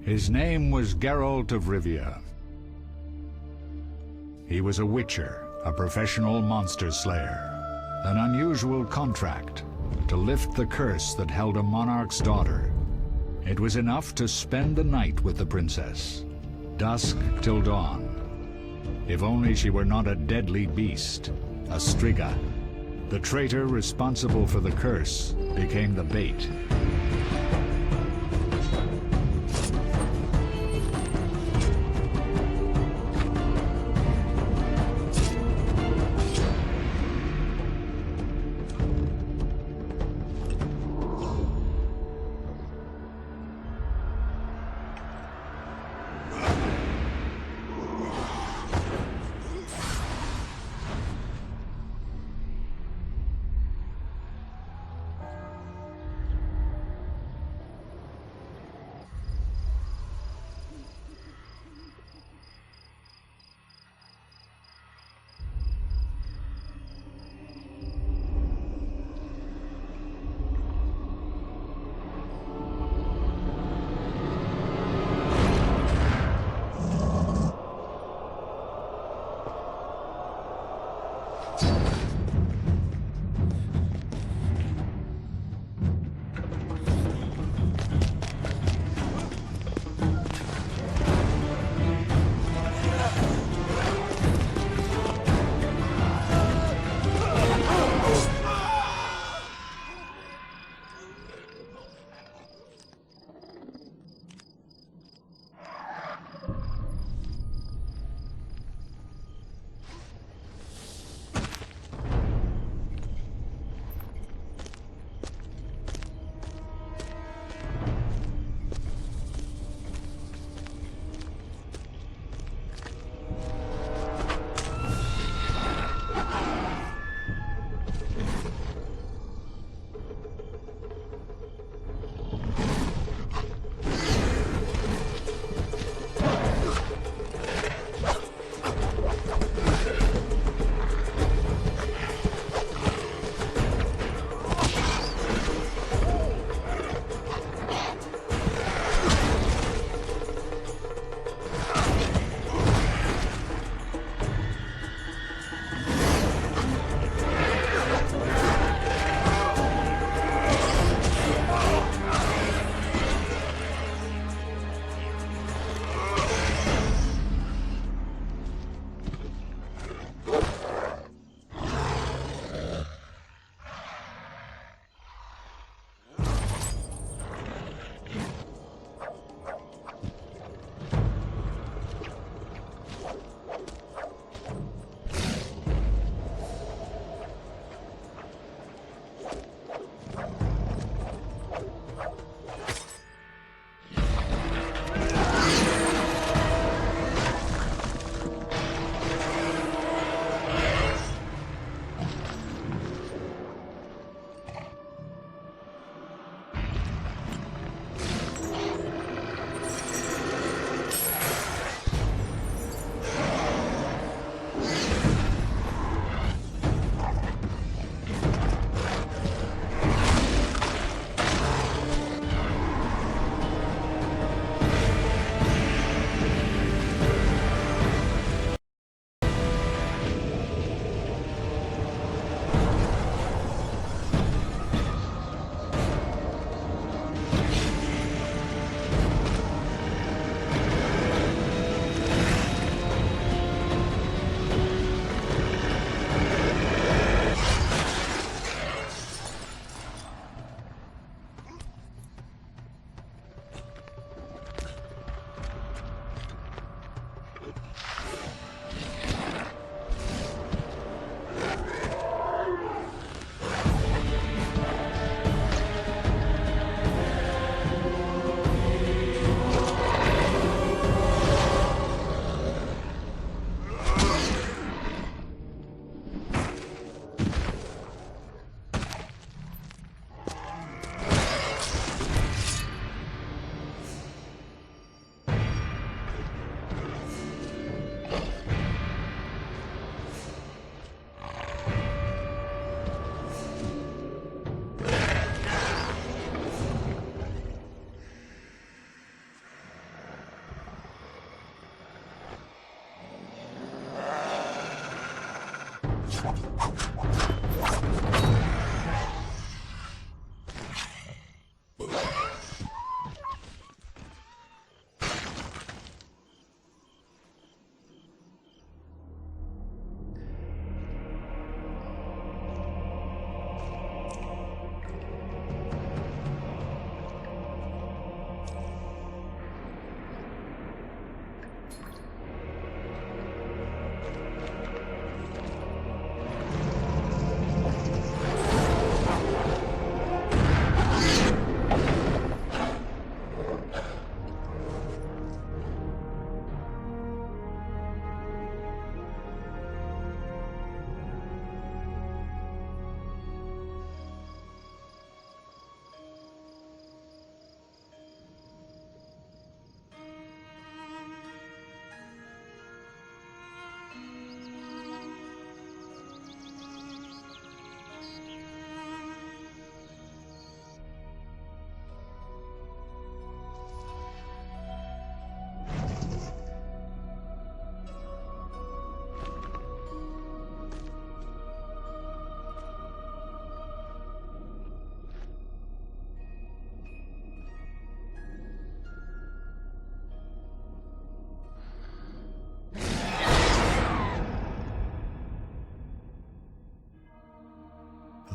His name was Geralt of Rivia. He was a witcher, a professional monster slayer. An unusual contract to lift the curse that held a monarch's daughter. It was enough to spend the night with the princess, dusk till dawn. If only she were not a deadly beast, a Striga. The traitor responsible for the curse became the bait.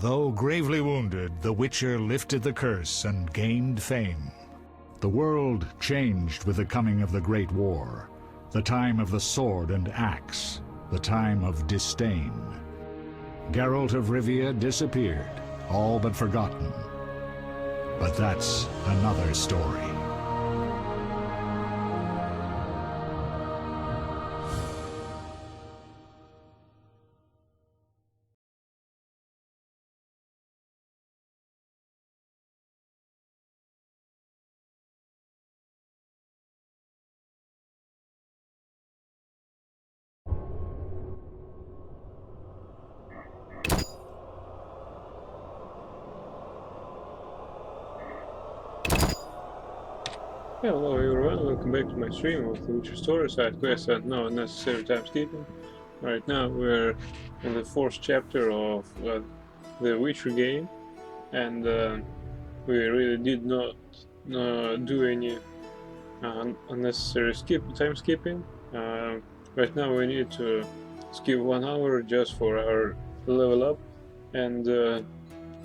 Though gravely wounded, the Witcher lifted the curse and gained fame. The world changed with the coming of the Great War, the time of the sword and axe, the time of disdain. Geralt of Rivia disappeared, all but forgotten. But that's another story. Hello everyone, welcome back to my stream of The Witcher Story side quest and no unnecessary time skipping. Right now we're in the 4th chapter of the Witcher game, and we really did not do any unnecessary time skipping. Right now we need to skip 1 hour just for our level up, and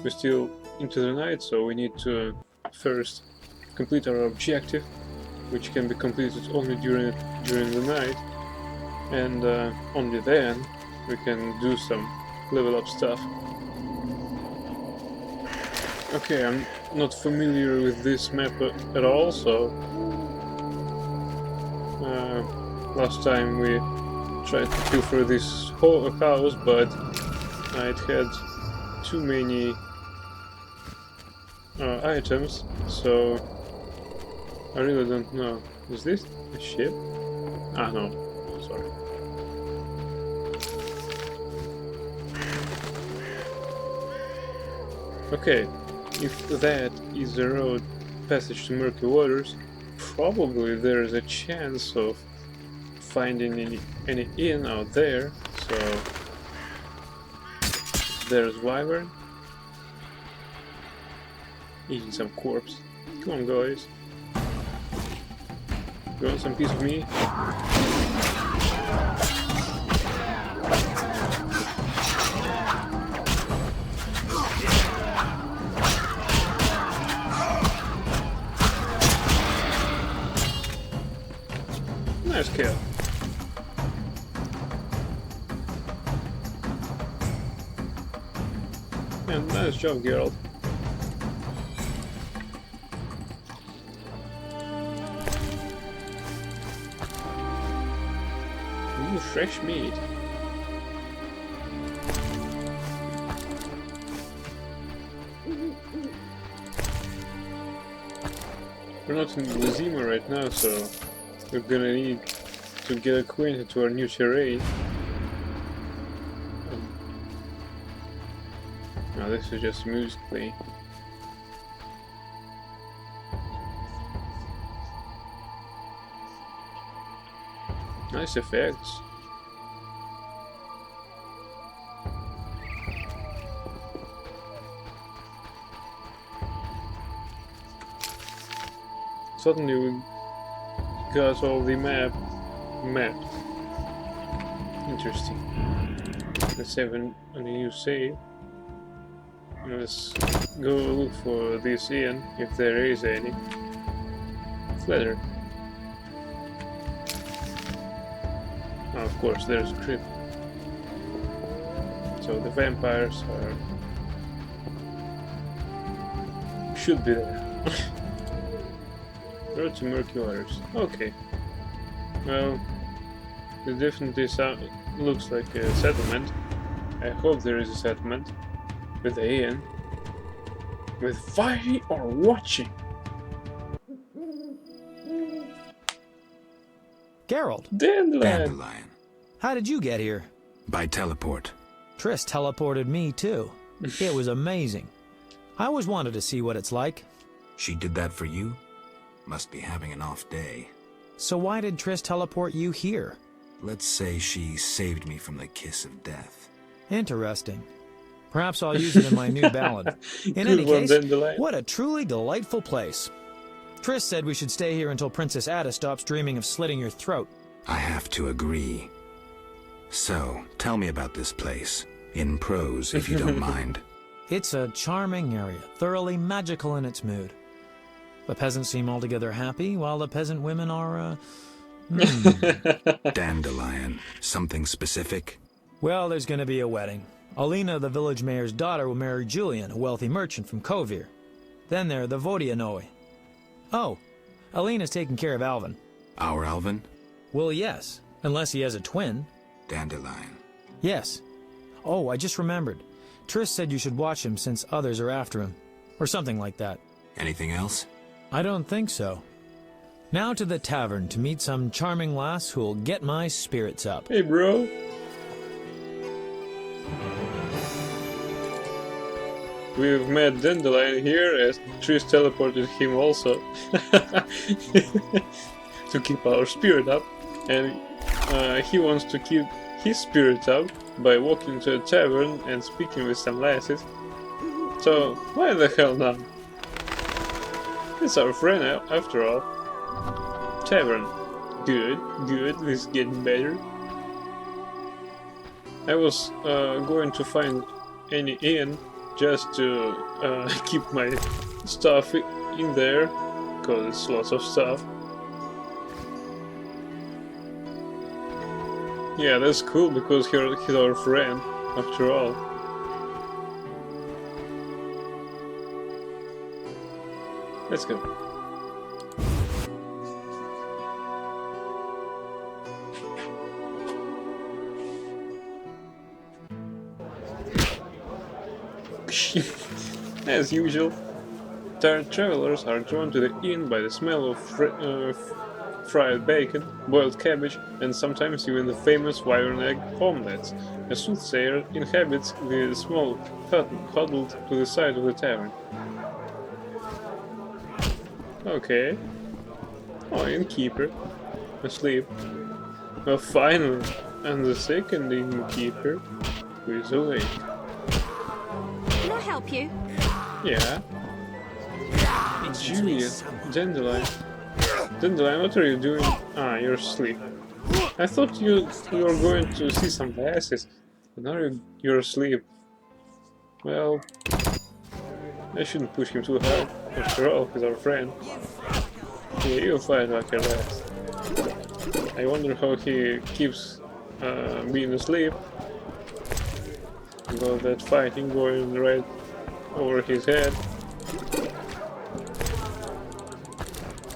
we're still into the night, so we need to first complete our objective, which can be completed only during the night, and only then we can do some level up stuff. Okay, I'm not familiar with this map at all, so last time we tried to kill for this whole house, but it had too many items, so I really don't know. Is this a ship? Ah, no. Oh, sorry. Okay, if that is the road passage to Murky Waters, probably there is a chance of finding any inn out there, so there's Wyvern. Eating some corpse. Come on, guys. You want some piece of me? Nice kill. And nice job, Geralt. Ooh, fresh meat. We're not in Vizima right now, so we're gonna need to get acquainted to our new terrain. Now this is just music playing. Nice effects. suddenly we got all the map mapped. Interesting. Let's have a new save. Let's go look for this inn, if there is any. Letter. Oh, of course, there's a crypt. So the vampires should be there. Road to Murky Waters. Okay. Well, it definitely looks like a settlement. I hope there is a settlement with the inn. With fighting or watching. Geralt, Dandelion. Dandelion. how did you get here? By teleport. Triss teleported me too. It was amazing. I always wanted to see what it's like. She did that for you? Must be having an off day. So why did Triss teleport you here? Let's say she saved me from the kiss of death. Interesting. Perhaps I'll use it in my new ballad. In Good any one, case, Dandelion. what a truly delightful place. Triss said we should stay here until Princess Ada stops dreaming of slitting your throat. I have to agree. So, tell me about this place. In prose, if you don't mind. It's a charming area, thoroughly magical in its mood. The peasants seem altogether happy, while the peasant women are, Dandelion. Something specific? Well, there's going to be a wedding. Alina, the village mayor's daughter, will marry Julian, a wealthy merchant from Kovir. Then there are the Vodianoi. Oh, Alina's taking care of Alvin. Our Alvin? Well, yes, unless he has a twin. Dandelion. Yes. Oh, I just remembered. Triss said you should watch him since others are after him. Or something like that. Anything else? I don't think so. Now to the tavern to meet some charming lass who'll get my spirits up. Hey, bro. We've met Dandelion here as Triss teleported him also to keep our spirit up, and he wants to keep his spirit up by walking to a tavern and speaking with some lasses. So why the hell not? It's our friend after all. Tavern. Good, good, this is getting better. I was going to find any inn just to keep my stuff in there, because it's lots of stuff. Yeah, that's cool, because he's our friend, after all. Let's go. As usual, tired travelers are drawn to the inn by the smell of fried bacon, boiled cabbage, and sometimes even the famous wyvern egg omelets. A soothsayer inhabits the small hut huddled to the side of the tavern. Okay. Oh, innkeeper. Asleep. Well, finally. And the second innkeeper, who is awake. Can I help you? Yeah. Juliet. Dandelion. Dandelion, what are you doing? Ah, you're asleep. I thought you were going to see some lasses, but now you're asleep. Well, I shouldn't push him too hard. After all, he's our friend. Yeah, you'll find like a lass. I wonder how he keeps being asleep. Got that fighting going right over his head.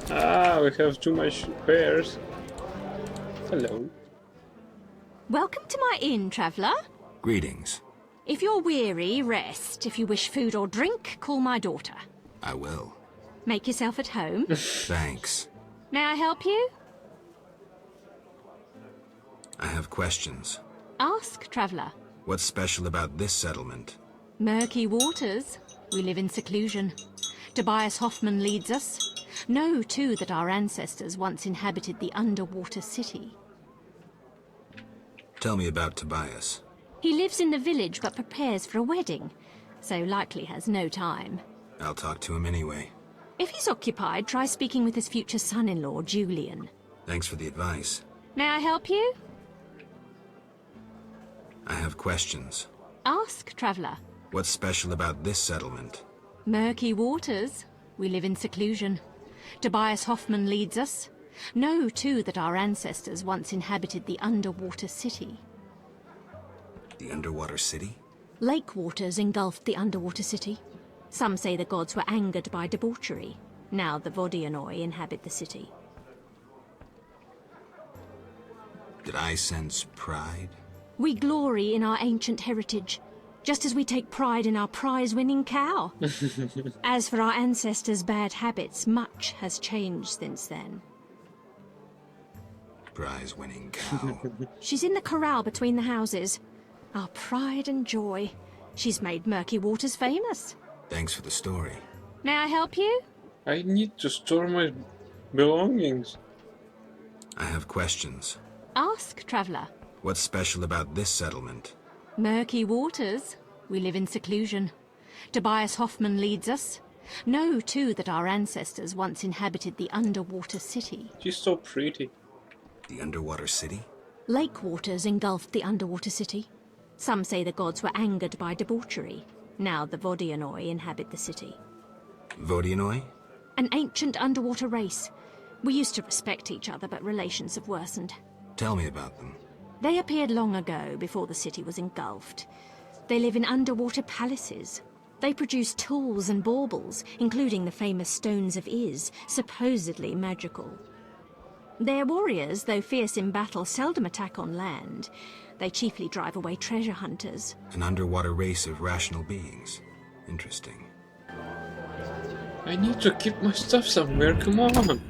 Ah, we have too much pairs. Hello. Welcome to my inn, traveller. Greetings. If you're weary, rest. If you wish food or drink, call my daughter. I will. Make yourself at home. Thanks. May I help you? I have questions. Ask, traveller. What's special about this settlement? Murky waters. We live in seclusion. Tobias Hoffman leads us. Know, too, that our ancestors once inhabited the underwater city. Tell me about Tobias. He lives in the village but prepares for a wedding, so likely has no time. I'll talk to him anyway. If he's occupied, try speaking with his future son-in-law, Julian. Thanks for the advice. May I help you? I have questions. Ask, traveller. What's special about this settlement? Murky waters. We live in seclusion. Tobias Hoffman leads us. Know, too, that our ancestors once inhabited the underwater city. The underwater city? Lake waters engulfed the underwater city. Some say the gods were angered by debauchery. Now the Vodianoi inhabit the city. Did I sense pride? We glory in our ancient heritage, just as we take pride in our prize-winning cow. As for our ancestors' bad habits, much has changed since then. Prize-winning cow. She's in the corral between the houses. Our pride and joy. She's made Murky Waters famous. Thanks for the story. May I help you? I need to store my belongings. I have questions. Ask, traveller. What's special about this settlement? Murky waters. We live in seclusion. Tobias Hoffman leads us. Know, too, that our ancestors once inhabited the underwater city. She's so pretty. The underwater city? Lake waters engulfed the underwater city. Some say the gods were angered by debauchery. Now the Vodianoi inhabit the city. Vodianoi? An ancient underwater race. We used to respect each other, but relations have worsened. Tell me about them. They appeared long ago, before the city was engulfed. They live in underwater palaces. They produce tools and baubles, including the famous Stones of Iz, supposedly magical. Their warriors, though fierce in battle, seldom attack on land. They chiefly drive away treasure hunters. An underwater race of rational beings. Interesting. I need to keep my stuff somewhere, come on!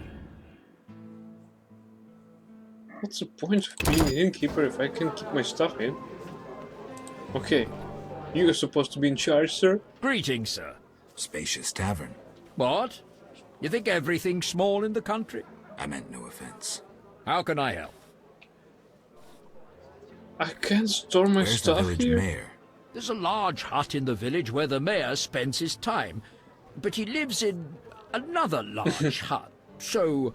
What's the point of being an innkeeper if I can't keep my stuff in? Okay, you are supposed to be in charge, sir? Greetings, sir. Spacious tavern. What? You think everything's small in the country? I meant no offense. How can I help? I can't store my Where's the stuff village here. mayor? There's a large hut in the village where the mayor spends his time, but he lives in another large hut, so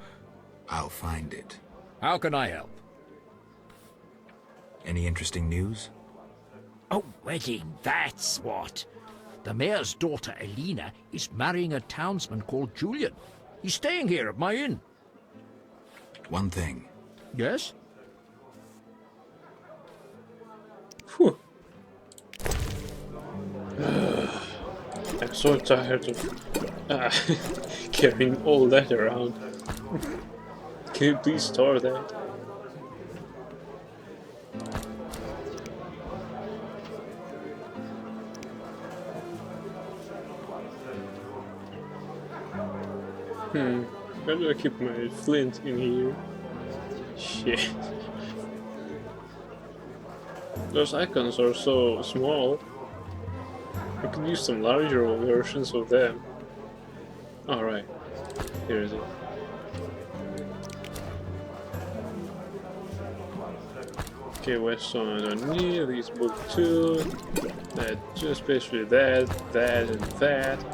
I'll find it. how can I help? Any interesting news? Oh, wedding, that's what. The mayor's daughter, Elena, is marrying a townsman called Julian. He's staying here at my inn. One thing. Yes? Whew. I'm so tired of carrying all that around. Can you please store that? Why do I keep my flint in here? Shit. Those icons are so small. I could use some larger versions of them. Alright, here is it. Okay, Whetstone I don't need, this book too. That, especially that, and that.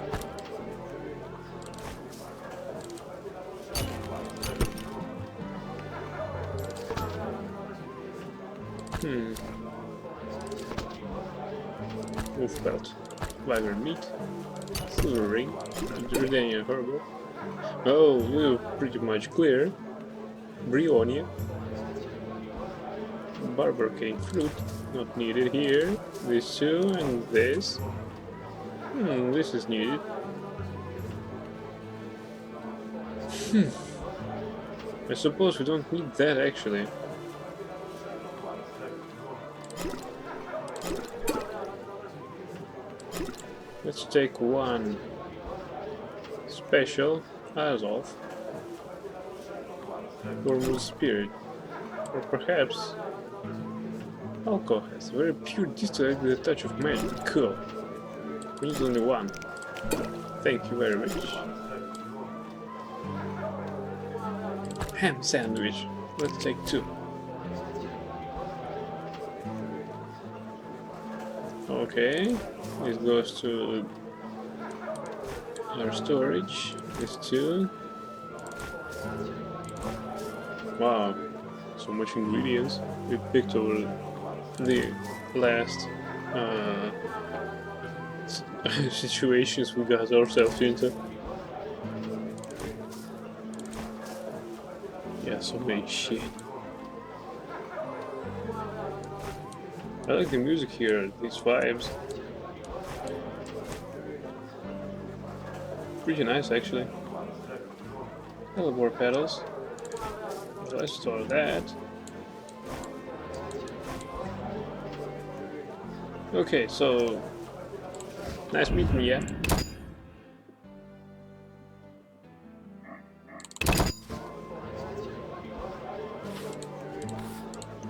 Wolf belt, wyvern meat, silver ring, Redanian herbal. Oh, we're pretty much clear. Brionia, barber cane fruit, not needed here. This too, and this. This is needed. I suppose we don't need that actually. Let's take one special Azov Wormwood Spirit, or perhaps alcohol has very pure distillate with a touch of magic. Cool. We need only one. Thank you very much. Ham sandwich. Let's take two. Okay, this goes to our storage is 2. Wow, so much ingredients we picked over the last situations we got ourselves into. Yeah, so many shit. I like the music here, these vibes. Pretty nice actually. Hello, more pedals. Let's store that. Okay, so nice meeting you. Yeah?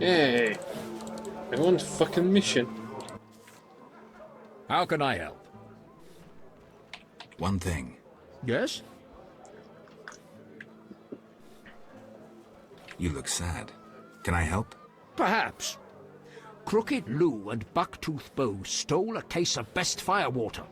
Hey, I want a fucking mission. How can I help? One thing. Yes? You look sad. Can I help? Perhaps. Crooked Lou and Bucktooth Bow stole a case of best firewater.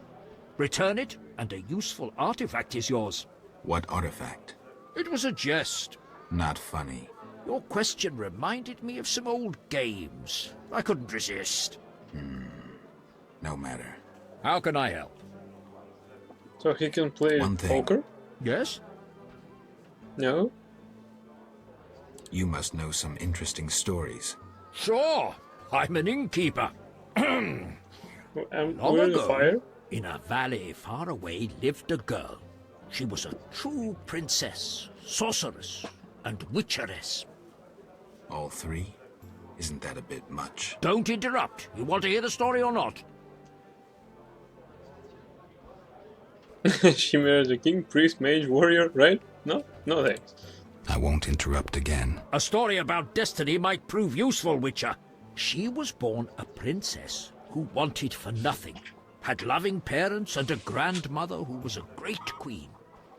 Return it, and a useful artifact is yours. What artifact? It was a jest. Not funny. Your question reminded me of some old games. I couldn't resist. No matter. How can I help? So he can play One thing. poker? Yes? No? You must know some interesting stories. Sure. I'm an innkeeper. Long Long in the ago, fire? in a valley far away lived a girl. She was a true princess, sorceress, and witcheress. All 3? Isn't that a bit much? Don't interrupt. You want to hear the story or not? She married a king, priest, mage, warrior, right? No? No thanks. I won't interrupt again. A story about destiny might prove useful, Witcher. She was born a princess who wanted for nothing, had loving parents and a grandmother who was a great queen.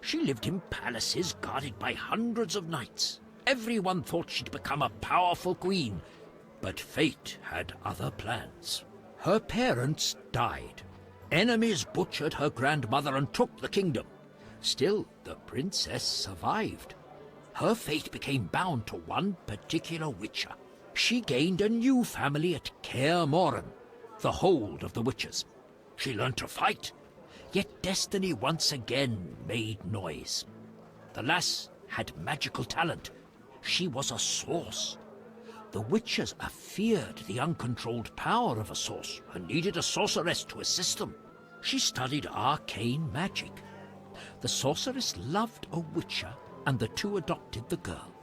She lived in palaces guarded by hundreds of knights. Everyone thought she'd become a powerful queen, but fate had other plans. Her parents died. Enemies butchered her grandmother and took the kingdom. Still, the princess survived. Her fate became bound to one particular witcher. She gained a new family at Kaer Morhen, the hold of the witches. She learned to fight, yet destiny once again made noise. The lass had magical talent. She was a source. The witches feared the uncontrolled power of a source and needed a sorceress to assist them. She studied arcane magic. The sorceress loved a witcher, and the two adopted the girl.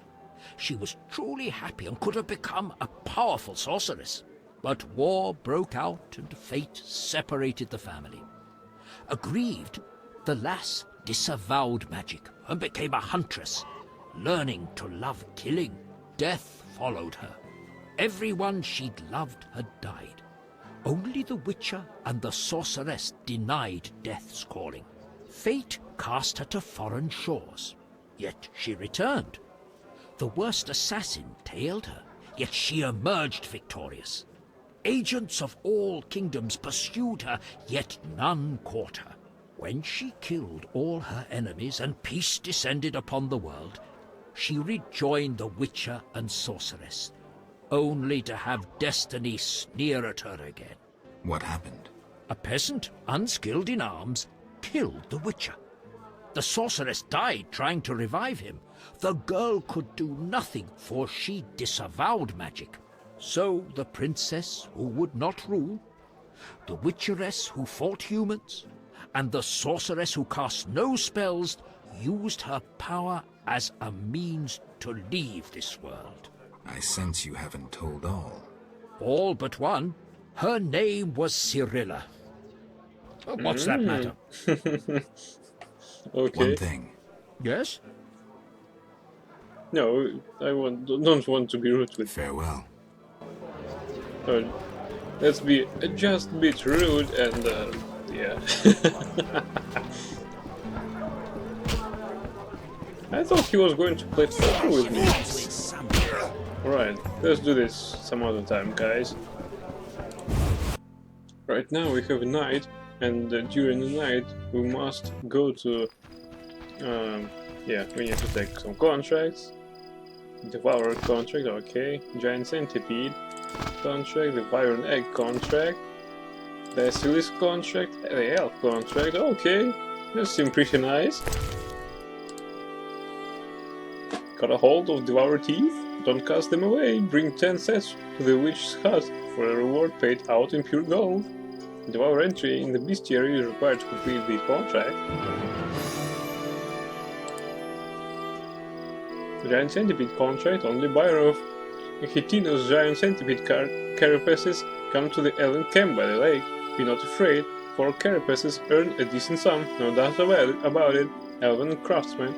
She was truly happy and could have become a powerful sorceress. But war broke out and fate separated the family. Aggrieved, the lass disavowed magic and became a huntress, learning to love killing. Death followed her. Everyone she'd loved had died. Only the witcher and the sorceress denied death's calling. Fate cast her to foreign shores, yet she returned. The worst assassin tailed her, yet she emerged victorious. Agents of all kingdoms pursued her, yet none caught her. When she killed all her enemies and peace descended upon the world, she rejoined the witcher and sorceress, only to have destiny sneer at her again. What happened? A peasant, unskilled in arms, killed the witcher. The sorceress died trying to revive him. The girl could do nothing, for she disavowed magic. So the princess who would not rule, the witcheress who fought humans, and the sorceress who cast no spells used her power as a means to leave this world. I sense you haven't told all. All but one. Her name was Cyrilla. What's that matter? Okay. One thing. Yes? No, don't want to be rude with. Farewell. Let's be just a bit rude and yeah. I thought he was going to play poker with me. Alright, let's do this some other time, guys. Right now we have a knight and during the night we must go to yeah, we need to take some contracts. Devourer contract, okay. Giant centipede contract, the Byron egg contract, Basilisk contract, the elf contract, okay. That seems pretty nice. Got a hold of Devourer teeth? Don't cast them away. Bring 10 sets to the witch's hut for a reward paid out in pure gold. Devourer entry in the bestiary is required to complete this contract. Giant centipede contract, only buyer of Hitino's giant centipede carapaces come to the Elven camp by the lake. Be not afraid, 4 carapaces earn a decent sum, no doubt about it. Elven craftsman.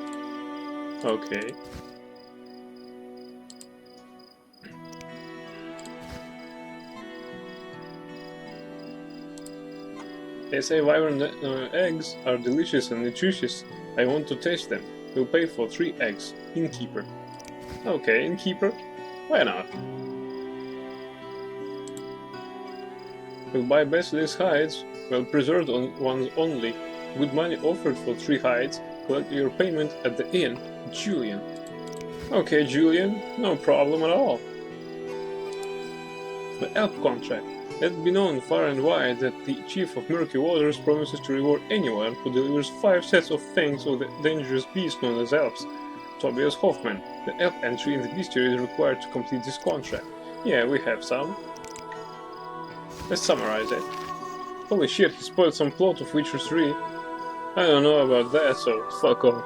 Okay. They say wyvern eggs are delicious and nutritious. I want to taste them. We'll pay for 3 eggs. Innkeeper. Okay, innkeeper. Why not? We'll buy basilisk hides. Well preserved ones only. Good money offered for 3 hides. Collect your payment at the inn. Julian. Okay, Julian. No problem at all. The elf contract. Let it be known far and wide that the Chief of Murky Waters promises to reward anyone who delivers 5 sets of fangs of the dangerous beast known as elves. Tobias Hoffman. The elf entry in the bestiary is required to complete this contract. Yeah, we have some. Let's summarize it. Holy shit, he spoiled some plot of Witcher 3. I don't know about that, so fuck off.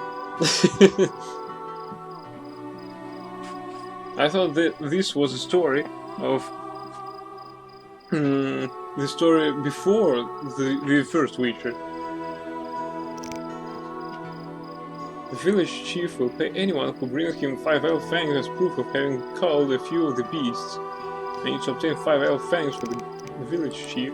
I thought that this was a story of the story before the first Witcher. The village chief will pay anyone who brings him 5 elf fangs as proof of having culled a few of the beasts. I need to obtain 5 elf fangs for the village chief.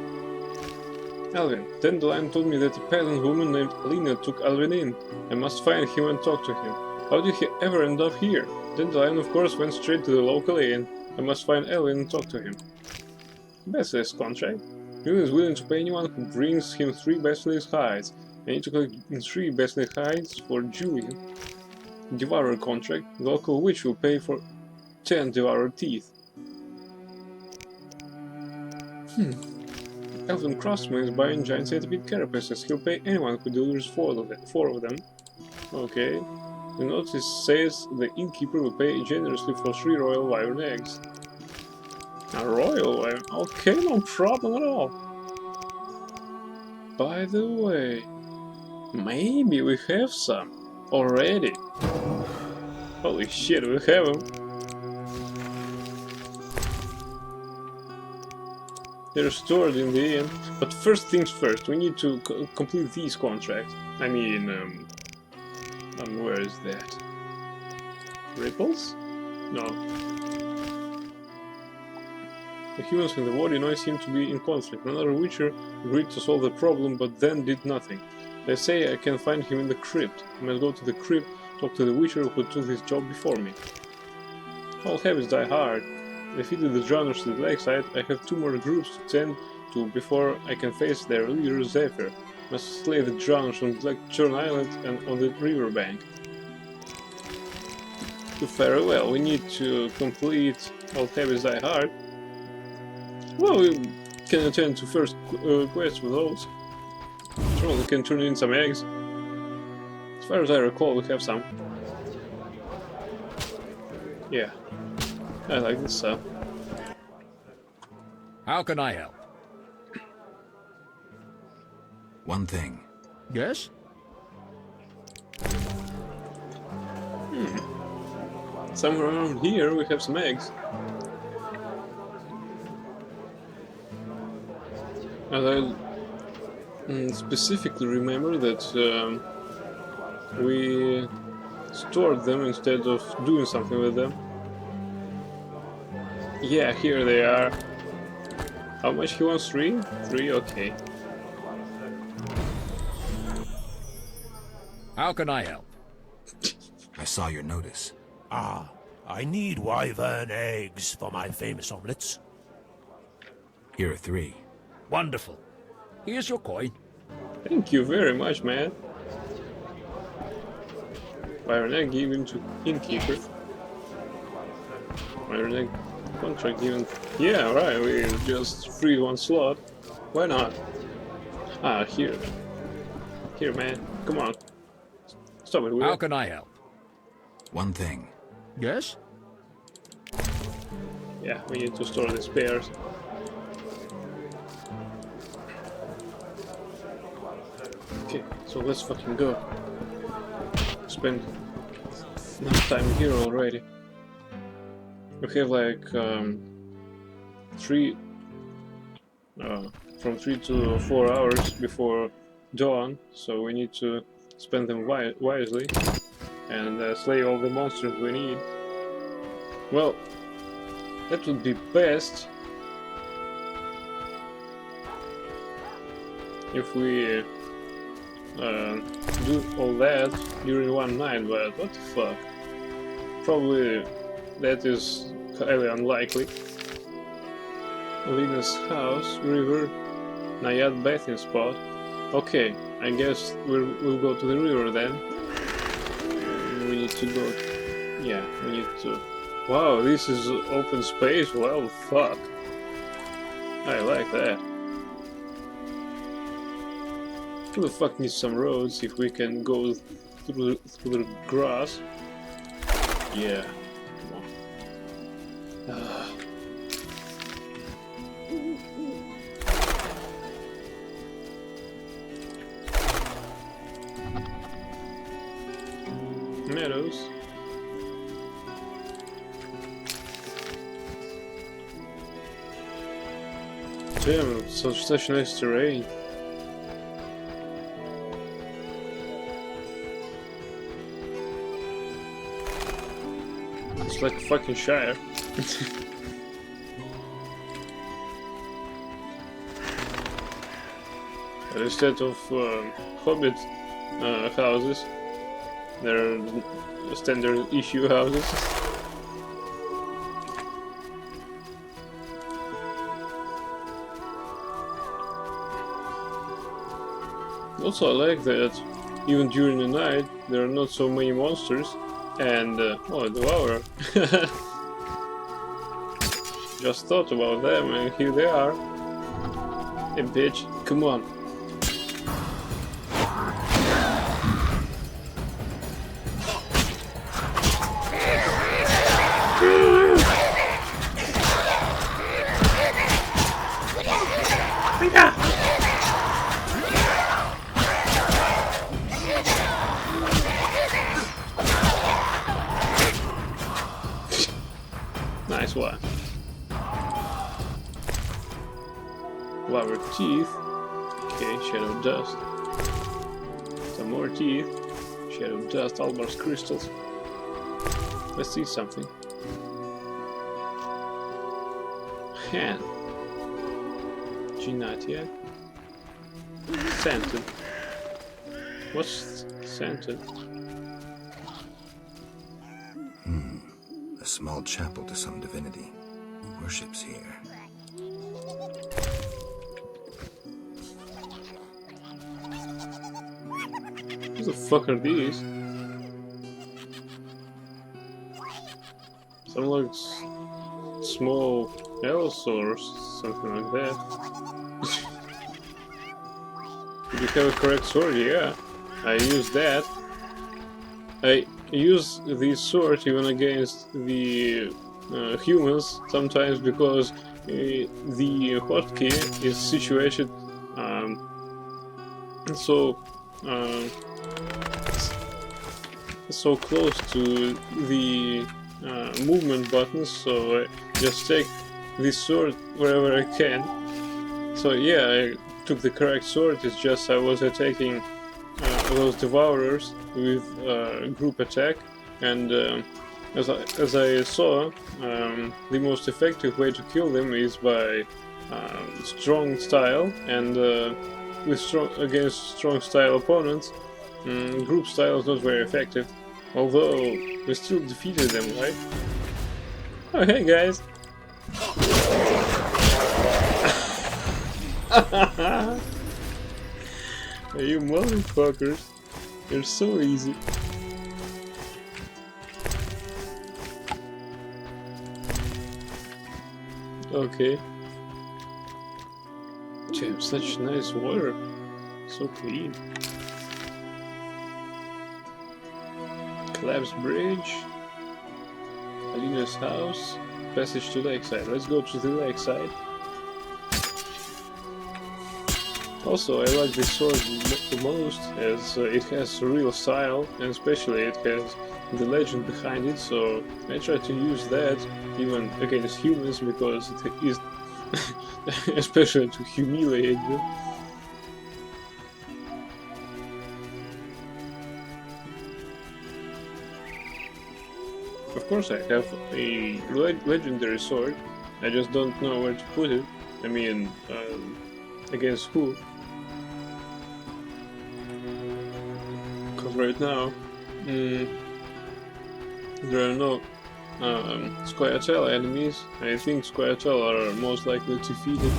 Alvin. Dandelion told me that a peasant woman named Alina took Alvin in. I must find him and talk to him. How did he ever end up here? Dandelion of course went straight to the local inn. I must find Alvin and talk to him. Basilisk contract. Julian is willing to pay anyone who brings him 3 basilisk hides. I need to collect 3 basilisk hides for Julian. Devourer contract. The local witch will pay for 10 devourer teeth. Elven craftsman is buying giant centipede carapaces. He'll pay anyone who delivers 4 of them. Okay. The notice says the innkeeper will pay generously for 3 royal wyvern eggs. A royal wyvern? Okay, no problem at all. By the way, maybe we have some already. Holy shit, we have them. They're stored in the inn, but first things first, we need to complete these contracts. I mean, where is that? Ripples? No. The humans in the Vodyanoi seem to be in conflict. Another Witcher agreed to solve the problem, but then did nothing. They say I can find him in the crypt. I must go to the crypt, talk to the Witcher who took this job before me. All habits die hard. Defeated the drowners to the lakeside, I have 2 more groups to tend to before I can face their leader Zephyr. Must slay the drowners on Black Churn Island and on the riverbank. To farewell, we need to complete All Habits Die Hard. Well, we can attend to first quests with those. Sure, we can turn in some eggs. As far as I recall, we have some. Yeah. I like this stuff. How can I help? One thing. Yes? Somewhere around here we have some eggs. And I specifically remember that we stored them instead of doing something with them. Yeah, here they are. How much he wants? 3? 3, okay. How can I help? I saw your notice. Ah, I need wyvern eggs for my famous omelets. Here are 3. Wonderful. Here's your coin. Thank you very much, man. Iron Egg given to Innkeeper. Iron Egg contract given. Yeah, right, we just free one slot. Why not? Ah, here. Here, man. Come on. Stop it, will How you? can I help? One thing. Yes? Yeah, we need to store the spares. Okay, so let's fucking go. Spend enough time here already. We have like from 3 to 4 hours before dawn, so we need to spend them wisely and slay all the monsters we need. Well, that would be best if we do all that during one night, but what the fuck? Probably that is highly unlikely. Alina's house, river, Naiad bathing spot. Okay, I guess we'll go to the river then. We need to go. Yeah, we need to. Wow, this is open space. Well, fuck. I like that. Who the fuck needs some roads if we can go through the grass? Yeah. Come on. Meadows. Damn, such nice terrain. It's like a fucking Shire. But instead of Hobbit houses, they're standard issue houses. Also, I like that even during the night there are not so many monsters, and oh, a devourer. Just thought about them, and here they are. Hey, bitch, come on. Nice one. Flower teeth. Okay, shadow dust. Some more teeth. Shadow dust, Albar's crystals. Let's see something. Hand. Ginatia. Scented. What's scented? A small chapel to some divinity who worships here. What the fuck are these? Some like small elves or something like that. Did you have a correct sword? Yeah, I used that. I use this sword even against the humans sometimes because the hotkey is situated so close to the movement buttons, so I just take this sword wherever I can. So yeah, I took the correct sword, it's just I was attacking those devourers with group attack, and as I saw, the most effective way to kill them is by strong style, and against strong style opponents, group style is not very effective. Although we still defeated them, right? Oh hey guys! Hey, you motherfuckers. They're so easy. Okay. Damn, such nice water. So clean. Collapsed bridge. Alina's house. Passage to Lakeside. Let's go to the Lakeside. Also, I like this sword the most, as it has real style, and especially it has the legend behind it, so I try to use that even against humans, because it is especially to humiliate them. Of course I have a legendary sword, I just don't know where to put it. I mean, against who? Because right now, there are no Squirtle enemies. I think Squirtle are most likely defeated.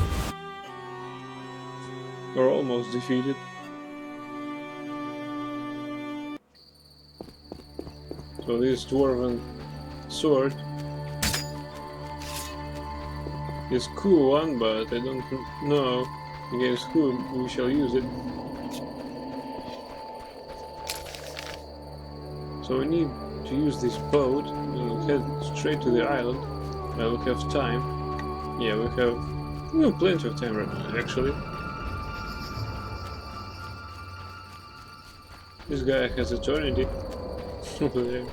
Or almost defeated. So this dwarven sword is cool one, but I don't know against whom we shall use it. So we need to use this boat and head straight to the island. We'll have time. Yeah, we have plenty of time actually. This guy has eternity over there.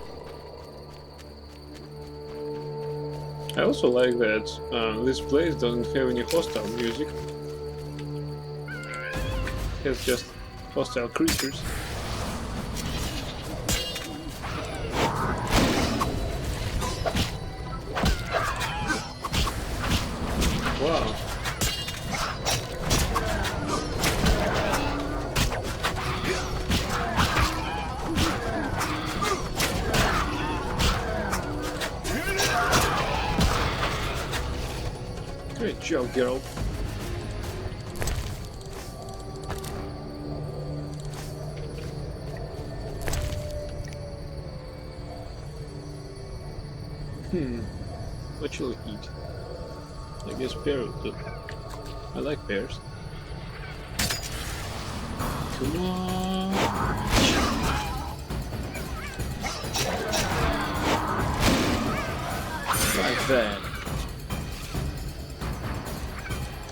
I also like that this place doesn't have any hostile music. It has just hostile creatures. Wow. Great job, girl. What shall we eat? I guess pear would do. I like pears. Come on! Like that.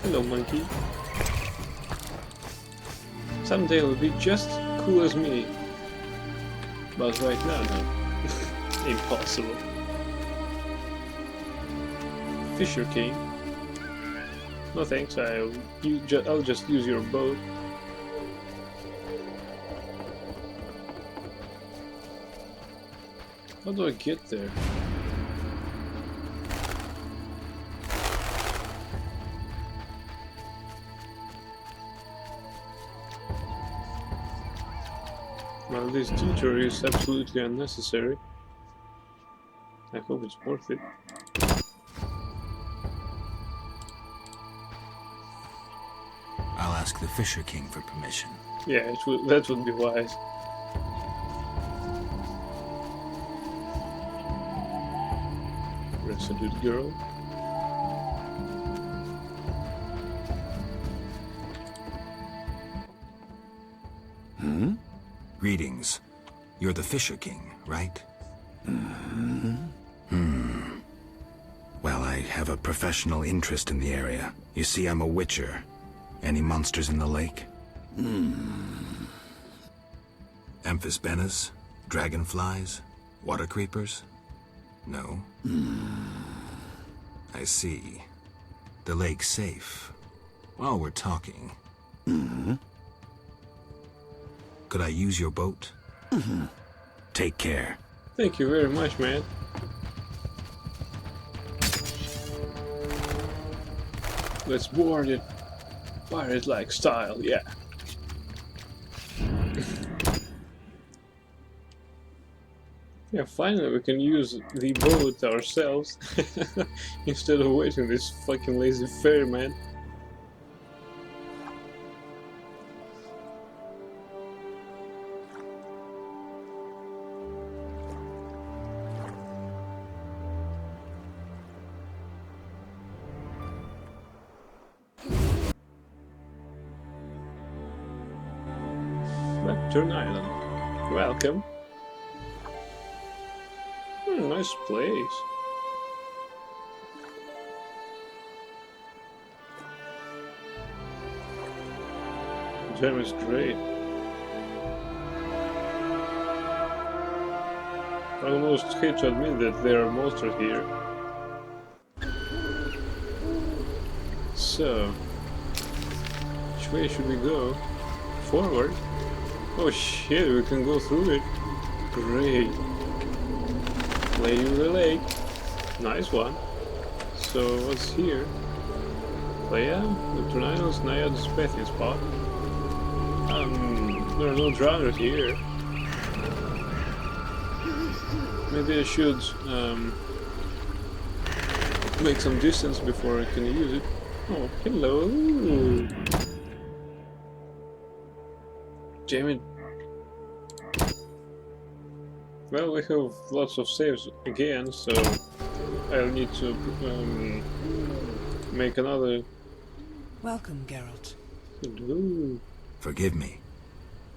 Hello, monkey. Someday it'll be just cool as me. But right now, no. Impossible. Fisher King. No thanks, I'll just use your boat. How do I get there? Well, this detour is absolutely unnecessary. I hope it's worth it. I'll ask the Fisher King for permission. Yeah, that would be wise. Resolute girl. Greetings. You're the Fisher King, right? Well, I have a professional interest in the area. You see, I'm a witcher. Any monsters in the lake? Amphisbaenas? Dragonflies? Water creepers? No? I see. The lake's safe. While we're talking... Could I use your boat? Take care. Thank you very much, man. Let's board it. Pirate-like style, yeah. Yeah, finally we can use the boat ourselves instead of waiting this fucking lazy ferryman. Blackthorn Island. Welcome. Nice place. The gem is great. I almost hate to admit that there are monsters here. So, which way should we go? Forward? Oh shit, we can go through it. Great. Lady of the Lake. Nice one. So, what's here? Playa? The Tornado's Naiad's bathing spot. There are no drowners here. Maybe I should make some distance before I can use it. Oh, hello! Damn it. Well, we have lots of saves again, so I'll need to make another. Welcome, Geralt. Hello. Forgive me.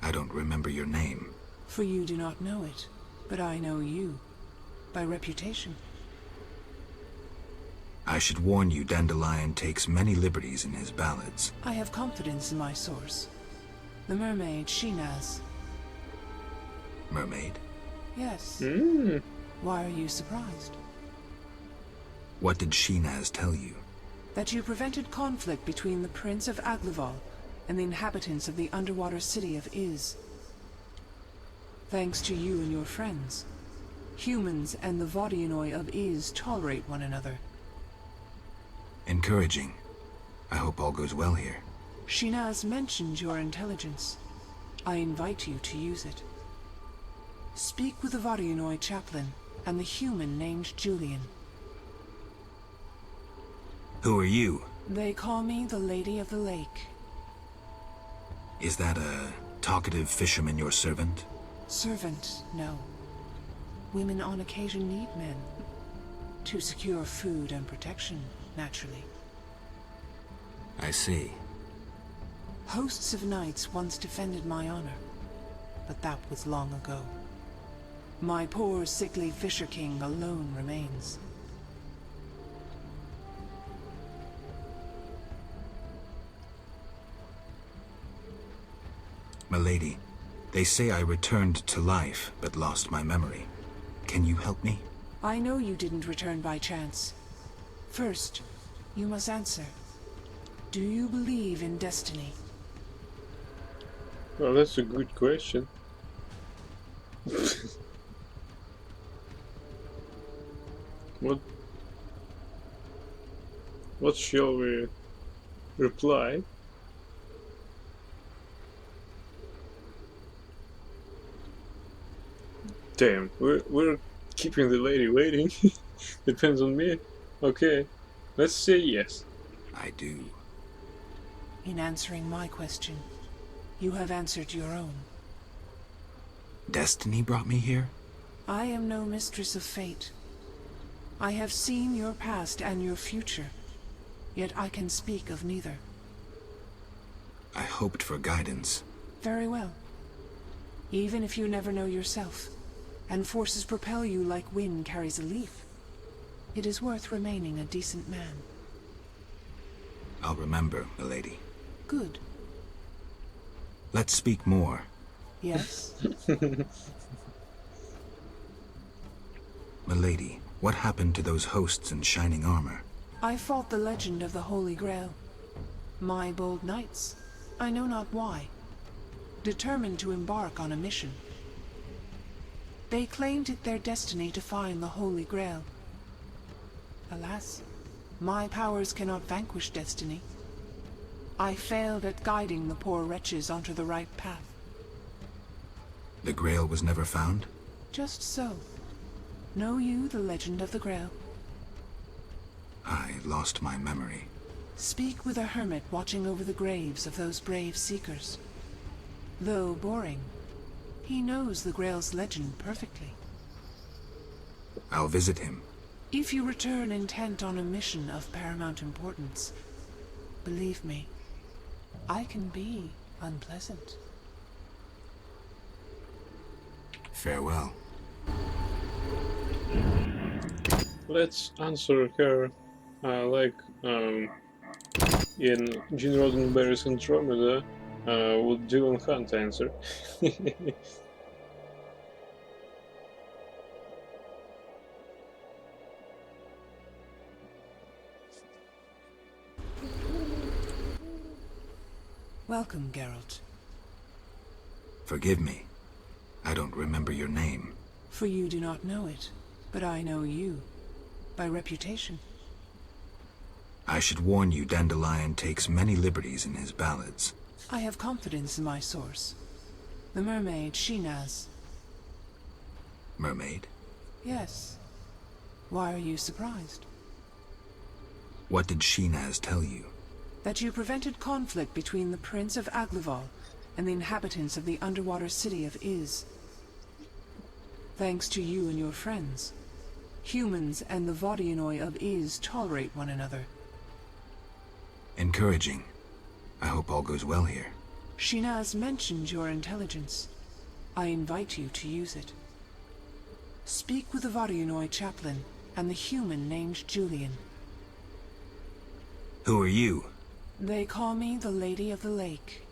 I don't remember your name. For you do not know it, but I know you. By reputation. I should warn you, Dandelion takes many liberties in his ballads. I have confidence in my source. The mermaid, Shinaz. Mermaid? Yes. Why are you surprised? What did Shinaz tell you? That you prevented conflict between the Prince of Aglaval and the inhabitants of the underwater city of Iz. Thanks to you and your friends, humans and the Vodianoi of Iz tolerate one another. Encouraging. I hope all goes well here. Shinaz mentioned your intelligence. I invite you to use it. Speak with the Vodianoi chaplain and the human named Julian. Who are you? They call me the Lady of the Lake. Is that a talkative fisherman your servant? Servant, no. Women on occasion need men. To secure food and protection, naturally. I see. Hosts of knights once defended my honor, but that was long ago. My poor, sickly Fisher King alone remains. Milady, they say I returned to life, but lost my memory. Can you help me? I know you didn't return by chance. First, you must answer. Do you believe in destiny? Well, that's a good question. What shall we reply? Damn, we're keeping the lady waiting. Depends on me. Okay, let's say yes. I do. In answering my question, you have answered your own. Destiny brought me here? I am no mistress of fate. I have seen your past and your future, yet I can speak of neither. I hoped for guidance. Very well. Even if you never know yourself, and forces propel you like wind carries a leaf, it is worth remaining a decent man. I'll remember, milady. Good. Let's speak more. Yes? Milady, what happened to those hosts in shining armor? I fought the legend of the Holy Grail. My bold knights, I know not why, determined to embark on a mission. They claimed it their destiny to find the Holy Grail. Alas, my powers cannot vanquish destiny. I failed at guiding the poor wretches onto the right path. The Grail was never found? Just so. Know you the legend of the Grail? I lost my memory. Speak with a hermit watching over the graves of those brave seekers. Though boring, he knows the Grail's legend perfectly. I'll visit him. If you return intent on a mission of paramount importance, believe me, I can be unpleasant. Farewell. Let's answer her like in Gene Roddenberry's Andromeda would Dylan Hunt answer. Welcome, Geralt. Forgive me. I don't remember your name. For you do not know it, but I know you. By reputation. I should warn you, Dandelion takes many liberties in his ballads. I have confidence in my source. The mermaid Shinaz. Mermaid? Yes. Why are you surprised? What did Shinaz tell you? That you prevented conflict between the Prince of Aglaval and the inhabitants of the underwater city of Iz. Thanks to you and your friends, humans and the Vodianoi of Iz tolerate one another. Encouraging. I hope all goes well here. Shinaz mentioned your intelligence. I invite you to use it. Speak with the Vodianoi chaplain and the human named Julian. Who are you? They call me the Lady of the Lake.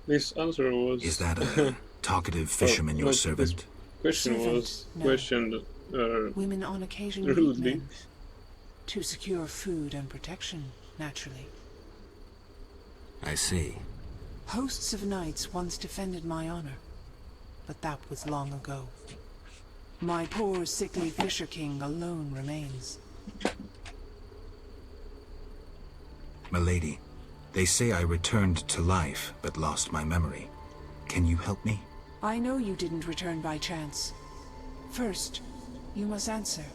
This answer was... Is that a talkative fisherman your servant? Question was Servant, no. questioned Women on occasion meet rudely. men. To secure food and protection, naturally. I see. Hosts of knights once defended my honor, but that was long ago. My poor, sickly Fisher King alone remains. Milady, they say I returned to life, but lost my memory. Can you help me? I know you didn't return by chance. First, you must answer.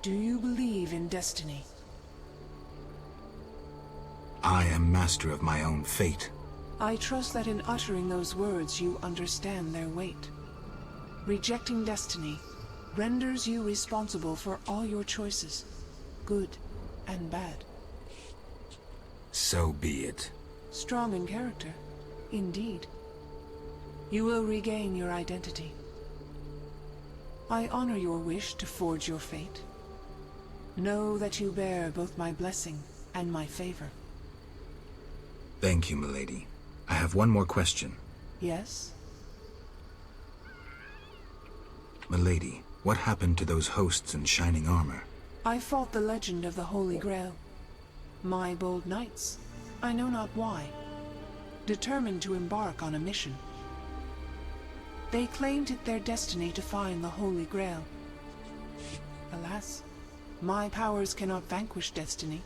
Do you believe in destiny? I am master of my own fate. I trust that in uttering those words you understand their weight. Rejecting destiny renders you responsible for all your choices, good and bad. So be it. Strong in character, indeed. You will regain your identity. I honor your wish to forge your fate. Know that you bear both my blessing and my favor. Thank you, milady. I have one more question. Yes? Milady, what happened to those hosts in shining armor? I fought the legend of the Holy Grail. My bold knights, I know not why, determined to embark on a mission. They claimed it their destiny to find the Holy Grail. Alas, my powers cannot vanquish destiny.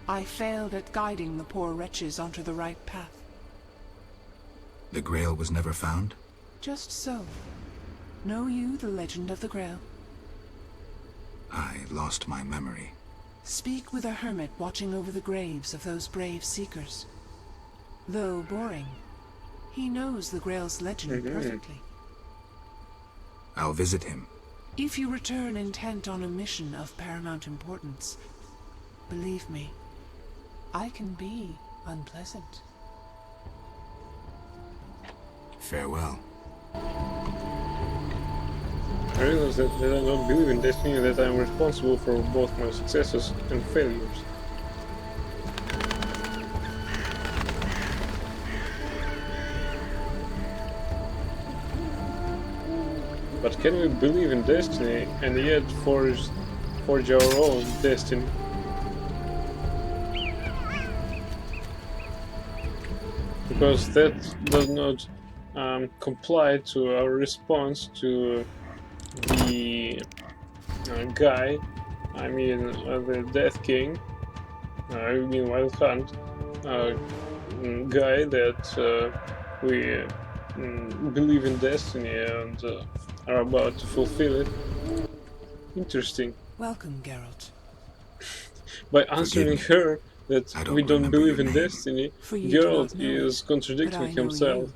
I failed at guiding the poor wretches onto the right path. The Grail was never found? Just so. Know you the legend of the Grail? I lost my memory. Speak with a hermit watching over the graves of those brave seekers. Though boring, he knows the Grail's legend perfectly. I'll visit him. If you return intent on a mission of paramount importance, believe me, I can be unpleasant. Farewell. I realize that I don't believe in destiny and that I'm responsible for both my successes and failures. But can we believe in destiny and yet forge our own destiny? Because that does not comply to our response to the guy, I mean the Death King, I mean Wild Hunt, guy that we believe in destiny and are about to fulfill it. Interesting. Welcome, Geralt. By answering her that we don't remember believe your in name. destiny, For you do Geralt not know is it, contradicting but I know himself. you.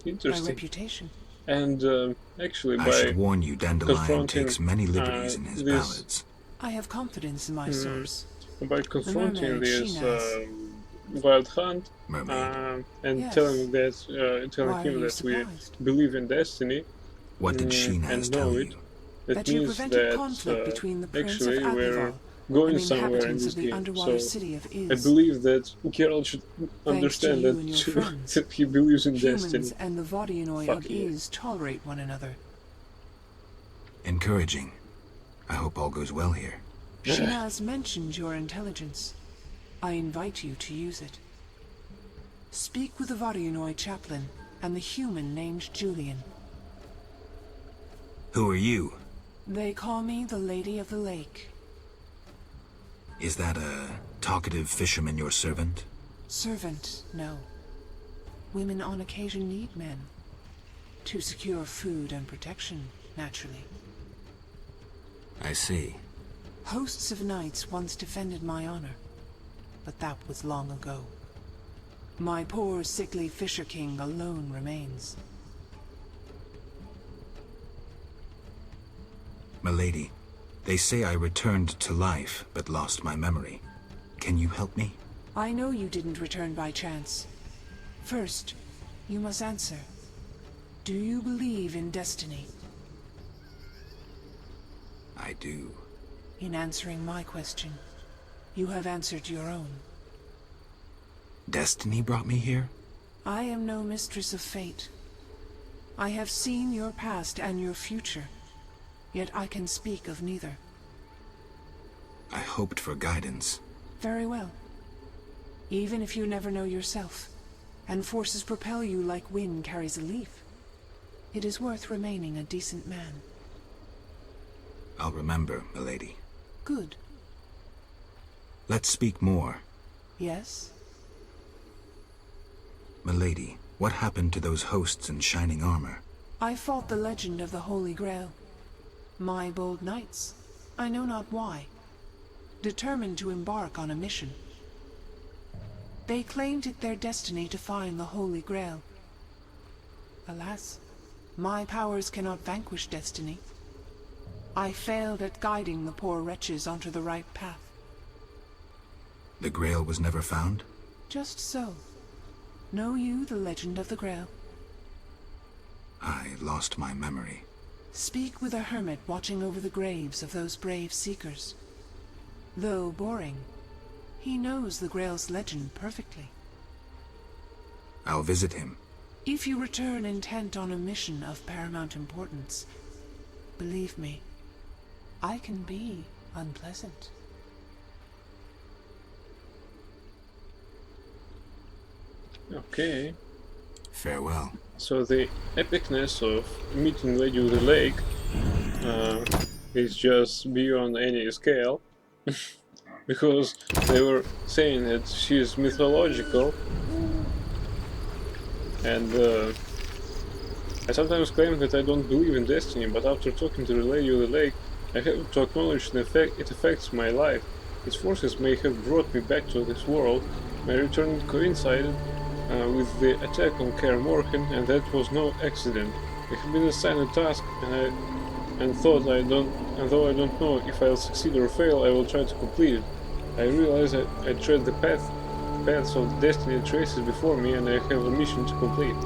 By Interesting. reputation. And actually I by should warn you, Dandelion confronting, takes many liberties in his this- ballads. I have confidence in my source. by confronting mermaid, this Shinaz. Wild Hunt Mermaid. and Yes. telling Why him are that you we surprised? believe in destiny, What did Shinaz and tell know you? it, that That you means prevented that conflict between the Prince of actually we're Avivar going and the somewhere in inhabitants this of the game. underwater So city of I Iz. believe that Geralt should Thanks to understand you that and your too, friends, that he believes in humans destiny. and the Vodianoi Fuck of yeah. Iz tolerate one another. Encouraging. I hope all goes well here. Shinaz mentioned your intelligence. I invite you to use it. Speak with the Vodianoi chaplain and the human named Julian. Who are you? They call me the Lady of the Lake. Is that a talkative fisherman your servant? Servant, no. Women on occasion need men. To secure food and protection, naturally. I see. Hosts of knights once defended my honor, but that was long ago. My poor, sickly Fisher King alone remains. Milady, they say I returned to life, but lost my memory. Can you help me? I know you didn't return by chance. First, you must answer. Do you believe in destiny? I do. In answering my question, you have answered your own. Destiny brought me here? I am no mistress of fate. I have seen your past and your future, yet I can speak of neither. I hoped for guidance. Very well. Even if you never know yourself, and forces propel you like wind carries a leaf, it is worth remaining a decent man. I'll remember, milady. Good. Let's speak more. Yes? Milady, what happened to those hosts in shining armor? I fought the legend of the Holy Grail. My bold knights, I know not why, determined to embark on a mission. They claimed it their destiny to find the Holy Grail. Alas, my powers cannot vanquish destiny. I failed at guiding the poor wretches onto the right path. The Grail was never found? Just so. Know you the legend of the Grail? I lost my memory. Speak with a hermit watching over the graves of those brave seekers. Though boring, he knows the Grail's legend perfectly. I'll visit him. If you return intent on a mission of paramount importance, believe me, I can be unpleasant. Okay. Farewell. So the epicness of meeting Lady of the Lake is just beyond any scale. Because they were saying that she is mythological, and I sometimes claim that I don't believe in destiny, but after talking to the Lady of the Lake, I have to acknowledge that it affects my life. Its forces may have brought me back to this world. My return coincided with the attack on Kaer Morhen, and that was no accident. I have been assigned a task, and though I don't know if I'll succeed or fail, I will try to complete it. I realize that I tread the paths of destiny traces before me, and I have a mission to complete.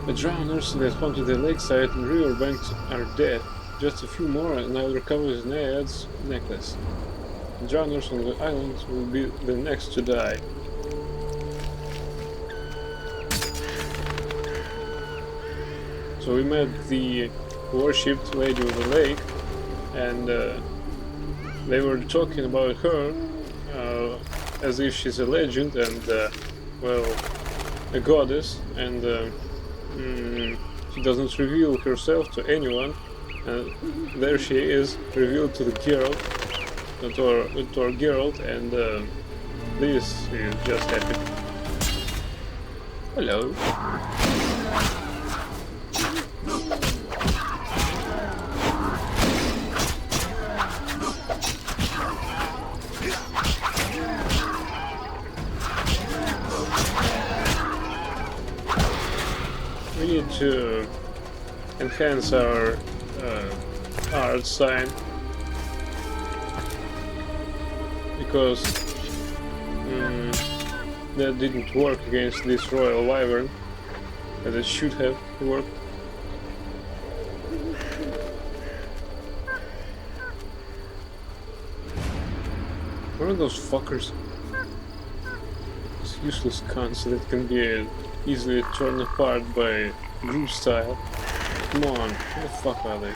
The drowners that haunted the lakeside and riverbanks are dead. Just a few more, and I'll recover the Naiad's necklace. The drowners on the island will be the next to die. So we met the worshipped Lady of the Lake, and they were talking about her as if she's a legend and, well, a goddess, and she doesn't reveal herself to anyone, and there she is, revealed to the Geralt, to our Geralt, and this is just epic. Hello. We need to enhance our art sign, because that didn't work against this royal wyvern, as it should have worked. What are those fuckers? These useless cunts that can be easily torn apart by group style. Come on, who the fuck are they?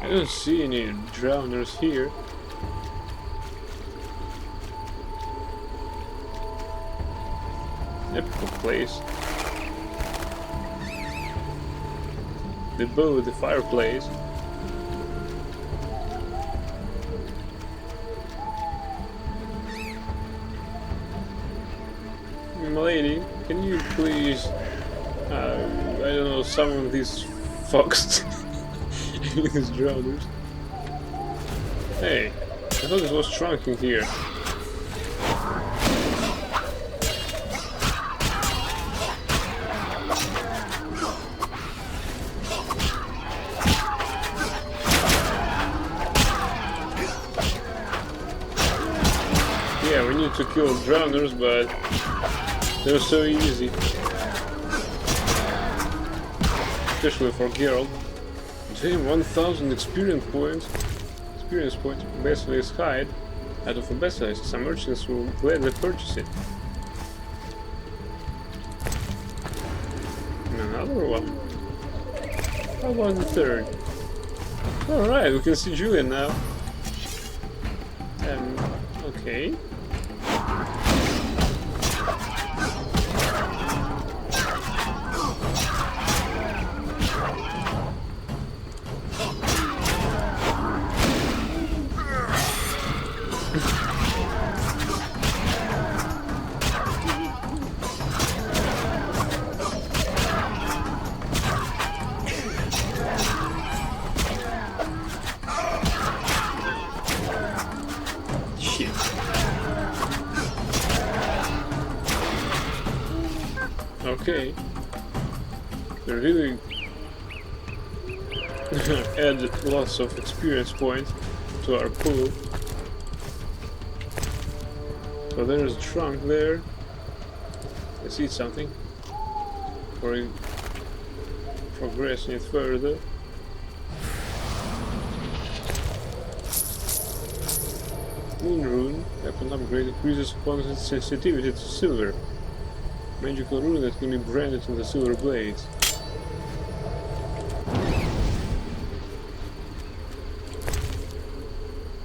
I don't see any drowners here. Typical place. The bow, the fireplace. Milady, can you please, I don't know, summon these fucks? These drowners. Hey, I thought it was trunk in here. Yeah, we need to kill drowners, but they're so easy. Especially for Geralt. Damn, 1000 experience points. Basilisk hide. Out of a basilisk, some merchants will gladly purchase it. And another one. How about the third? Alright, we can see Julian now. Okay. Okay. They really add lots of experience points to our pool. So there's a trunk there. Let's eat something. Or progressing it further. Moon rune. Weapon upgrade increases opponent's sensitivity to silver. Magical rune that can be branded in the silver blades.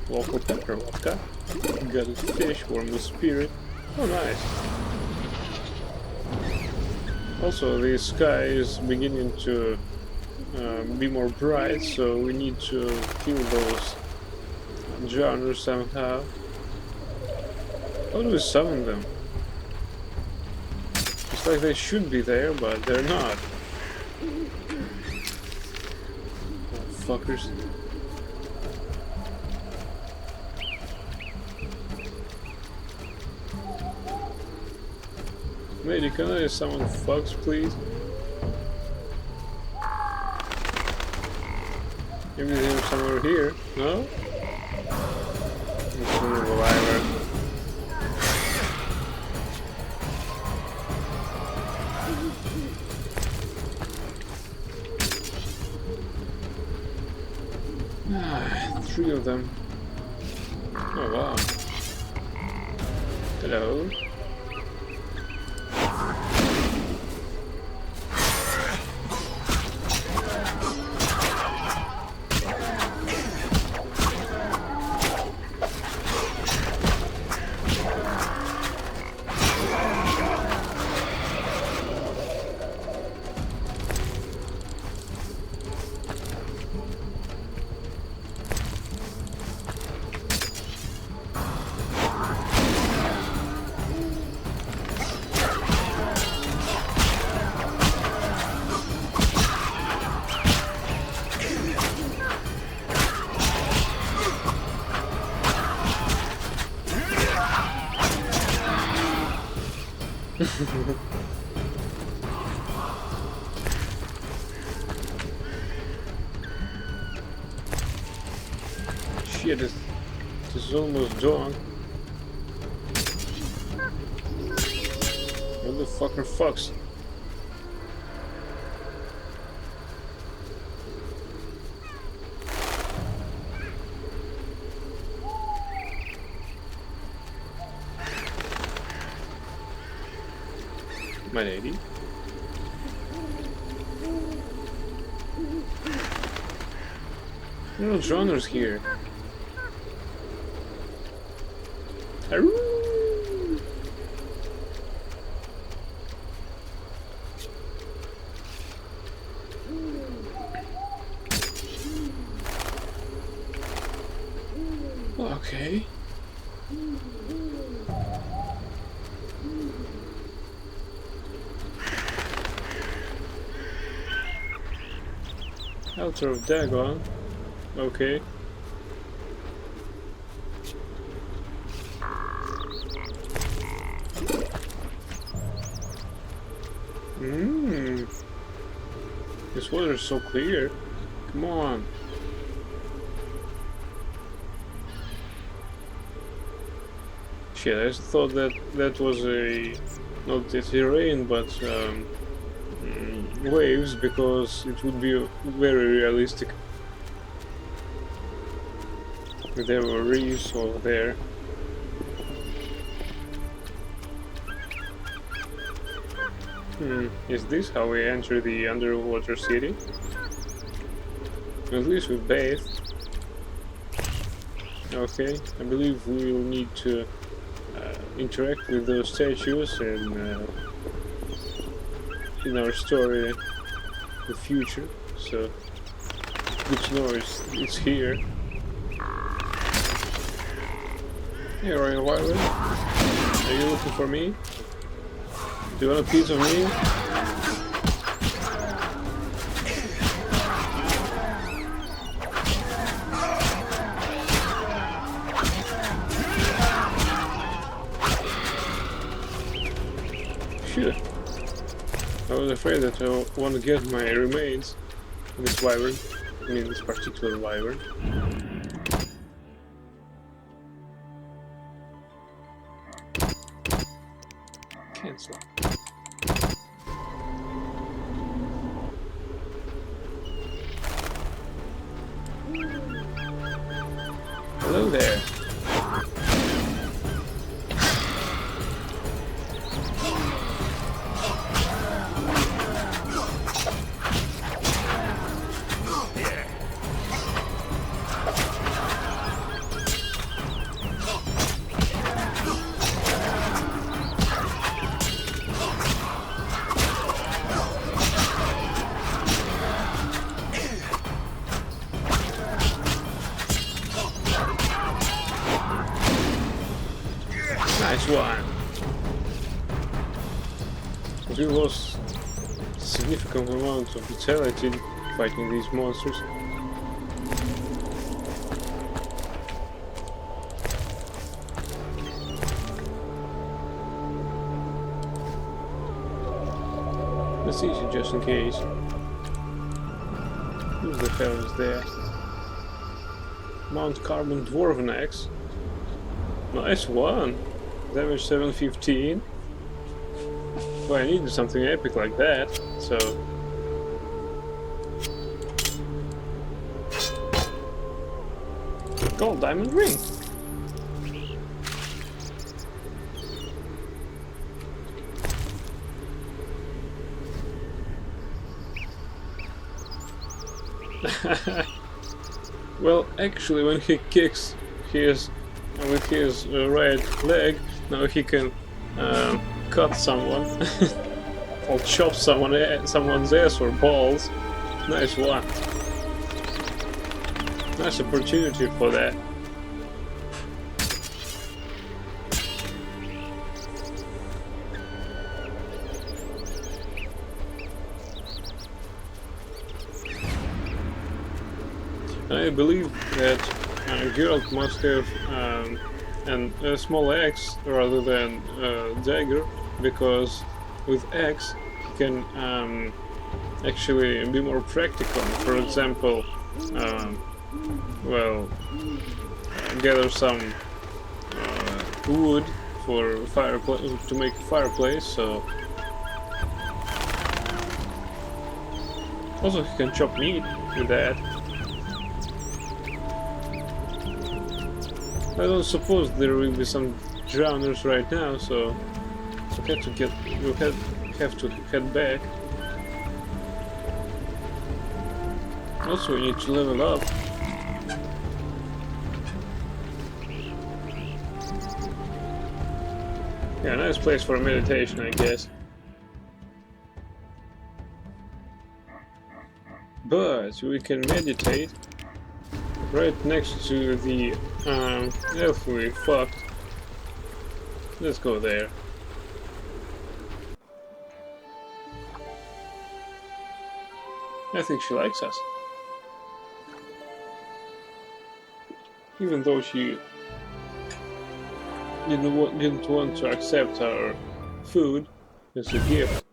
Local pepper vodka. Gutted fish, wormless spirit. Oh, nice. Also, the sky is beginning to be more bright, so we need to kill those drowners somehow. How do we summon them? It's like they should be there, but they're not. Oh, fuckers. Lady, can I summon fucks, please? Maybe there's somewhere here. No? It's a reviver. Three of them. Oh wow. Hello. Shit, this is almost dawn. What the fucker fucks? my lady. No drowners here. Aroo! Okay. Altar of Dagon. Okay. This water is so clear. Come on. Shit, I just thought that that was not a terrain, but waves, because it would be very realistic if there were reefs over there. Is this how we enter the underwater city? At least we bathe. Okay, I believe we will need to interact with those statues in our story, the future. So good to know it's here. Hey, Royal Wyvern, are you looking for me? Do you want a piece of me? Shit. I was afraid that I want to get my remains in this wyvern. I mean, this particular wyvern. Cancel. Hello there. Nice one. We lost a significant amount of vitality fighting these monsters. Let's see, just in case. Who the hell is there? Mount Carbon Dwarven Axe. Nice one. Damage 715. Well, I needed something epic like that, so... Gold diamond ring! Well, actually, when he kicks with his right leg, now he can cut someone or chop someone's ass or balls. Nice one. Nice opportunity for that. I believe that Geralt must have a small axe rather than a dagger, because with axe he can actually be more practical. For example, well, gather some wood for fireplace to make a fireplace. So also he can chop meat with that. I don't suppose there will be some drowners right now, so we had have to head back. Also, we need to level up. Yeah, nice place for meditation, I guess. But we can meditate right next to the elf we fucked. Let's go there. I think she likes us. Even though she didn't want to accept our food as a gift.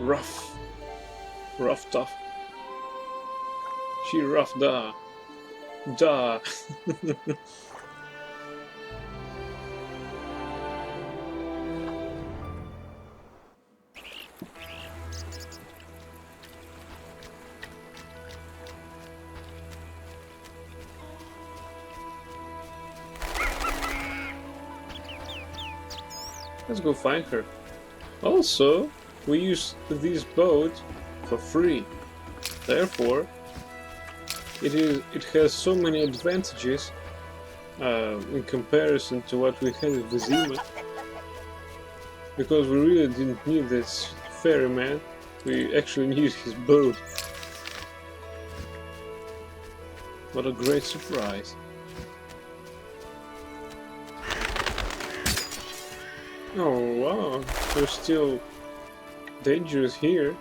Rough tough. She rough da. Let's go find her. Also, we use this boat for free. Therefore, it has so many advantages in comparison to what we had at Vizima. Because we really didn't need this ferryman, we actually needed his boat. What a great surprise. Oh wow, there's still dangers here.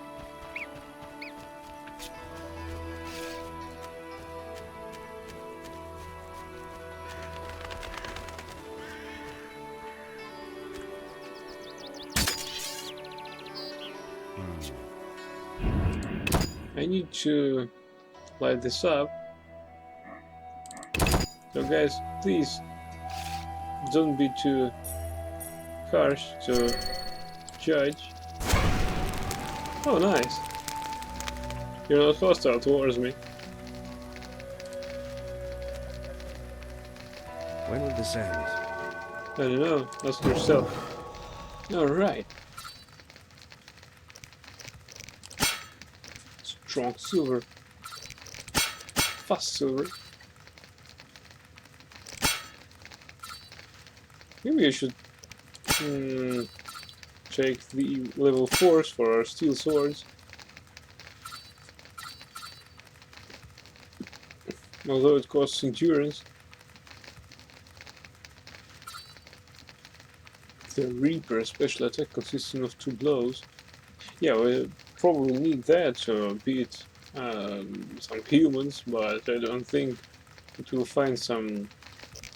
I need to light this up. So guys, please don't be too harsh to judge. Oh, nice. You're not hostile towards me. When will this end? I don't know. Ask yourself. Alright. Strong silver. Fast silver. Maybe I should check the level 4s for our steel swords. Although it costs endurance. The Reaper special attack consisting of 2 blows. Yeah, we probably need that to beat some humans, but I don't think it will find some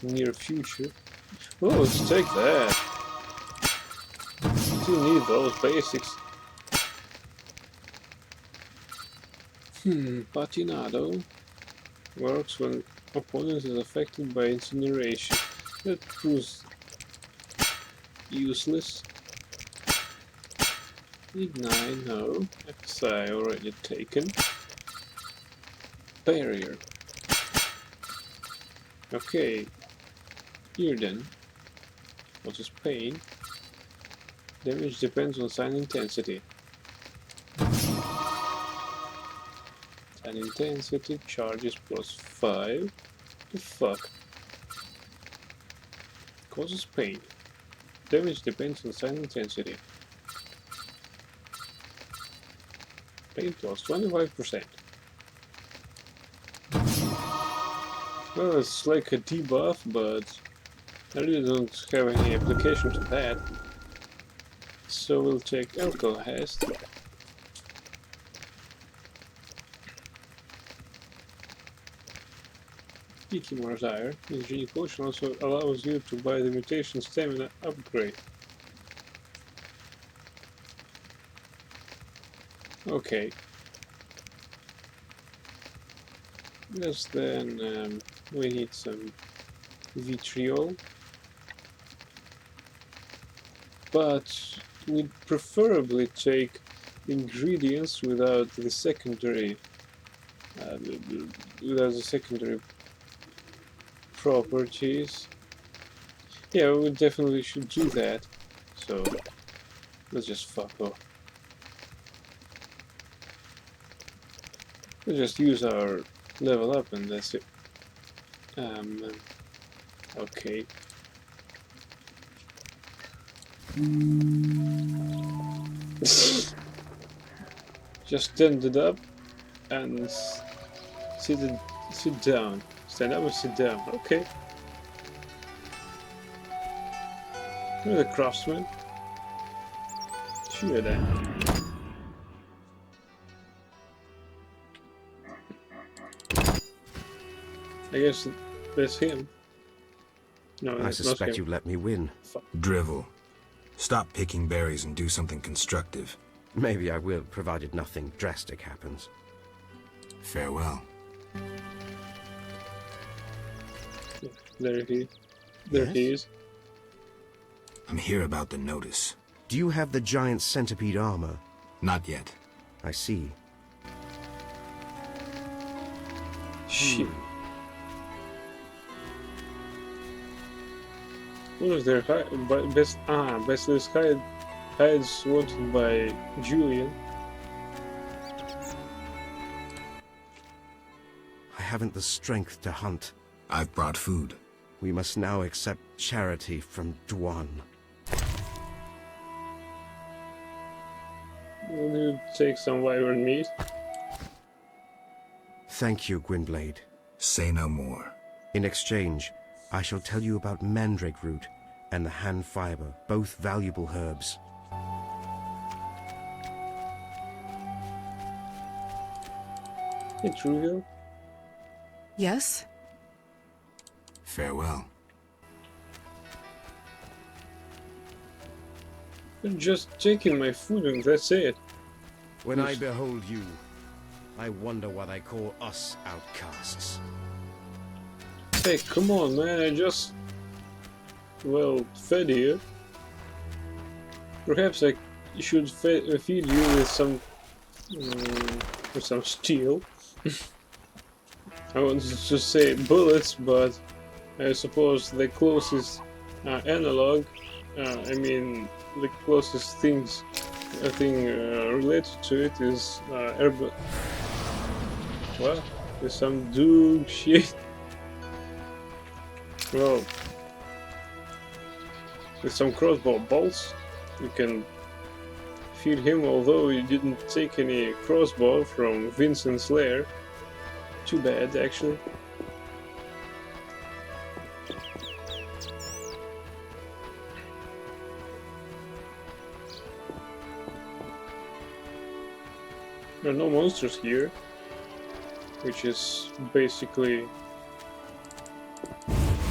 near future. Oh, let's take that. Still need those basics. Patinado works when opponent is affected by incineration. That proves useless. Ignite, no. XI already taken. Barrier. Okay. Here then. What is pain? Damage depends on sign intensity. Sign intensity, charges plus 5. The fuck? Causes pain. Damage depends on sign intensity. Pain plus 25%. Well, it's like a debuff, but I really don't have any application to that. So we'll take Alcohol Haste. Peaky Martyr. This genie potion also allows you to buy the mutation stamina upgrade. Okay. Yes, then we need some vitriol. But we'd preferably take ingredients without the secondary properties. Yeah, we definitely should do that. So let's just fuck off. We'll just use our level up and that's it. Okay. Just stand it up and sit down. Stand up and sit down. Okay. You're the craftsman. Sure then. I guess that's him. No, I that's suspect not you him. let me win. Drivel. Stop picking berries and do something constructive. Maybe I will, provided nothing drastic happens. Farewell. There he Yes? is. I'm here about the notice. Do you have the giant centipede armor? Not yet. I see. Shit. One of their best hides wanted by Julian. I haven't the strength to hunt. I've brought food. We must now accept charity from Dwan. Will you take some wyvern meat? Thank you, Gwynblade. Say no more. In exchange, I shall tell you about mandrake root and the hand fiber, both valuable herbs. Hey, Truville. Yes? Farewell. I'm just taking my food and that's it. When I behold you, I wonder why they call us outcasts. Hey, come on, man, I just... well, fed you. Perhaps I should feed you with some steel. I wanted to say bullets, but I suppose the closest analog, I mean the closest thing related to it is herb. What? There's some dog shit. Well, with some crossbow bolts, you can feed him, although you didn't take any crossbow from Vincent's lair. Too bad, actually. There are no monsters here, which is basically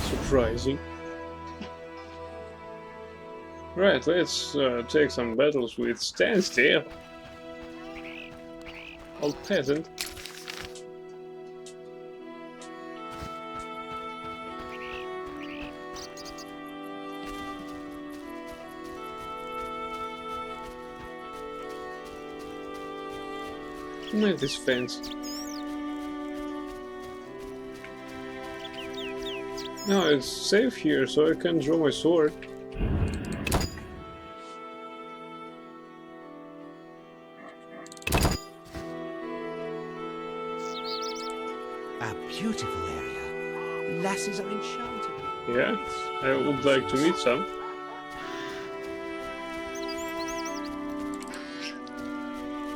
surprising. Right, let's take some battles with Standstill. Old peasant. Who made this fence? No, it's safe here, so I can draw my sword. A beautiful area. Lasses are enchanted. Yeah, I would like to meet some.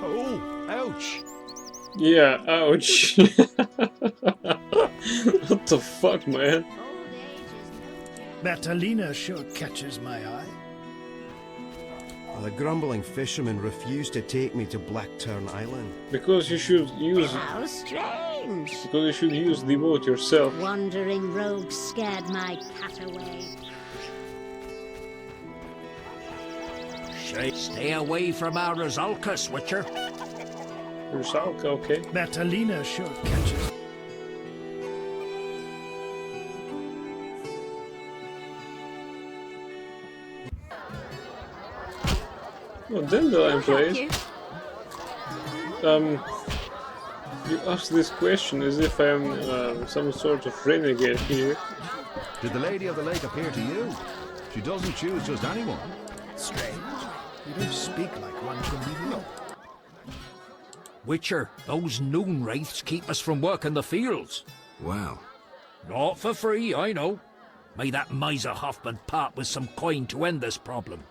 Oh, ouch! Yeah, ouch. What the fuck, man? Matalina sure catches my eye. Well, the grumbling fishermen refused to take me to Blackturn Island. Because you should use How strange! the boat yourself. Wandering rogues scared my cat away. Stay away from our Rizalka, Witcher. Yourself, okay. Matalina sure catches. Oh, Dandelion plays. You. You ask this question as if I'm some sort of renegade here. Did the Lady of the Lake appear to you? She doesn't choose just anyone. Strange. You don't speak like one can be known. Witcher, those noon wraiths keep us from working the fields. Well, Not for free, I know. May that miser Hoffman part with some coin to end this problem.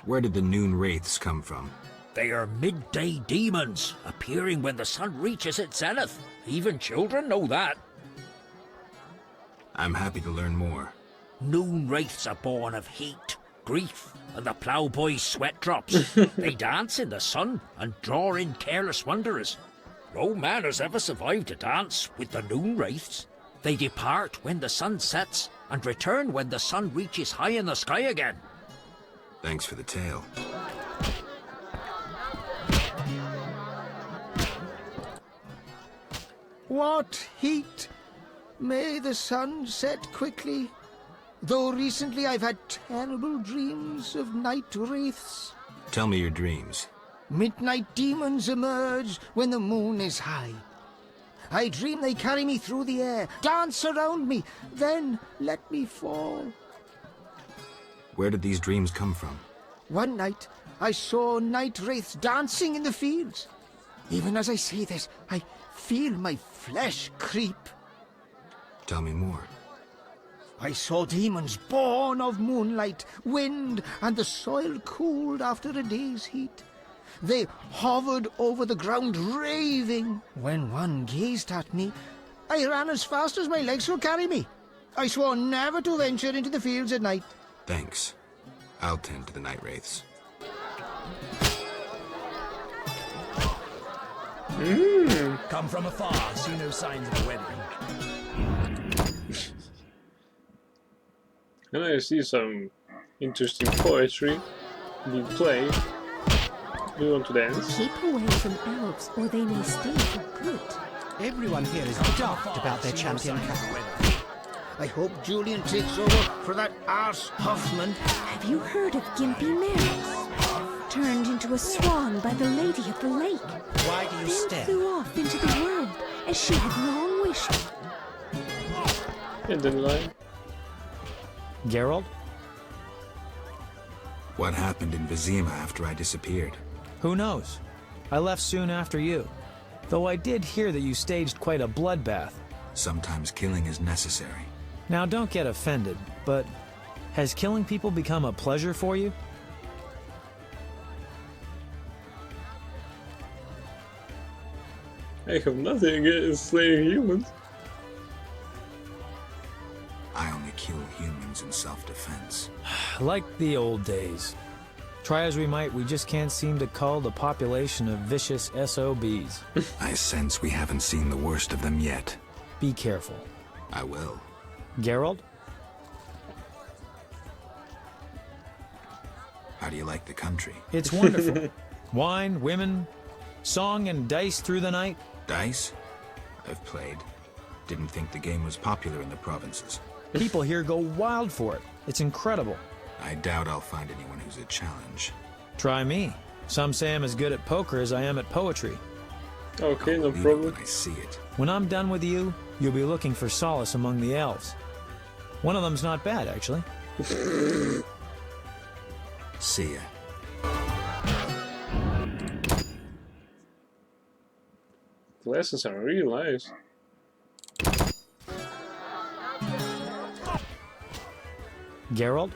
where did the noon wraiths come from? They are midday demons, appearing when the sun reaches its zenith. Even children know that. I'm happy to learn more. Noon wraiths are born of heat, grief, and the ploughboy's sweat drops. They dance in the sun and draw in careless wanderers. No man has ever survived a dance with the noon wraiths. They depart when the sun sets and return when the sun reaches high in the sky again. Thanks for the tale. What heat! May the sun set quickly. Though recently I've had terrible dreams of night wraiths. Tell me your dreams. Midnight demons emerge when the moon is high. I dream they carry me through the air, dance around me, then let me fall. Where did these dreams come from? One night, I saw night wraiths dancing in the fields. Even as I say this, I feel my flesh creep. Tell me more. I saw demons born of moonlight, wind, and the soil cooled after a day's heat. They hovered over the ground raving. When one gazed at me, I ran as fast as my legs could carry me. I swore never to venture into the fields at night. Thanks. I'll tend to the night wraiths. Come from afar, see no signs of a wedding. And I see some interesting poetry being played. Do you want to dance? Keep away from elves, or they may stay for good. Everyone here is daft about their champion cow. I hope Julian takes over for that arse Hoffman. Have you heard of Gimpy Mary? Turned into a swan by the Lady of the Lake. Why do you Then stare? flew off into the world, as she had long wished. And then line. Geralt? What happened in Vizima after I disappeared? Who knows? I left soon after you. Though I did hear that you staged quite a bloodbath. Sometimes killing is necessary. Now don't get offended, but has killing people become a pleasure for you? I have nothing against slaying humans. I only kill humans in self-defense. Like the old days. Try as we might, we just can't seem to cull the population of vicious SOBs. I sense we haven't seen the worst of them yet. Be careful. I will. Geralt? How do you like the country? It's wonderful. Wine, women, song and dice through the night. Dice? I've played. Didn't think the game was popular in the provinces. People here go wild for it. It's incredible. I doubt I'll find anyone who's a challenge. Try me. Some say I'm as good at poker as I am at poetry. Okay, no I'll believe it problem. when I see it. When I'm done with you, you'll be looking for solace among the elves. One of them's not bad, actually. See ya. Glasses are really nice. Geralt?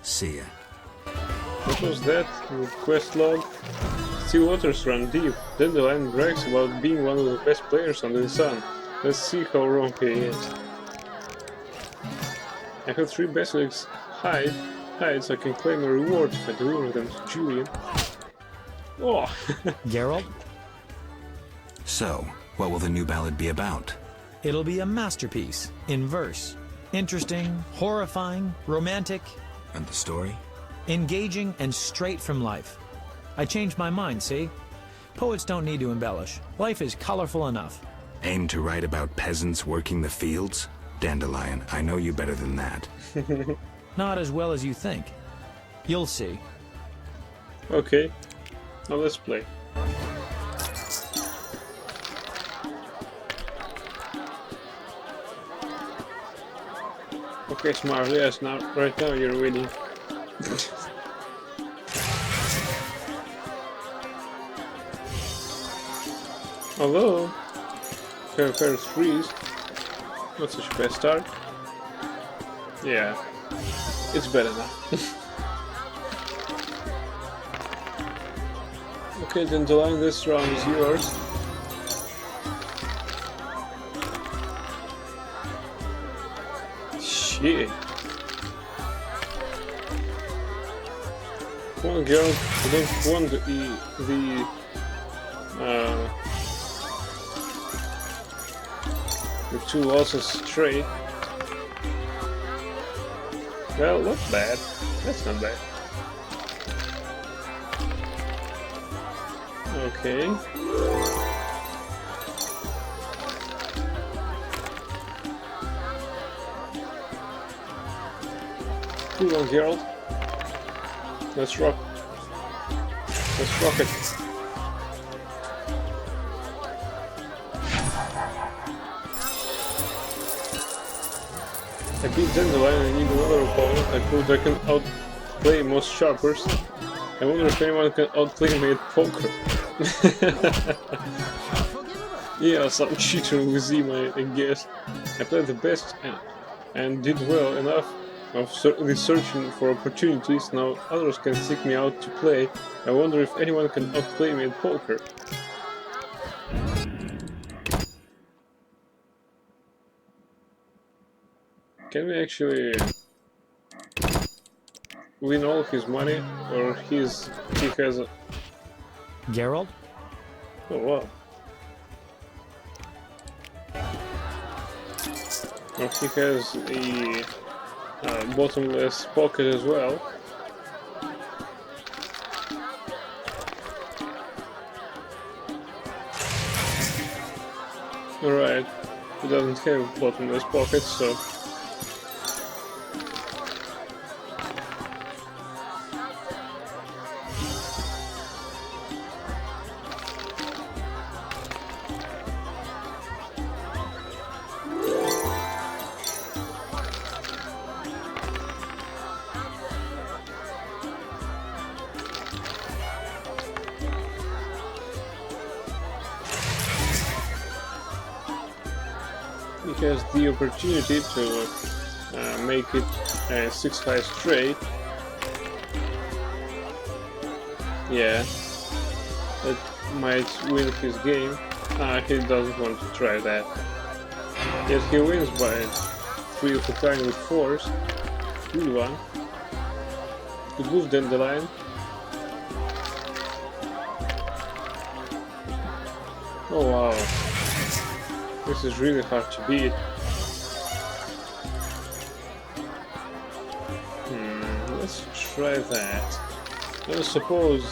See ya. What was that? The quest log? Still waters run deep. Dandelion brags about being one of the best players under the sun. Let's see how wrong he is. I have 3 basilics hides I can claim a reward if I deliver them to Julian. Oh! Geralt? So, what will the new ballad be about? It'll be a masterpiece, in verse. Interesting, horrifying, romantic, And the story? engaging, and straight from life. I changed my mind, see? Poets don't need to embellish. Life is colorful enough. Aim to write about peasants working the fields? Dandelion, I know you better than that. Not as well as you think. You'll see. Okay, now let's play. Okay, smart. Yes, now right now you're winning. Although Fair freeze, not such a bad start. Yeah, it's bad enough. Okay, then the line this round is yours. Shit. Come on, girl, I don't want the two losses straight. Well, not bad. That's not bad. Okay. Cool on Geralt. Let's rock. Let's rock it. I beat Dandelion and I need another opponent. I proved I can outplay most sharpers. I wonder if anyone can outplay me at poker. Yeah, some cheater with Zima, I guess. I played the best and did well enough of searching for opportunities. Now others can seek me out to play. I wonder if anyone can outplay me at poker. Can we actually win all his money, or he has a... Geralt? Oh wow. Or he has a bottomless pocket as well. Alright, he doesn't have bottomless pockets, so... He has the opportunity to make it a 6 high straight. Yeah, that might win his game. He doesn't want to try that. Yet he wins by 3 of a kind with force. Good one. Good move, Dandelion. Oh wow. This is really hard to beat. Let's try that. I suppose...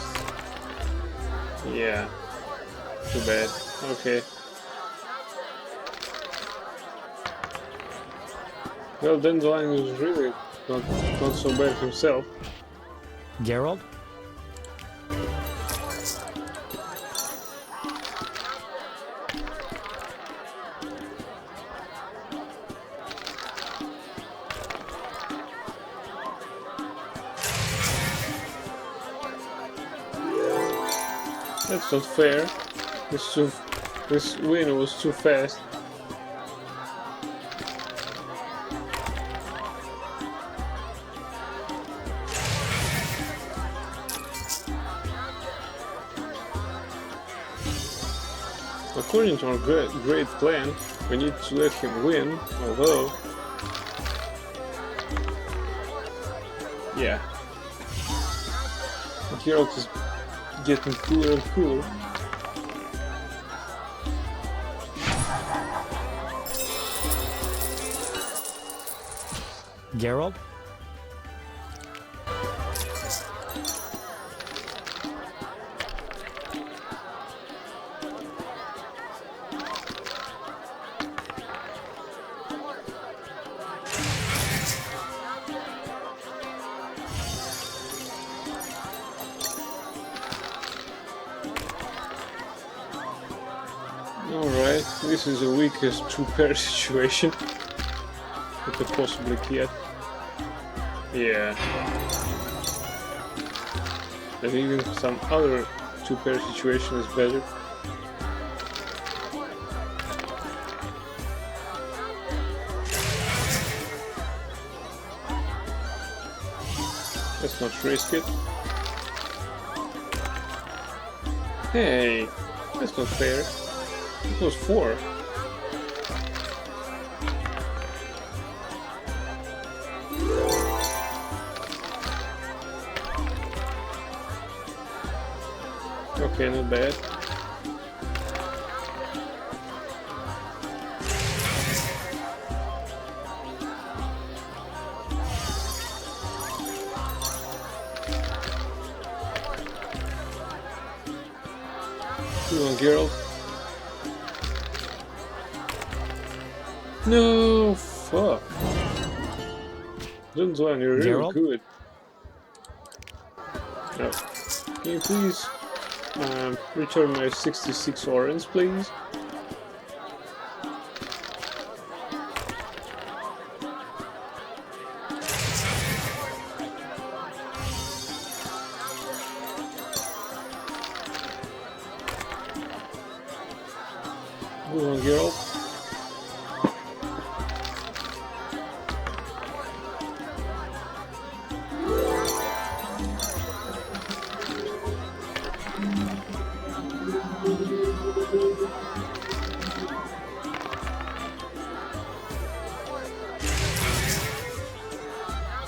Yeah. Too bad. Okay. Well, Dandelion is really not so bad himself. Geralt? That's not fair. This win was too fast. According to our great plan, we need to let him win, although... Yeah. Geralt is getting cooler and cooler. Geralt? Alright, this is the weakest two-pair situation. we could possibly get. Yeah. And even some other two-pair situation is better. Let's not risk it. Hey, that's not fair. It was 4. Okay, not bad. Come on, Geralt. No, fuck. Dunzwan, you're really Geralt? good. No. Can you please return my 66 orange, please? Come on, Geralt.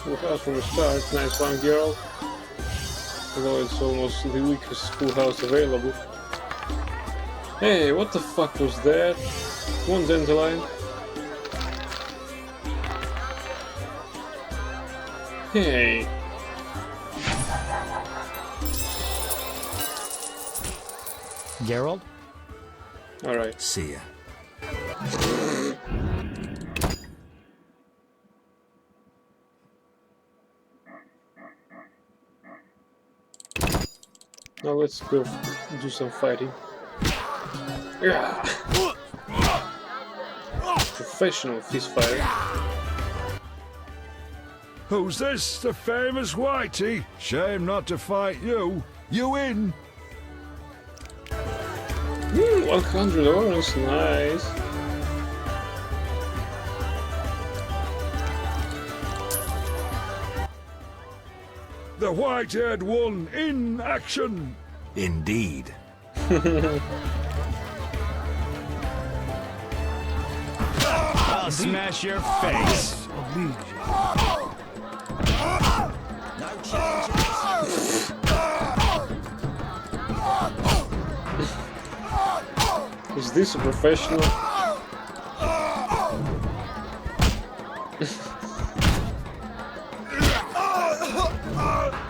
Full house from the start, nice one, Geralt. Although it's almost the weakest full house available. Hey, what the fuck was that? Come on, Dandelion. Hey. Geralt? Alright. See ya. Now let's go do some fighting. Yeah. Professional fist fighter. Who's this? The famous Whitey? Shame not to fight you. You in? 100 orange, nice. The white-haired one in action. Indeed. I'll smash your face. No challenges. Is this a professional?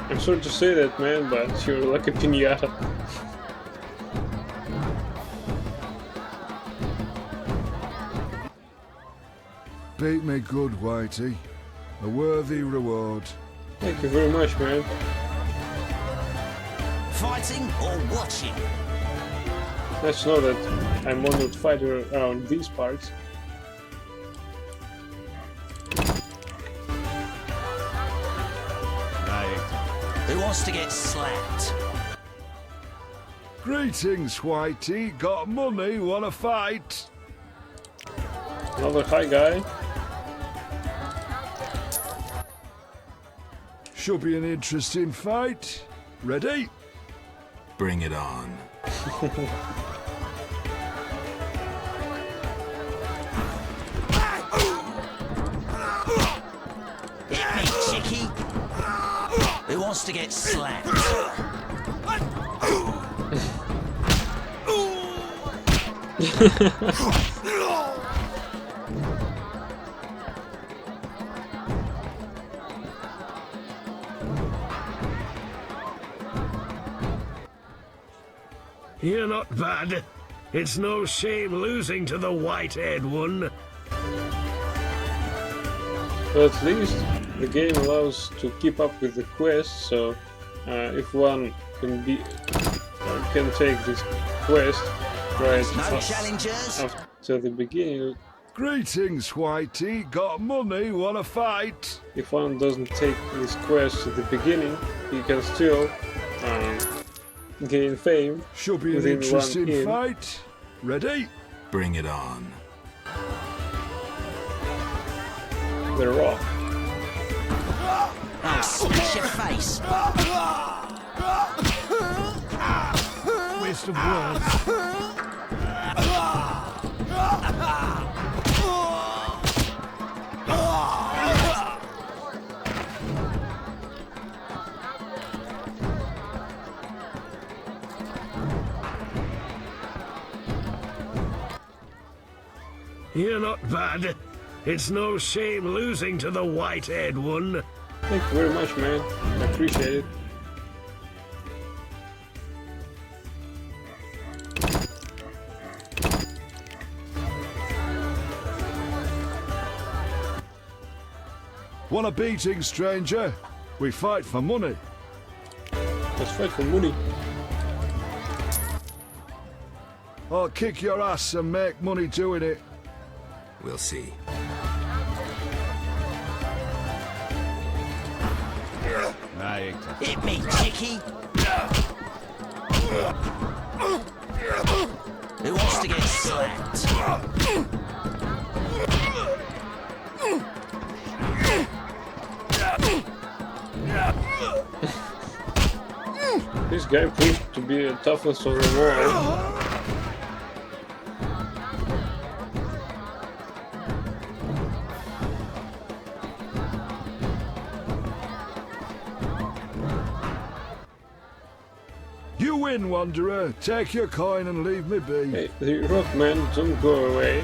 I'm sorry to say that, man, but you're like a piñata. Beat me good, Whitey. A worthy reward. Thank you very much, man. Fighting or watching? Let's know that I'm one of the fighter around these parts. Who wants to get slapped? Greetings, Whitey. Got money? Wanna fight? Another high guy. Should be an interesting fight. Ready? Bring it on. Hit me, chickie. Who wants to get slapped? You're not bad. It's no shame losing to the white-haired one. But at least the game allows to keep up with the quest, so if one can take this quest right No challengers. after the beginning, Greetings, Whitey. Got money? Wanna fight? If one doesn't take this quest at the beginning, he can still gain fame. Should be an within one interesting inn. fight. Ready? Bring it on. The Rock. I'll smash your face. Waste of words. You're not bad. It's no shame losing to the white-haired one. Thank you very much, man. I appreciate it. Want a beating, stranger? We fight for money. Let's fight for money. I'll kick your ass and make money doing it. We'll see. Hit me, chickie. Who wants to get slapped? This guy proved to be the toughest of them all. You win, Wanderer. Take your coin and leave me be. Hey, the Rockman, don't go away.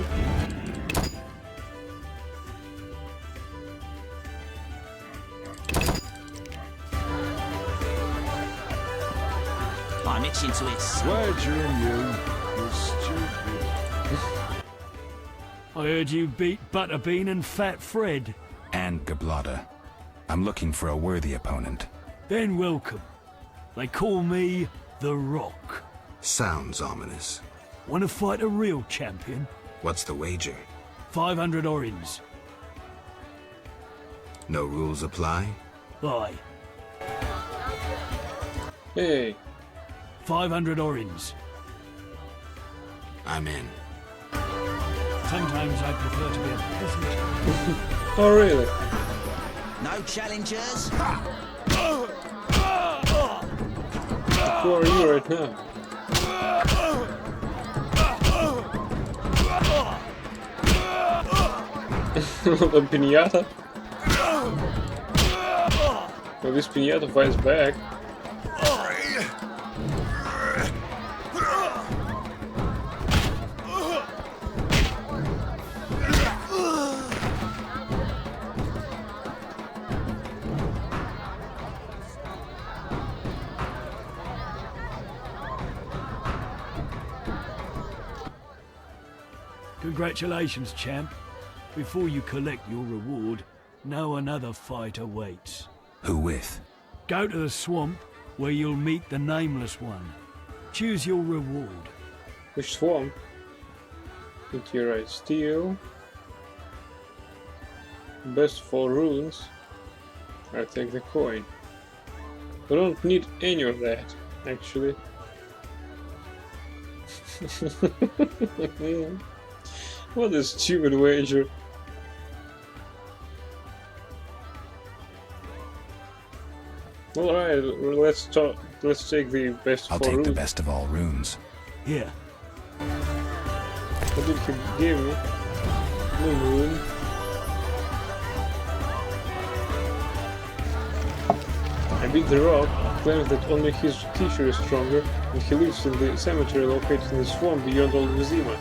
I'm itching to it. Wagering you stupid. I heard you beat Butterbean and Fat Fred. And Gablada. I'm looking for a worthy opponent. Then welcome. They call me The Rock. Sounds ominous. Want to fight a real champion? What's the wager? 500 orins. No rules apply? Aye. Hey. 500 orins. I'm in. Sometimes I prefer to be a peasant. Oh, really? No challengers? Who are you right now? The piñata? Well, this piñata fights back. Congratulations, champ. Before you collect your reward, know another fight awaits. Who with? Go to the swamp, where you'll meet the Nameless One. Choose your reward. Which swamp? Meteorite steel. Best of all runes. I'll take the coin. I don't need any of that, actually. What a stupid wager. Alright, let's take the best I'll of all take runes. the best of all runes. Here. What did he give me? No moon. I beat the Rock, claims that only his teacher is stronger, and he lives in the cemetery located in the swamp beyond Old Vizima.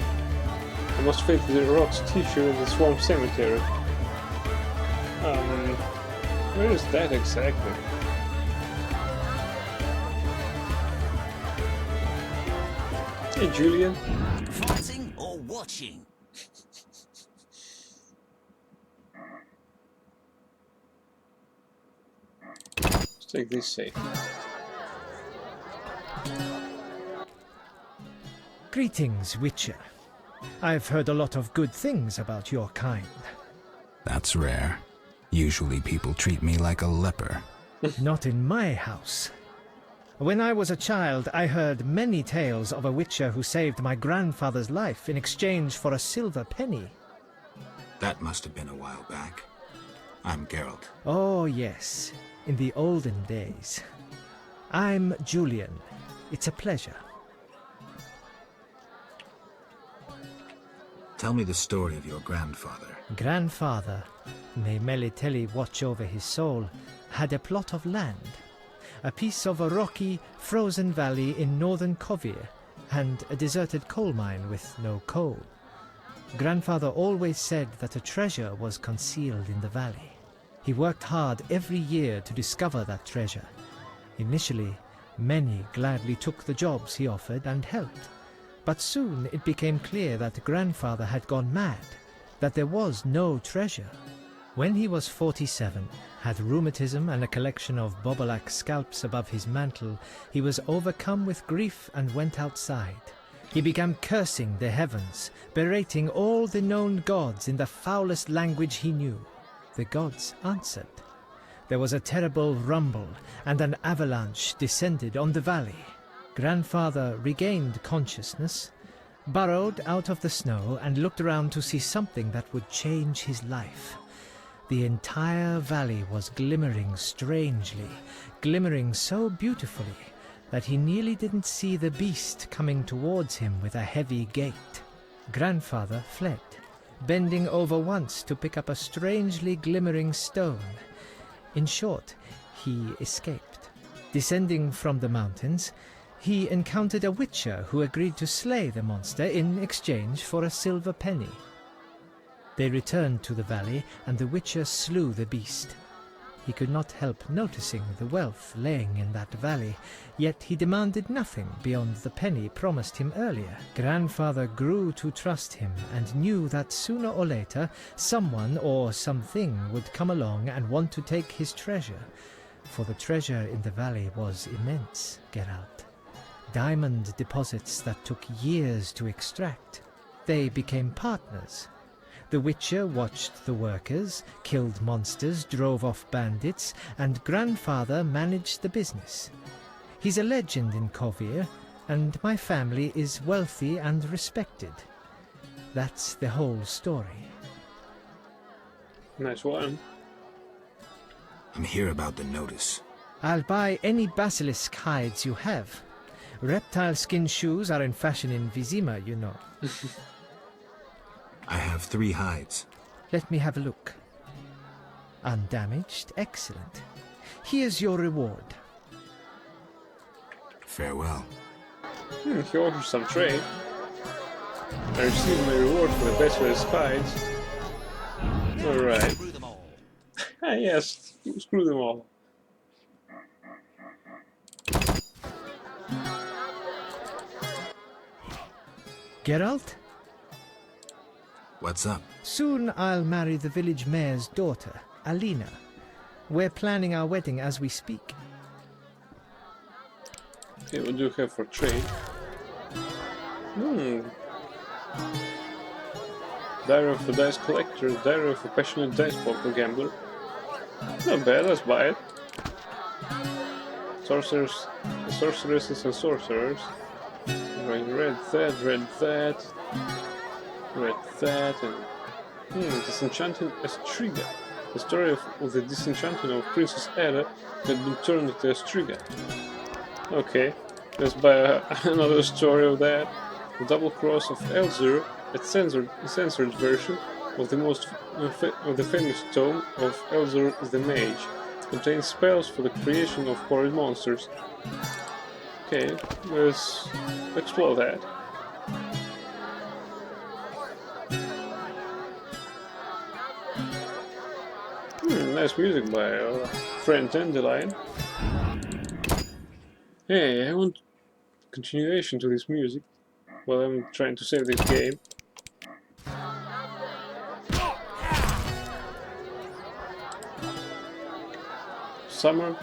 I must fight the Rock's teacher in the swamp cemetery. Where is that exactly? Hey, Julian. Fighting or watching? Let's take this safe. Greetings, Witcher. I've heard a lot of good things about your kind. That's rare. Usually people treat me like a leper. Not in my house. When I was a child, I heard many tales of a witcher who saved my grandfather's life in exchange for a silver penny. That must have been a while back. I'm Geralt. Oh, yes. In the olden days. I'm Julian. It's a pleasure. Tell me the story of your grandfather. Grandfather, may Melitele watch over his soul, had a plot of land. A piece of a rocky, frozen valley in northern Kovir, and a deserted coal mine with no coal. Grandfather always said that a treasure was concealed in the valley. He worked hard every year to discover that treasure. Initially, many gladly took the jobs he offered and helped. But soon it became clear that Grandfather had gone mad, that there was no treasure. When he was 47, had rheumatism and a collection of Bobolak scalps above his mantle, he was overcome with grief and went outside. He began cursing the heavens, berating all the known gods in the foulest language he knew. The gods answered. There was a terrible rumble, and an avalanche descended on the valley. Grandfather regained consciousness, burrowed out of the snow, and looked around to see something that would change his life. The entire valley was glimmering strangely, glimmering so beautifully that he nearly didn't see the beast coming towards him with a heavy gait. Grandfather fled, bending over once to pick up a strangely glimmering stone. In short, he escaped. Descending from the mountains, he encountered a witcher who agreed to slay the monster in exchange for a silver penny. They returned to the valley, and the witcher slew the beast. He could not help noticing the wealth laying in that valley, yet he demanded nothing beyond the penny promised him earlier. Grandfather grew to trust him and knew that sooner or later someone or something would come along and want to take his treasure, for the treasure in the valley was immense, Geralt. Diamond deposits that took years to extract. They became partners. The Witcher watched the workers, killed monsters, drove off bandits, and Grandfather managed the business. He's a legend in Kovir, and my family is wealthy and respected. That's the whole story. Nice one. I'm here about the notice. I'll buy any basilisk hides you have. Reptile skin shoes are in fashion in Vizima, you know. I have 3 hides. Let me have a look. Undamaged? Excellent. Here's your reward. Farewell. He offers some trade. I received my reward for the basilisk hides. Alright. Ah yes, screw them all. Geralt? What's up? Soon I'll marry the village mayor's daughter, Alina. We're planning our wedding as we speak. Okay, what do you have for trade? Diary of a dice collector, diary of a passionate dice poker gambler. Not bad, let's buy it. Sorceresses and sorcerers. Read that, and disenchanting Estriga. The story of the disenchanting of Princess Ada had been turned into Estriga. Okay, let's buy another story of that. The Double Cross of Elzur, a censored version of the famous tome of Elzur the Mage, contains spells for the creation of horrid monsters. Okay, let's explore that. Nice music by our friend Dandelion. Hey, I want continuation to this music while I'm trying to save this game. Summer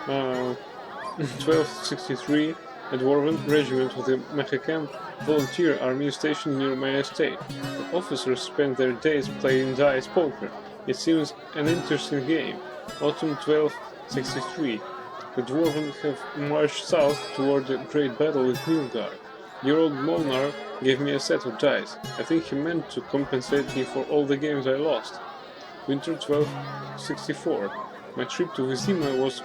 1263, a dwarven regiment of the Mechacam volunteer army stationed near my estate. The officers spend their days playing dice poker. It seems an interesting game. Autumn 1263. The dwarven have marched south toward the great battle with Nilgar. Dear old Molnar gave me a set of dice. I think he meant to compensate me for all the games I lost. Winter 1264. My trip to Vizima was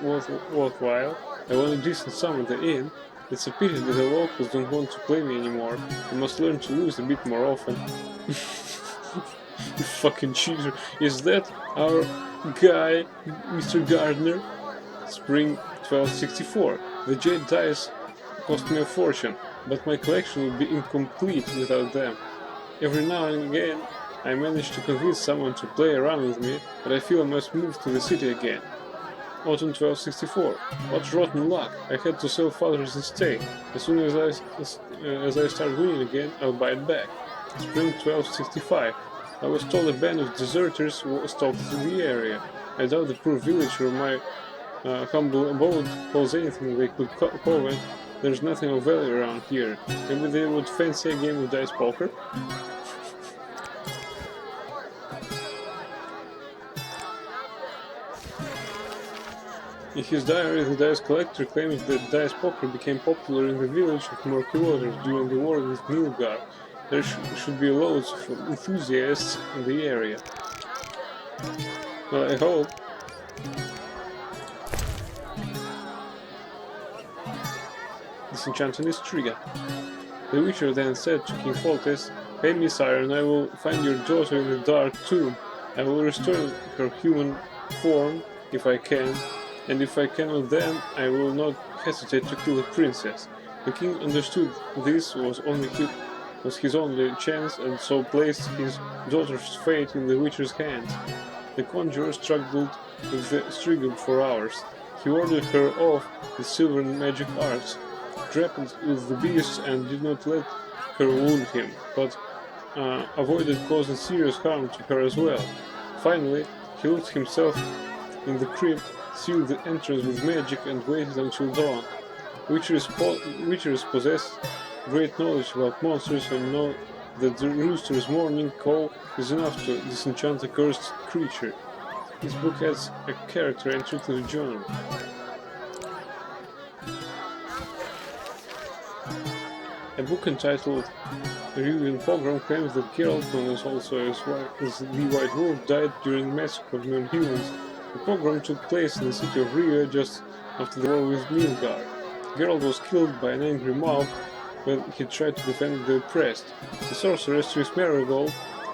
worthwhile. I won a decent sum at the inn. It's a pity that the locals don't want to play me anymore. I must learn to lose a bit more often. You fucking cheater. Is that our guy, Mr. Gardner? Spring 1264. The jade dice cost me a fortune, but my collection would be incomplete without them. Every now and again I manage to convince someone to play around with me, but I feel I must move to the city again. Autumn 1264. What rotten luck! I had to sell Father's estate. As soon as I start winning again, I'll buy it back. Spring 1265. I was told a band of deserters stalked the area. I doubt the poor villager of my humble abode calls anything they could call it. There's nothing of value around here. Maybe they would fancy a game of dice poker? In his diary, the dice collector claims that dice poker became popular in the village of Murky Waters during the war with Nilgar. There should be loads of enthusiasts in the area. Well, I hope. Disenchanted Striga. The Witcher then said to King Foltest, "Pay me, sire, and I will find your daughter in the dark tomb. I will restore her human form if I can, and if I cannot then, I will not hesitate to kill the princess." The king understood this was his only chance, and so placed his daughter's fate in the Witcher's hands. The conjurer struggled with the Striga for hours. He ordered her off the silver magic arts, grappled with the beast and did not let her wound him, but avoided causing serious harm to her as well. Finally, he locked himself in the crypt, sealed the entrance with magic and waited until dawn. Witchers possess great knowledge about monsters and know that the rooster's morning call is enough to disenchant a cursed creature. This book adds a character entry to the genre. A book entitled The Rivian Pogrom claims that Geralt, known as also as the White Wolf, died during the massacre of non-humans. The pogrom took place in the city of Rivia just after the war with Nilgar. Geralt was killed by an angry mob when he tried to defend the oppressed. The sorceress Triss Merigold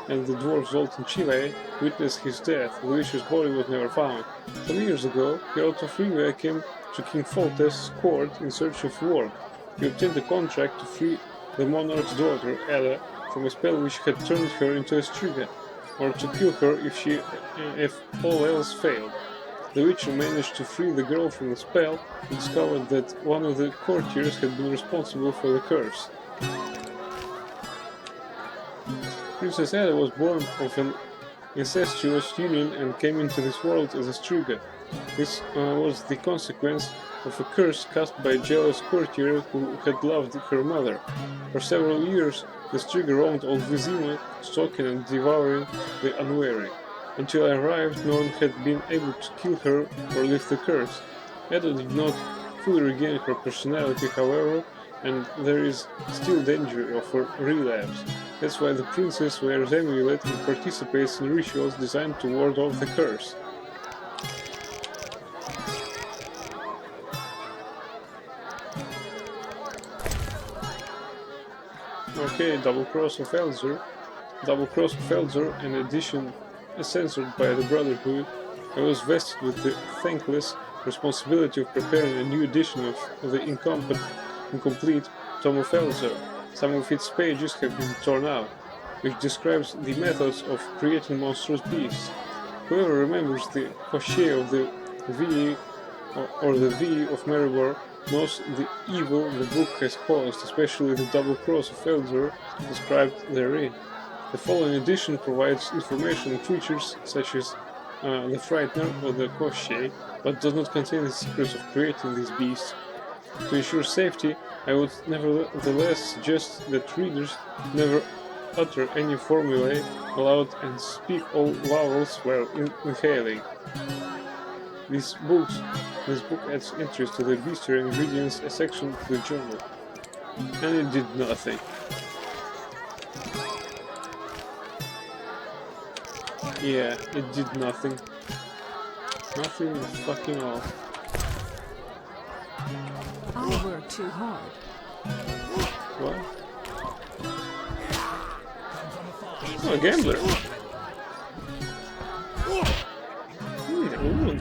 and the dwarf Zoltan Chile witnessed his death. The witch's body was never found. Some years ago, Geralt of Rivia came to King Foltest's court in search of work. He obtained a contract to free the monarch's daughter, Ella, from a spell which had turned her into a Striga, or to kill her if all else failed. The Witcher managed to free the girl from the spell and discovered that one of the courtiers had been responsible for the curse. Princess Ella was born of an incestuous union and came into this world as a Striga. This was the consequence of a curse cast by a jealous courtier who had loved her mother. For several years, the Striga roamed all Vizima, stalking and devouring the unwary. Until I arrived, no one had been able to kill her or lift the curse. Edda did not fully regain her personality, however, and there is still danger of her relapse. That's why the princess wears amulet and participates in rituals designed to ward off the curse. Okay, Double Cross of Elzur. Double Cross of Elzur, an edition censored by the Brotherhood. I was vested with the thankless responsibility of preparing a new edition of the incomplete Tome of Elzur. Some of its pages have been torn out, which describes the methods of creating monstrous beasts. Whoever remembers the Koshé of the V or the V of Maribor knows the evil the book has caused, especially the Double Cross of Elzur described therein. The following edition provides information on creatures such as the Frightener or the Koshé, but does not contain the secrets of creating these beasts. To ensure safety, I would nevertheless suggest that readers never utter any formulae aloud and speak all vowels while inhaling. This book adds interest to the bestiary ingredients section of the journal, and it did nothing. Yeah, it did nothing. Nothing fucking all. I work too hard. What? Oh, a gambler. Ooh.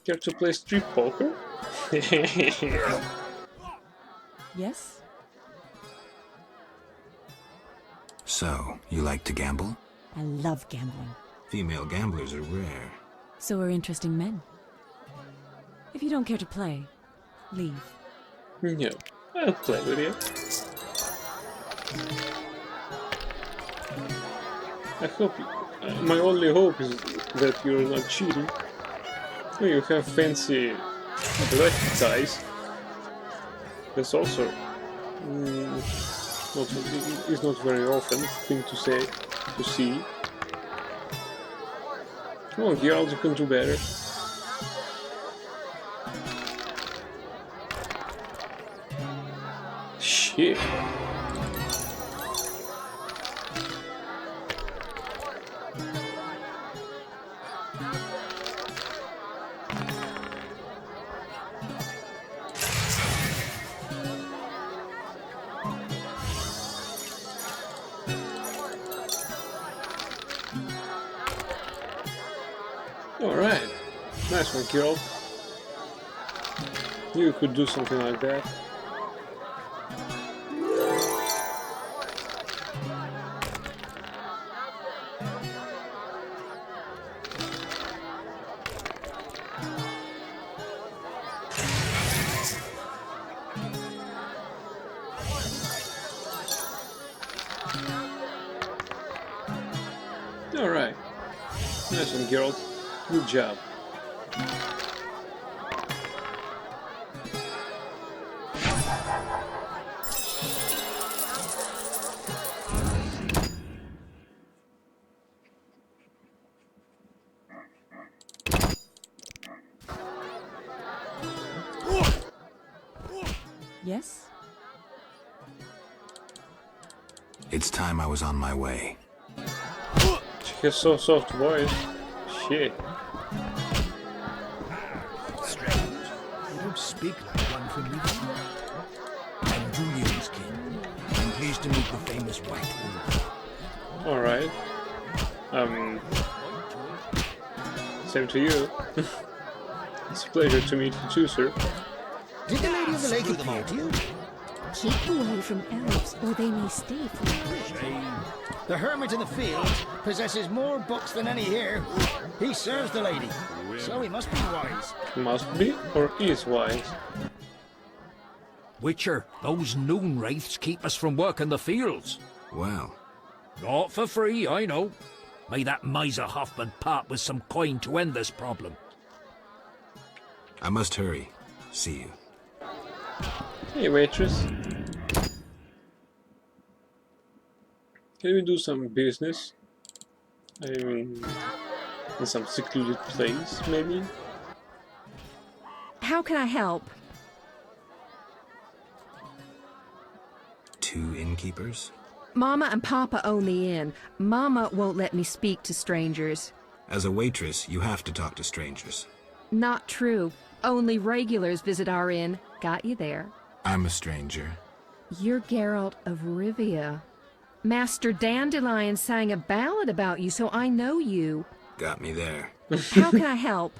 Care to play street poker? Yes? So, you like to gamble? I love gambling. Female gamblers are rare. So are interesting men. If you don't care to play, leave. No, I'll play with you. I hope you, my only hope is that you're not cheating. Well, you have fancy black ties. That's also is not very often thing to say, to see. Come on, Geralt, you can do better. Shit. Alright. Nice one, Geralt. You could do something like that. Alright. Nice one, Geralt. Good job. Yes? It's time I was on my way. She has so soft voice. Shit. Strange. You don't speak like one from Livia. I'm Julian's kin. I'm pleased to meet the famous White Wolf. Alright. Same to you. It's a pleasure to meet you too, sir. Did the Lady of the Lake appear to you? Keep away from elves, or they may stay for Shame. The hermit in the field possesses more books than any here. He serves the lady, so he must be wise. Must be, or is wise. Witcher, those noon wraiths keep us from working the fields. Well. Not for free, I know. May that miser Hoffman part with some coin to end this problem. I must hurry. See you. Hey, waitress. Can we do some business? I mean, in some secluded place, maybe? How can I help? 2 innkeepers? Mama and Papa own the inn. Mama won't let me speak to strangers. As a waitress, you have to talk to strangers. Not true. Only regulars visit our inn. Got you there. I'm a stranger. You're Geralt of Rivia. Master Dandelion sang a ballad about you, so I know you. Got me there. How can I help?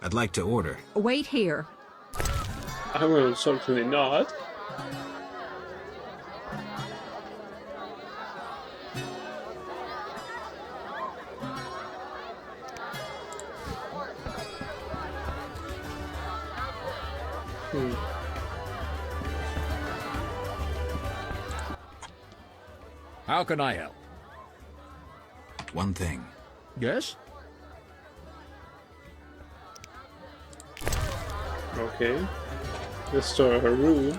I'd like to order. Wait here. I will certainly not. How can I help? One thing. Yes? Okay. Let's store her room.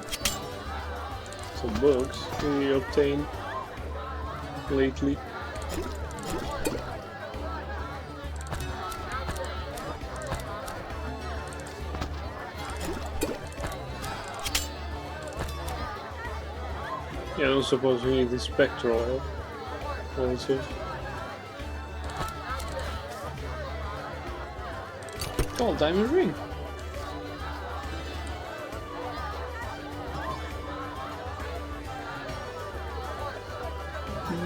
Some books we obtained lately. Yeah, I don't suppose we need the spectre oil also. Oh, diamond ring!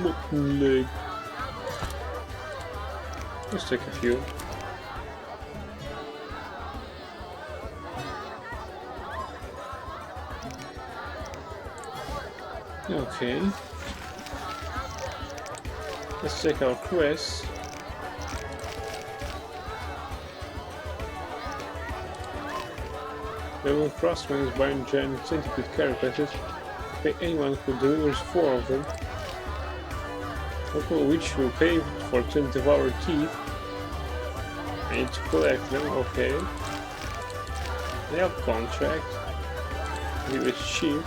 Mutton leg. Let's take a few. Okay. Let's check our quest. Level craftsman is buying giant centipede carapaces. Pay anyone who delivers 4 of them. Local witch will pay for 20 of our teeth. I need to collect them, okay. They have contract. Give it cheap.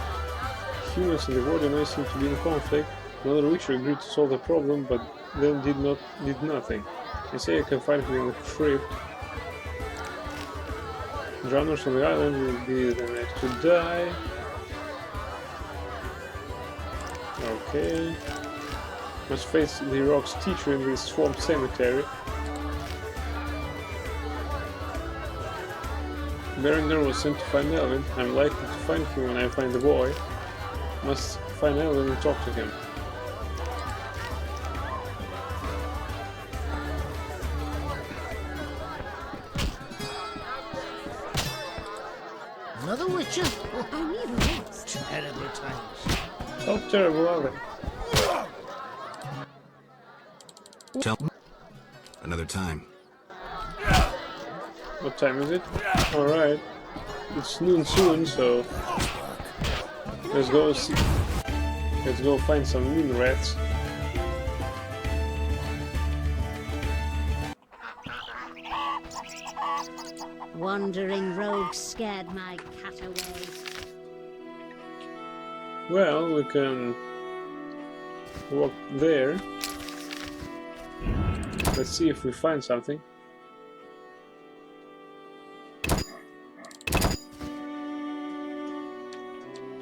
Humans and the warden seem to be in conflict. Another witcher agreed to solve the problem, but then did nothing. They say I can find him in the crypt. Drowners on the island will be the next to die. Okay. Must face the rock's teacher in this swamp cemetery. Berenger was sent to find Elvin. I'm likely to find him when I find the boy. Must find Elvin and talk to him. Another witcher? Oh, I need a rest. Terrible times. How terrible are they? Tell me. Another time. What time is it? Alright. It's noon soon, so let's go see. Let's go find some moon rats. Wandering rogues scared my cat away. Well, we can walk there. Let's see if we find something.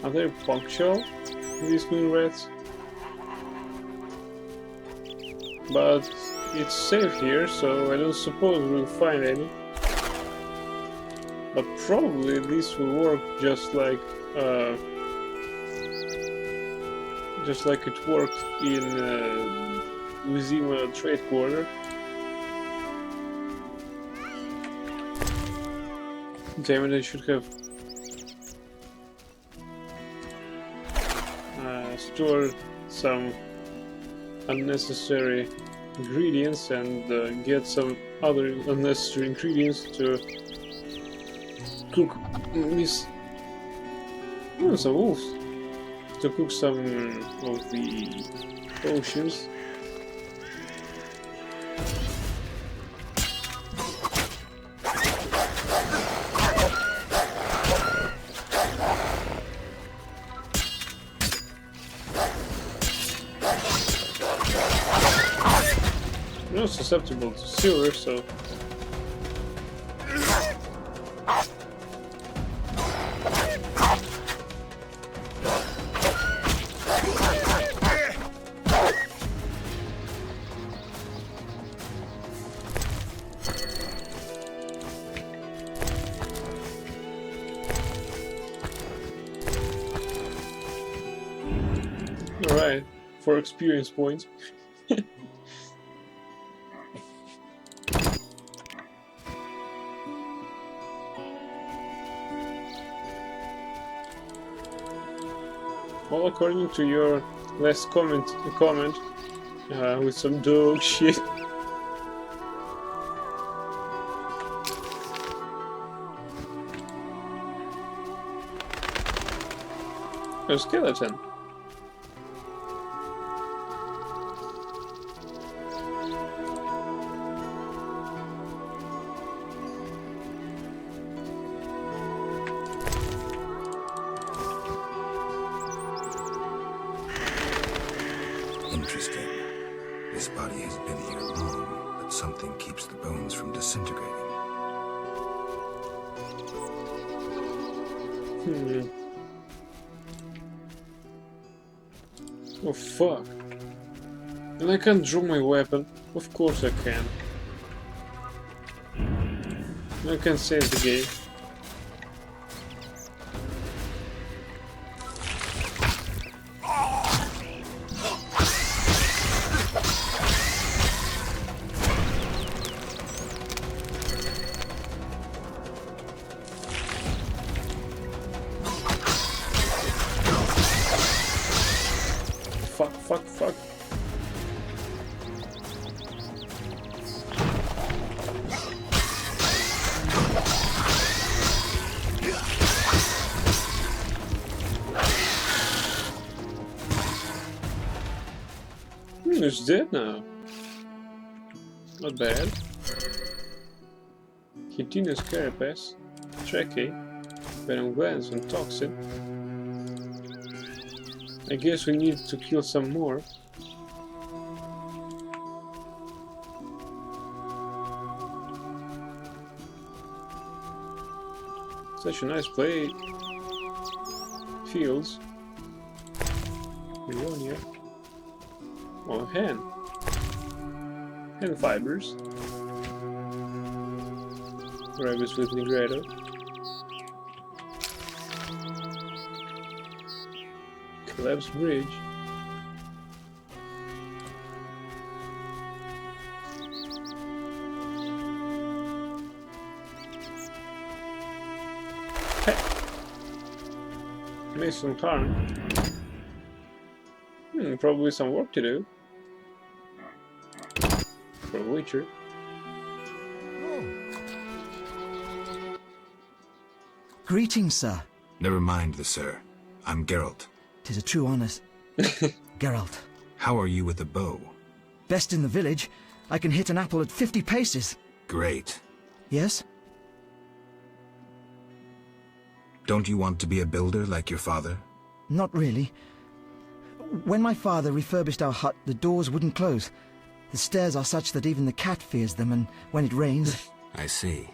Are they punctual, these moon rats? But it's safe here, so I don't suppose we'll find any. But probably this will work just like it worked in Uzima Trade Quarter. Damn it, I should have stored some unnecessary ingredients and get some other unnecessary ingredients to cook this. Oh, some wolves. To cook some of the potions. Not susceptible to silver, so alright, for experience points. Well, according to your last comment with some dog shit. A skeleton. interesting. This body has been here long, but something keeps the bones from disintegrating. Oh fuck. And I can't draw my weapon. Of course I can. I can save the game. Fuck. It's dead now. Not bad. Continuous carapace, Trekkie, venom glands and toxin. I guess we need to kill some more. Such a nice play. Fields. Millonia. Oh, hen. Hen fibers. Rabbits with Negredo. Collapsed bridge. Hey. Mason Tarn. Probably some work to do. For a Witcher. Greetings, sir. Never mind the sir. I'm Geralt. 'Tis a true honour. Geralt. How are you with the bow? Best in the village. I can hit an apple at 50 paces. Great. Yes? Don't you want to be a builder like your father? Not really. When my father refurbished our hut, the doors wouldn't close. The stairs are such that even the cat fears them, and when it rains... I see.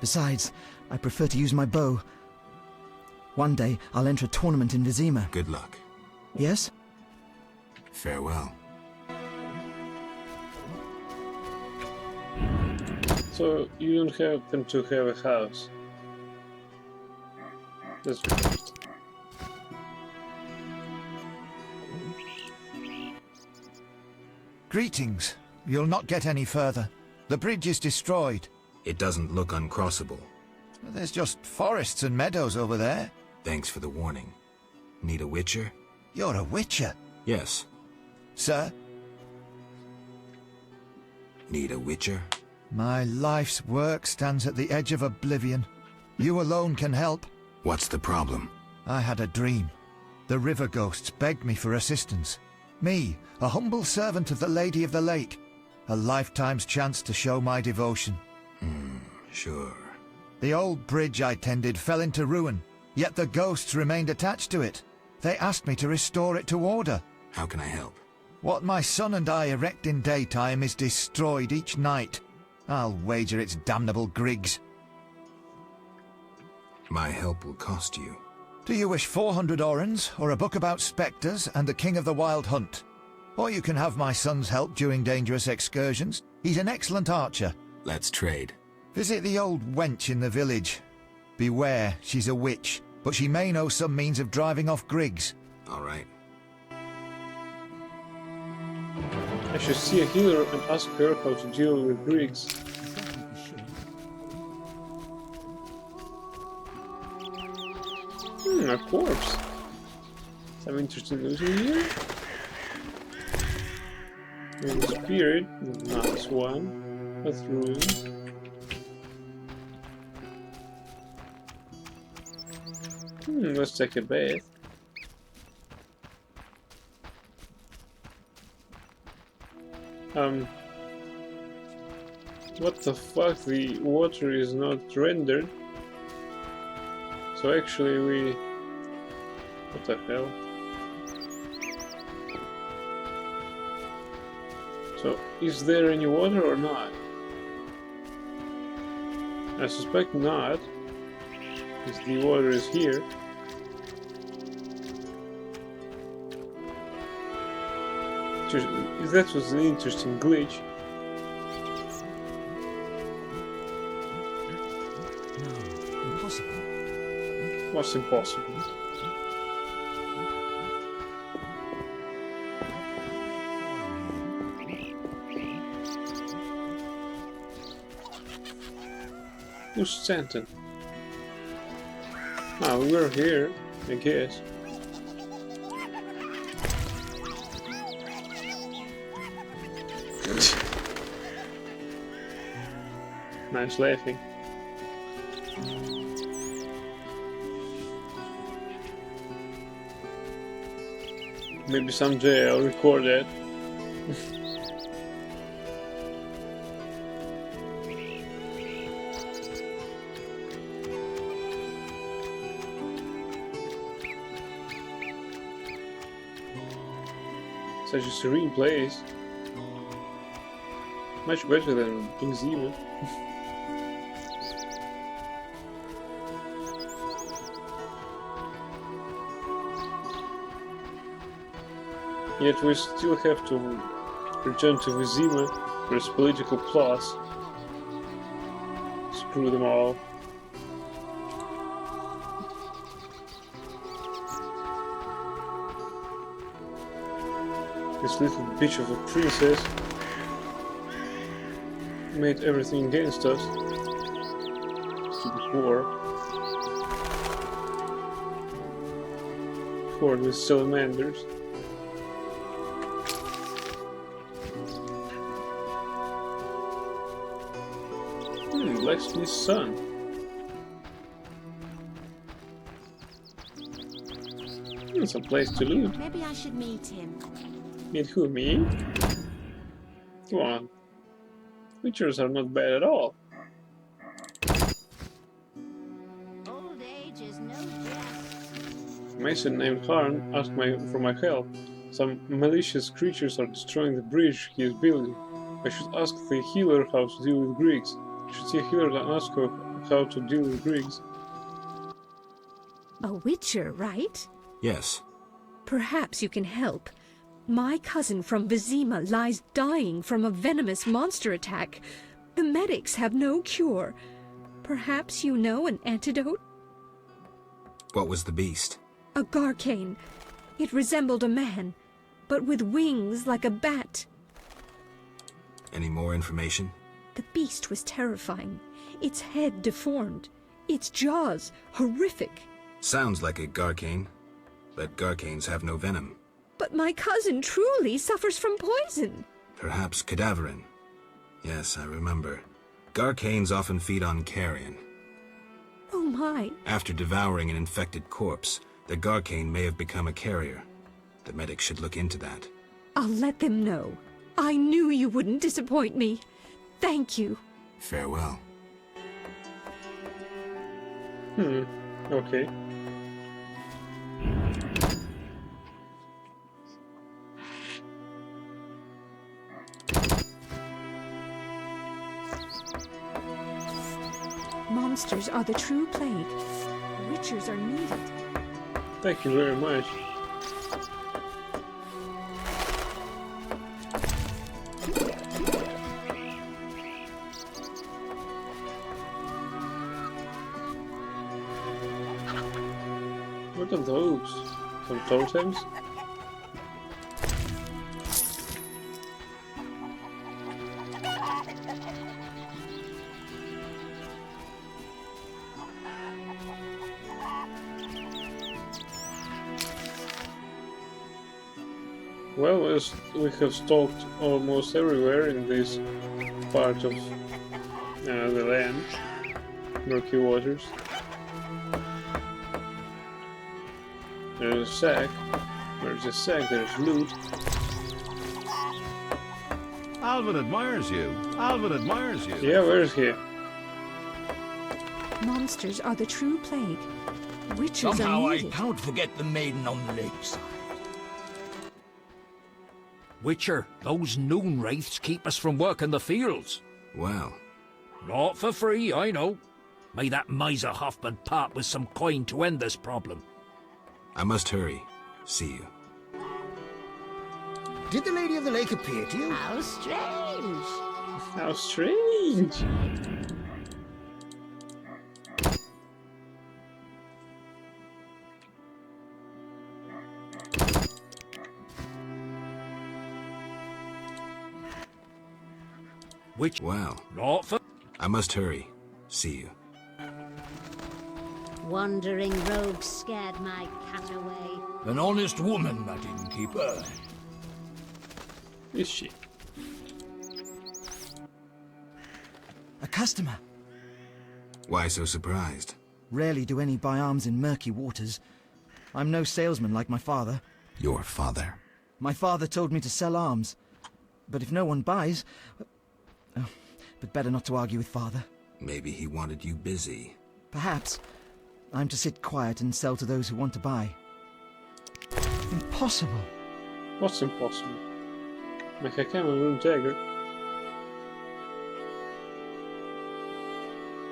Besides, I prefer to use my bow. One day, I'll enter a tournament in Vizima. Good luck. Yes? Farewell. So, you don't happen to have a house? That's right. Greetings. You'll not get any further. The bridge is destroyed. It doesn't look uncrossable. There's just forests and meadows over there. Thanks for the warning. Need a witcher? You're a witcher? Yes. Sir? Need a witcher? My life's work stands at the edge of oblivion. You alone can help. What's the problem? I had a dream. The river ghosts begged me for assistance. Me, a humble servant of the Lady of the Lake. A lifetime's chance to show my devotion. Sure. The old bridge I tended fell into ruin, yet the ghosts remained attached to it. They asked me to restore it to order. How can I help? What my son and I erect in daytime is destroyed each night. I'll wager it's damnable Griggs. My help will cost you. Do you wish 400 orens, or a book about spectres and the King of the Wild Hunt? Or you can have my son's help during dangerous excursions. He's an excellent archer. Let's trade. Visit the old wench in the village. Beware, she's a witch, but she may know some means of driving off Griggs. All right. I should see a healer and ask her how to deal with Griggs. A corpse. Some interesting news in here. There's a spirit, nice one. That's ruined. Let's take a bath. What the fuck? The water is not rendered. So actually we... What the hell? So, is there any water or not? I suspect not, because the water is here. That was an interesting glitch. No, impossible. What's impossible? Who's Stanton? Ah, we were here, I guess. Nice laughing. Maybe someday I'll record that. Such a serene place. Much better than Benzema. Yet we still have to return to Vizima for its political plots. Screw them all. This little bitch of a princess made everything against us. Stupid war. Horde with salamanders. Blacksmith's son. It's a place to live. Maybe I should meet him. Meet who, me? Come on. Witchers are not bad at all. Old age is no jest. A mason named Harn asked for my help. Some malicious creatures are destroying the bridge he is building. I should ask the healer how to deal with Greeks. I should see a healer and ask her how to deal with Greeks. A witcher, right? Yes. Perhaps you can help. My cousin from Vizima lies dying from a venomous monster attack. The medics have no cure. Perhaps you know an antidote? What was the beast? A Garcane. It resembled a man, but with wings like a bat. Any more information? The beast was terrifying. Its head deformed. Its jaws horrific. Sounds like a Garcane, but Garcanes have no venom. But my cousin truly suffers from poison. Perhaps cadaverine. Yes, I remember. Garcanes often feed on carrion. Oh my. After devouring an infected corpse, the Garcane may have become a carrier. The medics should look into that. I'll let them know. I knew you wouldn't disappoint me. Thank you. Farewell. Okay. Monsters are the true plague. Witchers are needed. Thank you very much. What are those? Some totems? Well, as we have stalked almost everywhere in this part of the land, Murky Waters. There's a sack. There's a sack, there's loot. Alvin admires you. Alvin admires you. Yeah, where is he? Monsters are the true plague. Witches Somehow are I needed. can't forget the maiden on the lakeside. Witcher, those noon wraiths keep us from working the fields. Well. Not for free, I know. May that miser Hoffman part with some coin to end this problem. I must hurry. See you. Did the Lady of the Lake appear to you? How strange. How strange. Which? Well. Not for... I must hurry. See you. Wandering rogue scared my cat away. An honest woman, that innkeeper. Is she? A customer. Why so surprised? Rarely do any buy arms in murky waters. I'm no salesman like my father. Your father? My father told me to sell arms. But if no one buys... Oh, but better not to argue with father. Maybe he wanted you busy. Perhaps. I'm to sit quiet and sell to those who want to buy. Impossible. What's impossible? Make a camel rune dagger.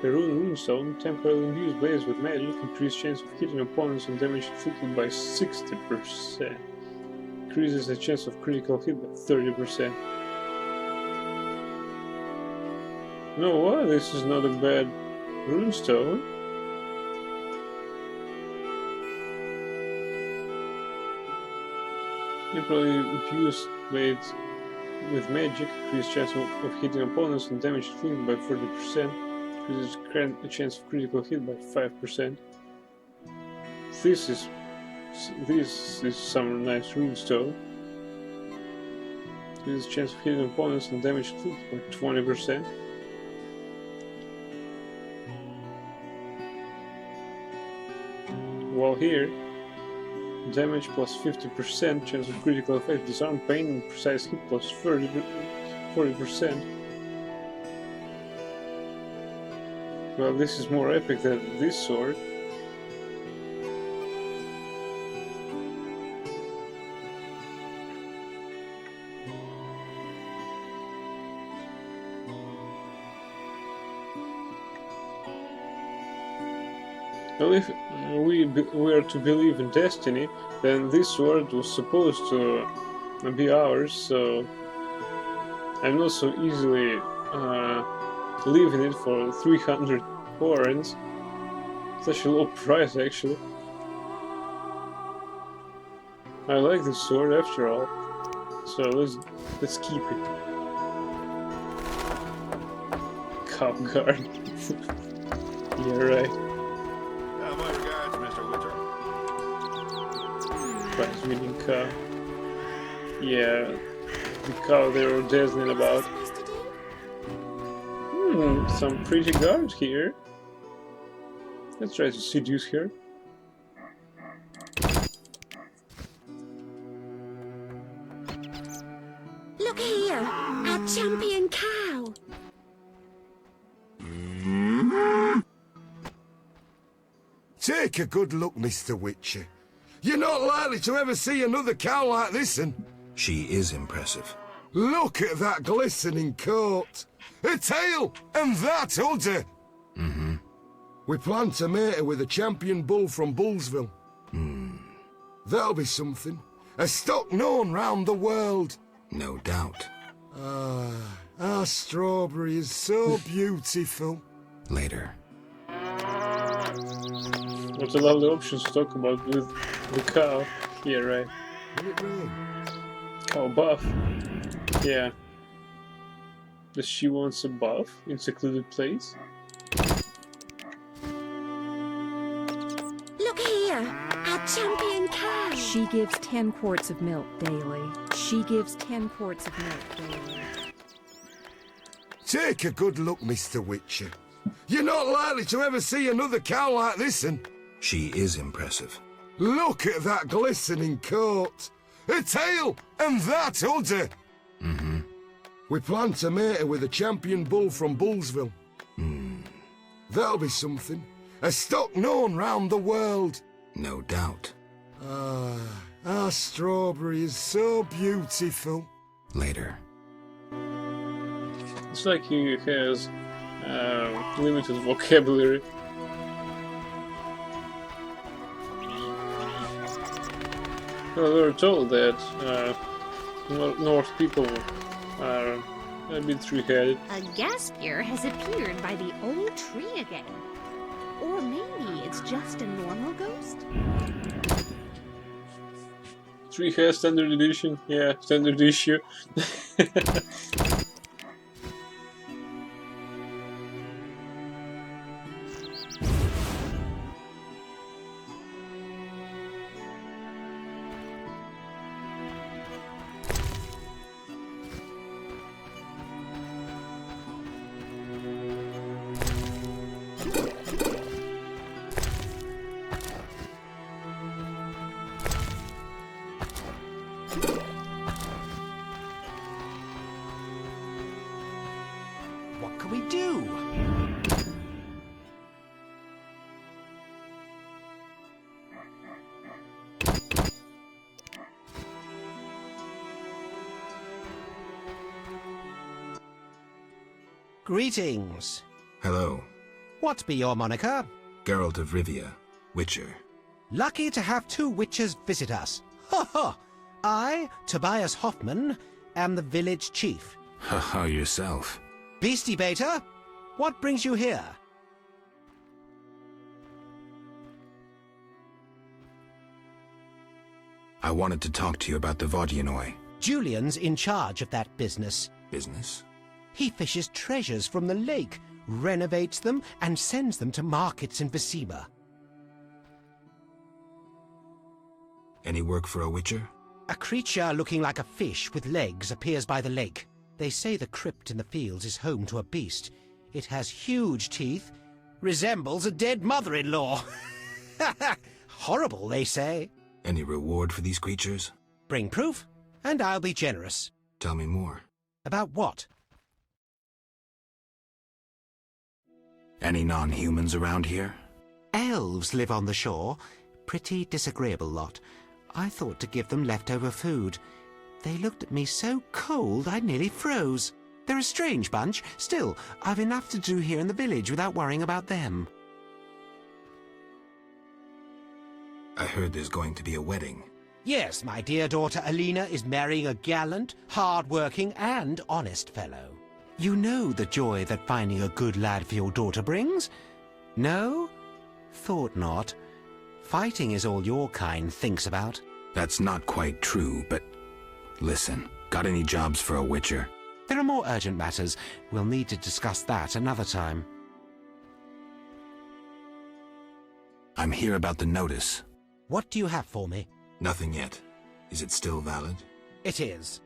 The runestone temporarily imbues blades with magic, increases chance of hitting opponents and damage inflicted by 60%. Increases the chance of critical hit by 30%. No, what? This is not a bad runestone. Temporarily infuse blades with magic, increase chance of hitting opponents and damage inflicted by 40%. Increases a chance of critical hit by 5%. This is some nice runestone. Increases chance of hitting opponents and damage inflicted by 20%. While here, damage plus 50%, chance of critical effect, disarm, pain, and precise hit plus 40%. Well, this is more epic than this sword. Well, if we are to believe in destiny, then this sword was supposed to be ours, so I'm not so easily leaving it for 300 horns. Such a low price, actually. I like this sword after all, so let's keep it. Cop guard. Yeah, right. My regards, Mr. Witcher. Prize-winning cow. Yeah, the cow they were dazzling about. Some pretty guards here. Let's try to seduce her. Look here, our champion cow. Take a good look, Mr. Witcher. You're not likely to ever see another cow like this one. She is impressive. Look at that glistening coat. A tail, and that udder. Mm-hmm. We plan to mate her with a champion bull from Bullsville. That'll be something. A stock known round the world. No doubt. Our strawberry is so beautiful. Later. What a lovely options to talk about with the cow. Yeah, right. Cow buff. Yeah. Does she want a buff in secluded place? Look here, our champion cow. She gives 10 quarts of milk daily. She gives 10 quarts of milk daily. Take a good look, Mr. Witcher. You're not likely to ever see another cow like this one. She is impressive. Look at that glistening coat. A tail, and that udder. Mm-hmm. We plan to mate her with a champion bull from Bullsville. That'll be something. A stock known round the world. No doubt. Our strawberry is so beautiful. Later. It's like he has limited vocabulary. Well, we were told that North people are a bit three-headed. A Gaspier has appeared by the old tree again. Or maybe it's just a normal ghost? Three-head standard edition? Yeah, standard issue. What can we do? Greetings. Hello. What be your moniker? Geralt of Rivia, Witcher. Lucky to have two witches visit us. Ha ha! I, Tobias Hoffman, am the village chief. Haha, yourself. Beastie Beta, what brings you here? I wanted to talk to you about the Vodyanoi. Julian's in charge of that business. Business? He fishes treasures from the lake, renovates them, and sends them to markets in Vizima. Any work for a Witcher? A creature looking like a fish with legs appears by the lake. They say the crypt in the fields is home to a beast. It has huge teeth, resembles a dead mother-in-law. Horrible, they say. Any reward for these creatures? Bring proof, and I'll be generous. Tell me more. About what? Any non-humans around here? Elves live on the shore. Pretty disagreeable lot. I thought to give them leftover food. They looked at me so cold I nearly froze. They're a strange bunch. Still, I've enough to do here in the village without worrying about them. I heard there's going to be a wedding. Yes, my dear daughter Alina is marrying a gallant, hard-working and honest fellow. You know the joy that finding a good lad for your daughter brings? No? Thought not. Fighting is all your kind thinks about. That's not quite true, but... Listen, got any jobs for a Witcher? There are more urgent matters. We'll need to discuss that another time. I'm here about the notice. What do you have for me? Nothing yet. Is it still valid? It is.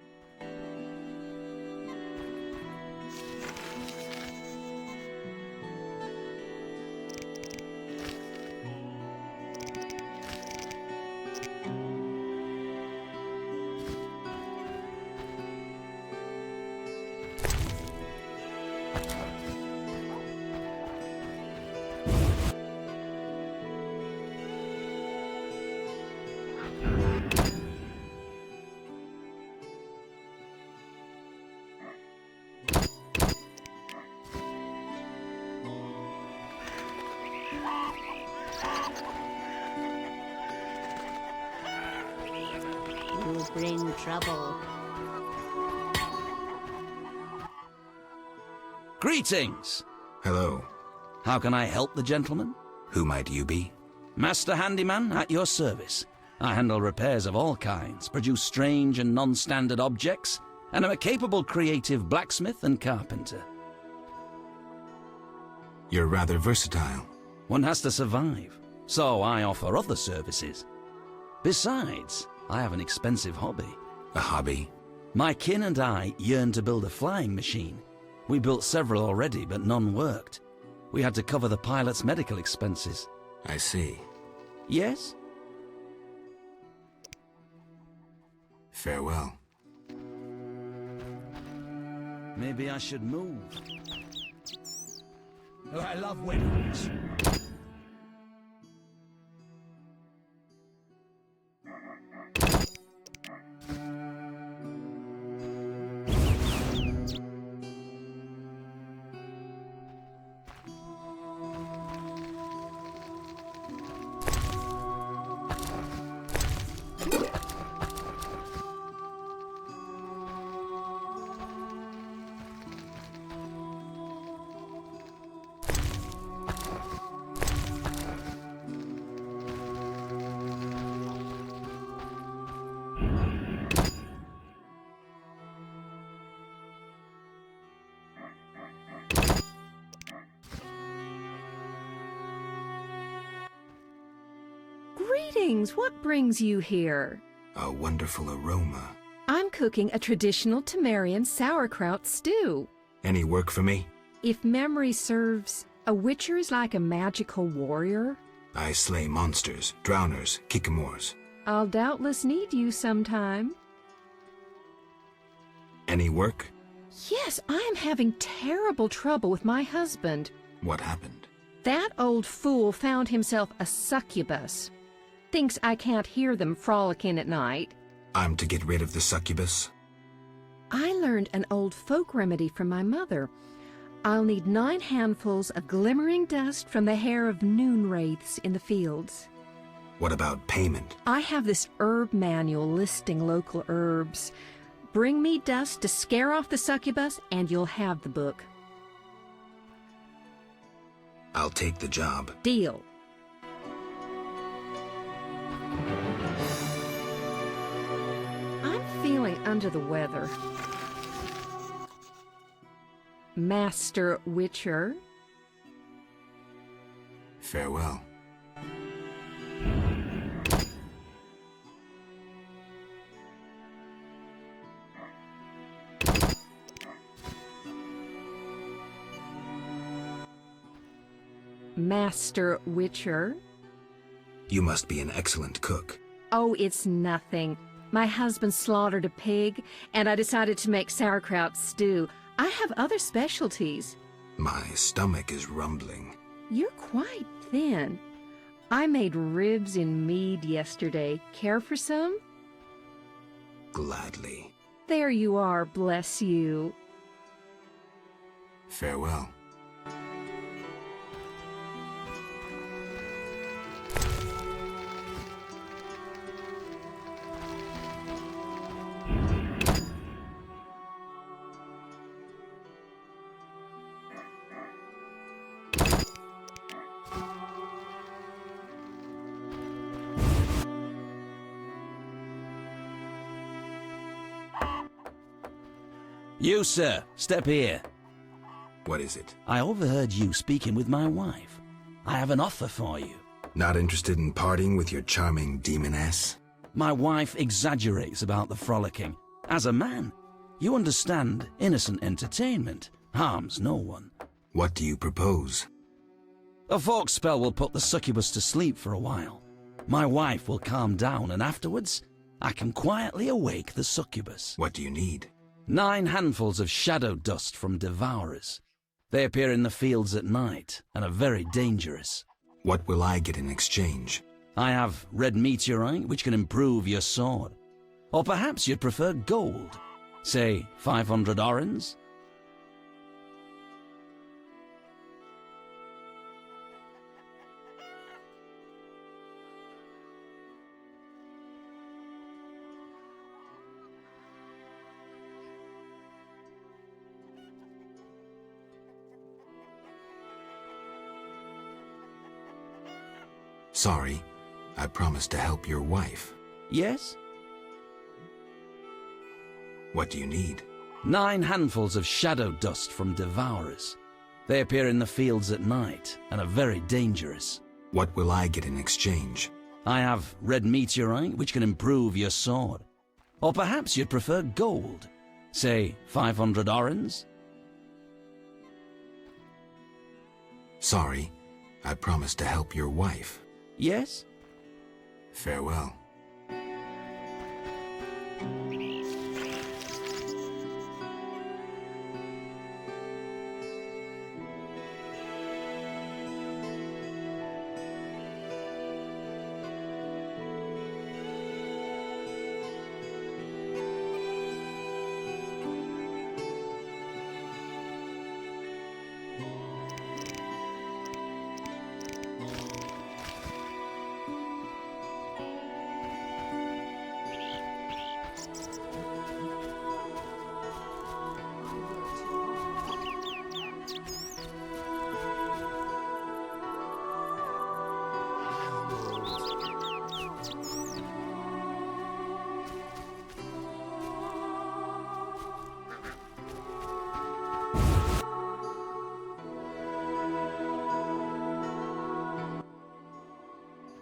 You bring trouble. Greetings! Hello. How can I help the gentleman? Who might you be? Master Handyman at your service. I handle repairs of all kinds, produce strange and non-standard objects, and am a capable creative blacksmith and carpenter. You're rather versatile. One has to survive, so I offer other services. Besides, I have an expensive hobby. A hobby? My kin and I yearn to build a flying machine. We built several already, but none worked. We had to cover the pilot's medical expenses. I see. Yes? Farewell. Maybe I should move. Oh, I love weddings. Greetings! What brings you here? A wonderful aroma. I'm cooking a traditional Temerian sauerkraut stew. Any work for me? If memory serves, a witcher is like a magical warrior. I slay monsters, drowners, kikimors. I'll doubtless need you sometime. Any work? Yes, I am having terrible trouble with my husband. What happened? That old fool found himself a succubus. Thinks I can't hear them frolicking at night. I'm to get rid of the succubus? I learned an old folk remedy from my mother. I'll need 9 handfuls of glimmering dust from the hair of noon wraiths in the fields. What about payment? I have this herb manual listing local herbs. Bring me dust to scare off the succubus, and you'll have the book. I'll take the job. Deal. I'm feeling under the weather. Master Witcher. Farewell. Master Witcher. You must be an excellent cook. Oh, it's nothing. My husband slaughtered a pig, and I decided to make sauerkraut stew. I have other specialties. My stomach is rumbling. You're quite thin. I made ribs in mead yesterday. Care for some? Gladly. There you are, bless you. Farewell. You, sir, step here. What is it? I overheard you speaking with my wife. I have an offer for you. Not interested in parting with your charming demoness? My wife exaggerates about the frolicking. As a man, you understand innocent entertainment harms no one. What do you propose? A fork spell will put the succubus to sleep for a while. My wife will calm down, and afterwards, I can quietly awake the succubus. What do you need? 9 handfuls of shadow dust from devourers. They appear in the fields at night and are very dangerous. What will I get in exchange? I have red meteorite, which can improve your sword. Or perhaps you'd prefer gold. Say 500 orens? Sorry, I promised to help your wife. Yes? What do you need? 9 handfuls of shadow dust from devourers. They appear in the fields at night and are very dangerous. What will I get in exchange? I have red meteorite, which can improve your sword. Or perhaps you'd prefer gold. Say 500 orens? Sorry, I promised to help your wife. Yes? Farewell.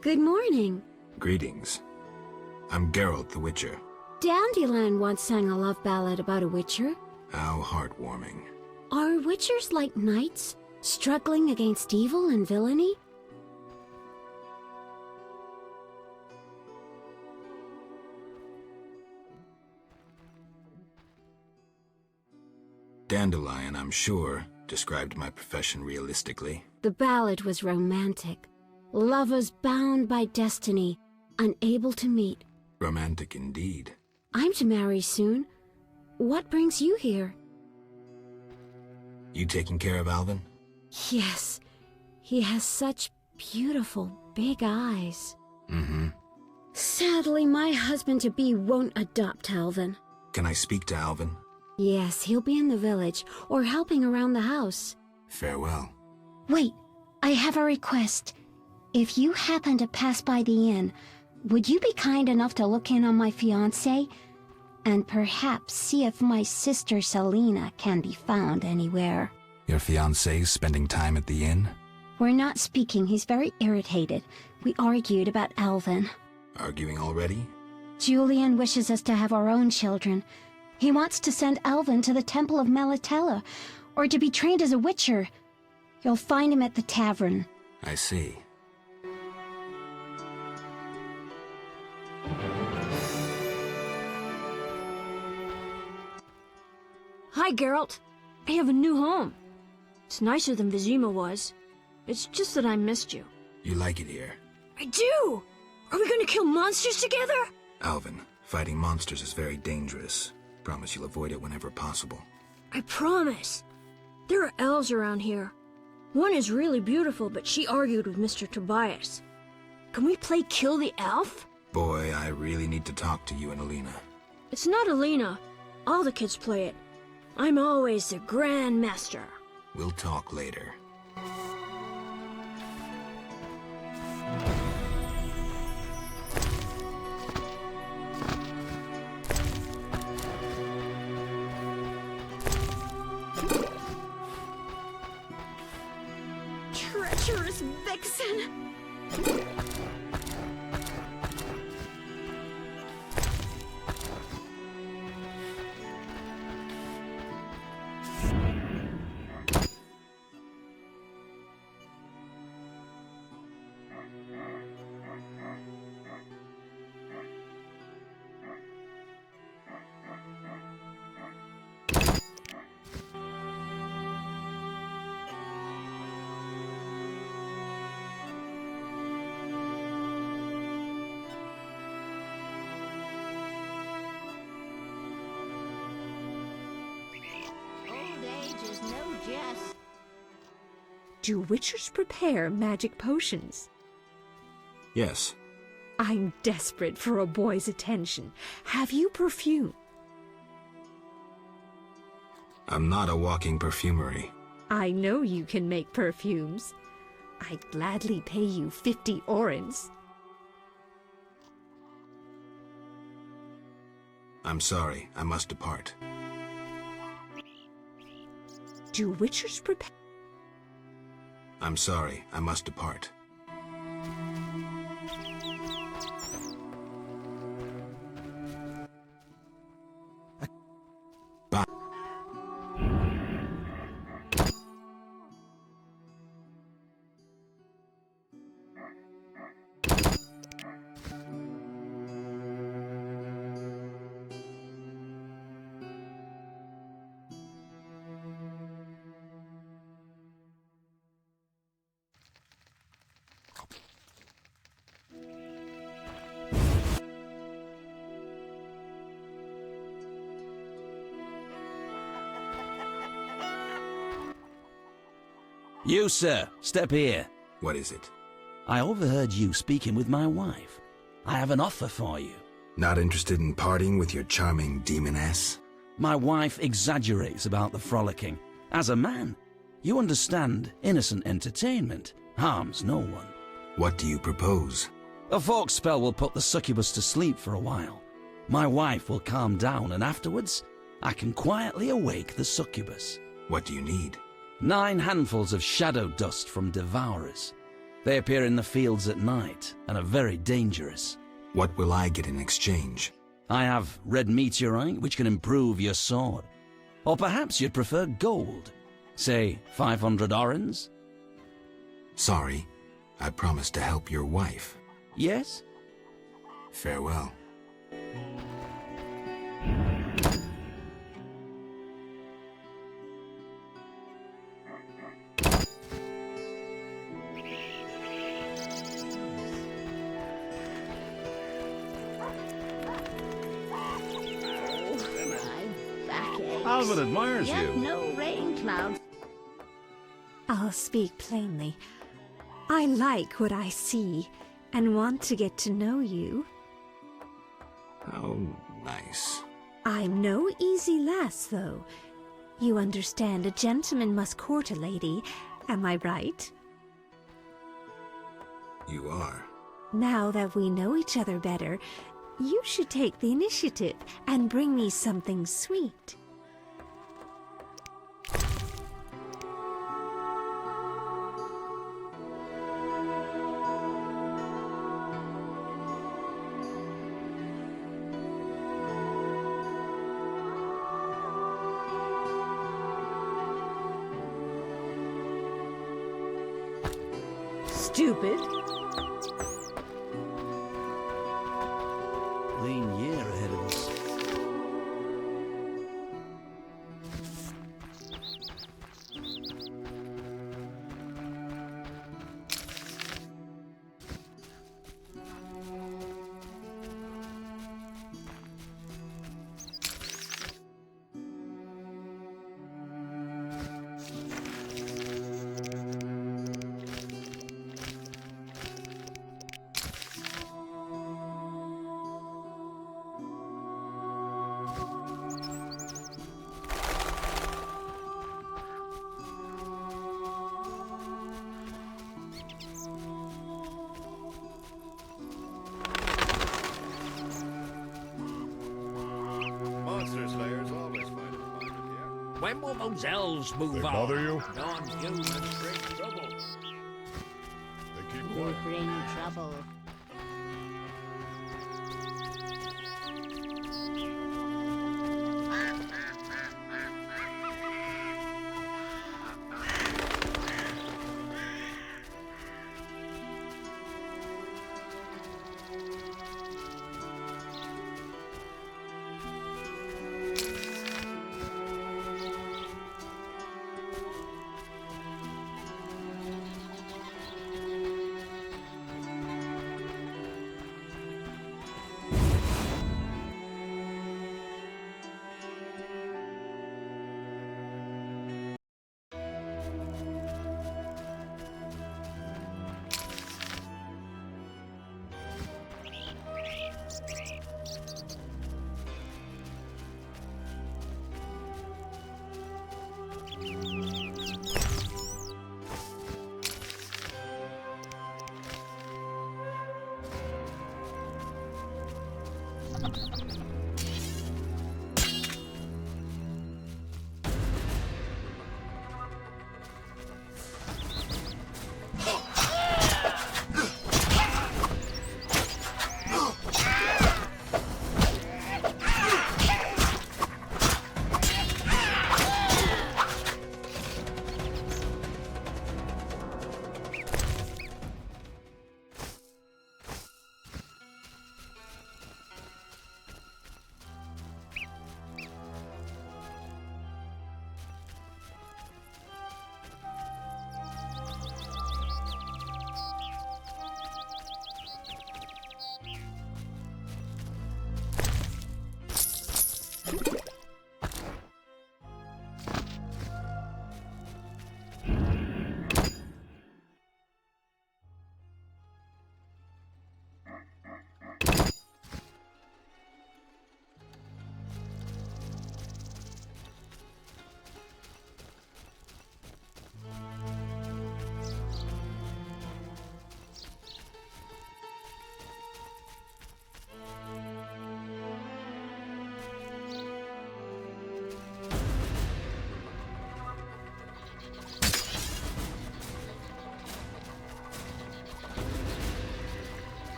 Good morning. Greetings. I'm Geralt the Witcher. Dandelion once sang a love ballad about a witcher. How heartwarming. Are witchers like knights, struggling against evil and villainy? Dandelion, I'm sure, described my profession realistically. The ballad was romantic. Lovers bound by destiny, unable to meet. Romantic indeed. I'm to marry soon. What brings you here? You taking care of Alvin? Yes. He has such beautiful, big eyes. Mm-hmm. Sadly, my husband-to-be won't adopt Alvin. Can I speak to Alvin? Yes, he'll be in the village, or helping around the house. Farewell. Wait, I have a request. If you happen to pass by the inn, would you be kind enough to look in on my fiancé? And perhaps see if my sister Selena can be found anywhere. Your fiancé's spending time at the inn? We're not speaking. He's very irritated. We argued about Alvin. Arguing already? Julian wishes us to have our own children. He wants to send Alvin to the Temple of Melitella, or to be trained as a witcher. You'll find him at the tavern. I see. Hi, Geralt. I have a new home. It's nicer than Vizima was. It's just that I missed you. You like it here? I do! Are we gonna kill monsters together? Alvin, fighting monsters is very dangerous. Promise you'll avoid it whenever possible. I promise. There are elves around here. One is really beautiful, but she argued with Mr. Tobias. Can we play Kill the Elf? Boy, I really need to talk to you and Alina. It's not Alina. All the kids play it. I'm always the Grand Master. We'll talk later. Treacherous vixen! Do witchers prepare magic potions? Yes. I'm desperate for a boy's attention. Have you perfume? I'm not a walking perfumery. I know you can make perfumes. I'd gladly pay you 50 orens. I'm sorry, I must depart. Do witchers prepare? I'm sorry, I must depart. Bye. You, sir, step here. What is it? I overheard you speaking with my wife. I have an offer for you. Not interested in partying with your charming demoness? My wife exaggerates about the frolicking. As a man, you understand innocent entertainment harms no one. What do you propose? A folk spell will put the succubus to sleep for a while. My wife will calm down, and afterwards, I can quietly awake the succubus. What do you need? 9 handfuls of shadow dust from devourers. They appear in the fields at night and are very dangerous. What will I get in exchange? I have red meteorite, which can improve your sword. Or perhaps you'd prefer gold. Say, 500 orens? Sorry, I promised to help your wife. Yes? Farewell. Alvin admires you. No rain clouds. I'll speak plainly. I like what I see and want to get to know you. How nice. I'm no easy lass, though. You understand a gentleman must court a lady, am I right? You are. Now that we know each other better, you should take the initiative and bring me something sweet. Stupid. Lean year ahead of us. When will those elves move They on? bother you? Non-humans bring trouble. They keep They quiet. bring trouble.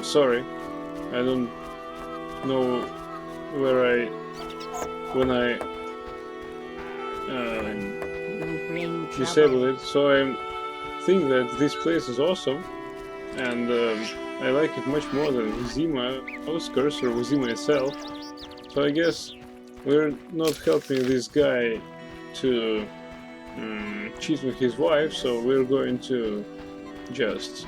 sorry. I don't know where when I disable it, so I think that this place is awesome, and I like it much more than Vizima outskirts or Vizima itself. So I guess we're not helping this guy to cheat with his wife, so we're going to just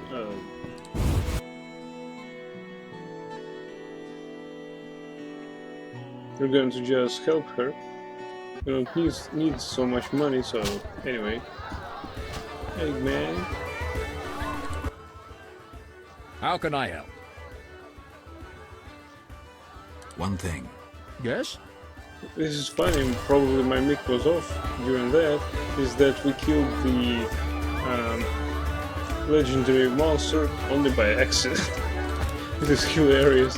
help her. We don't need so much money, so anyway. Eggman. How can I help? One thing. Yes? This is funny, probably my mic was off during that, is that we killed the legendary monster only by accident. It is hilarious.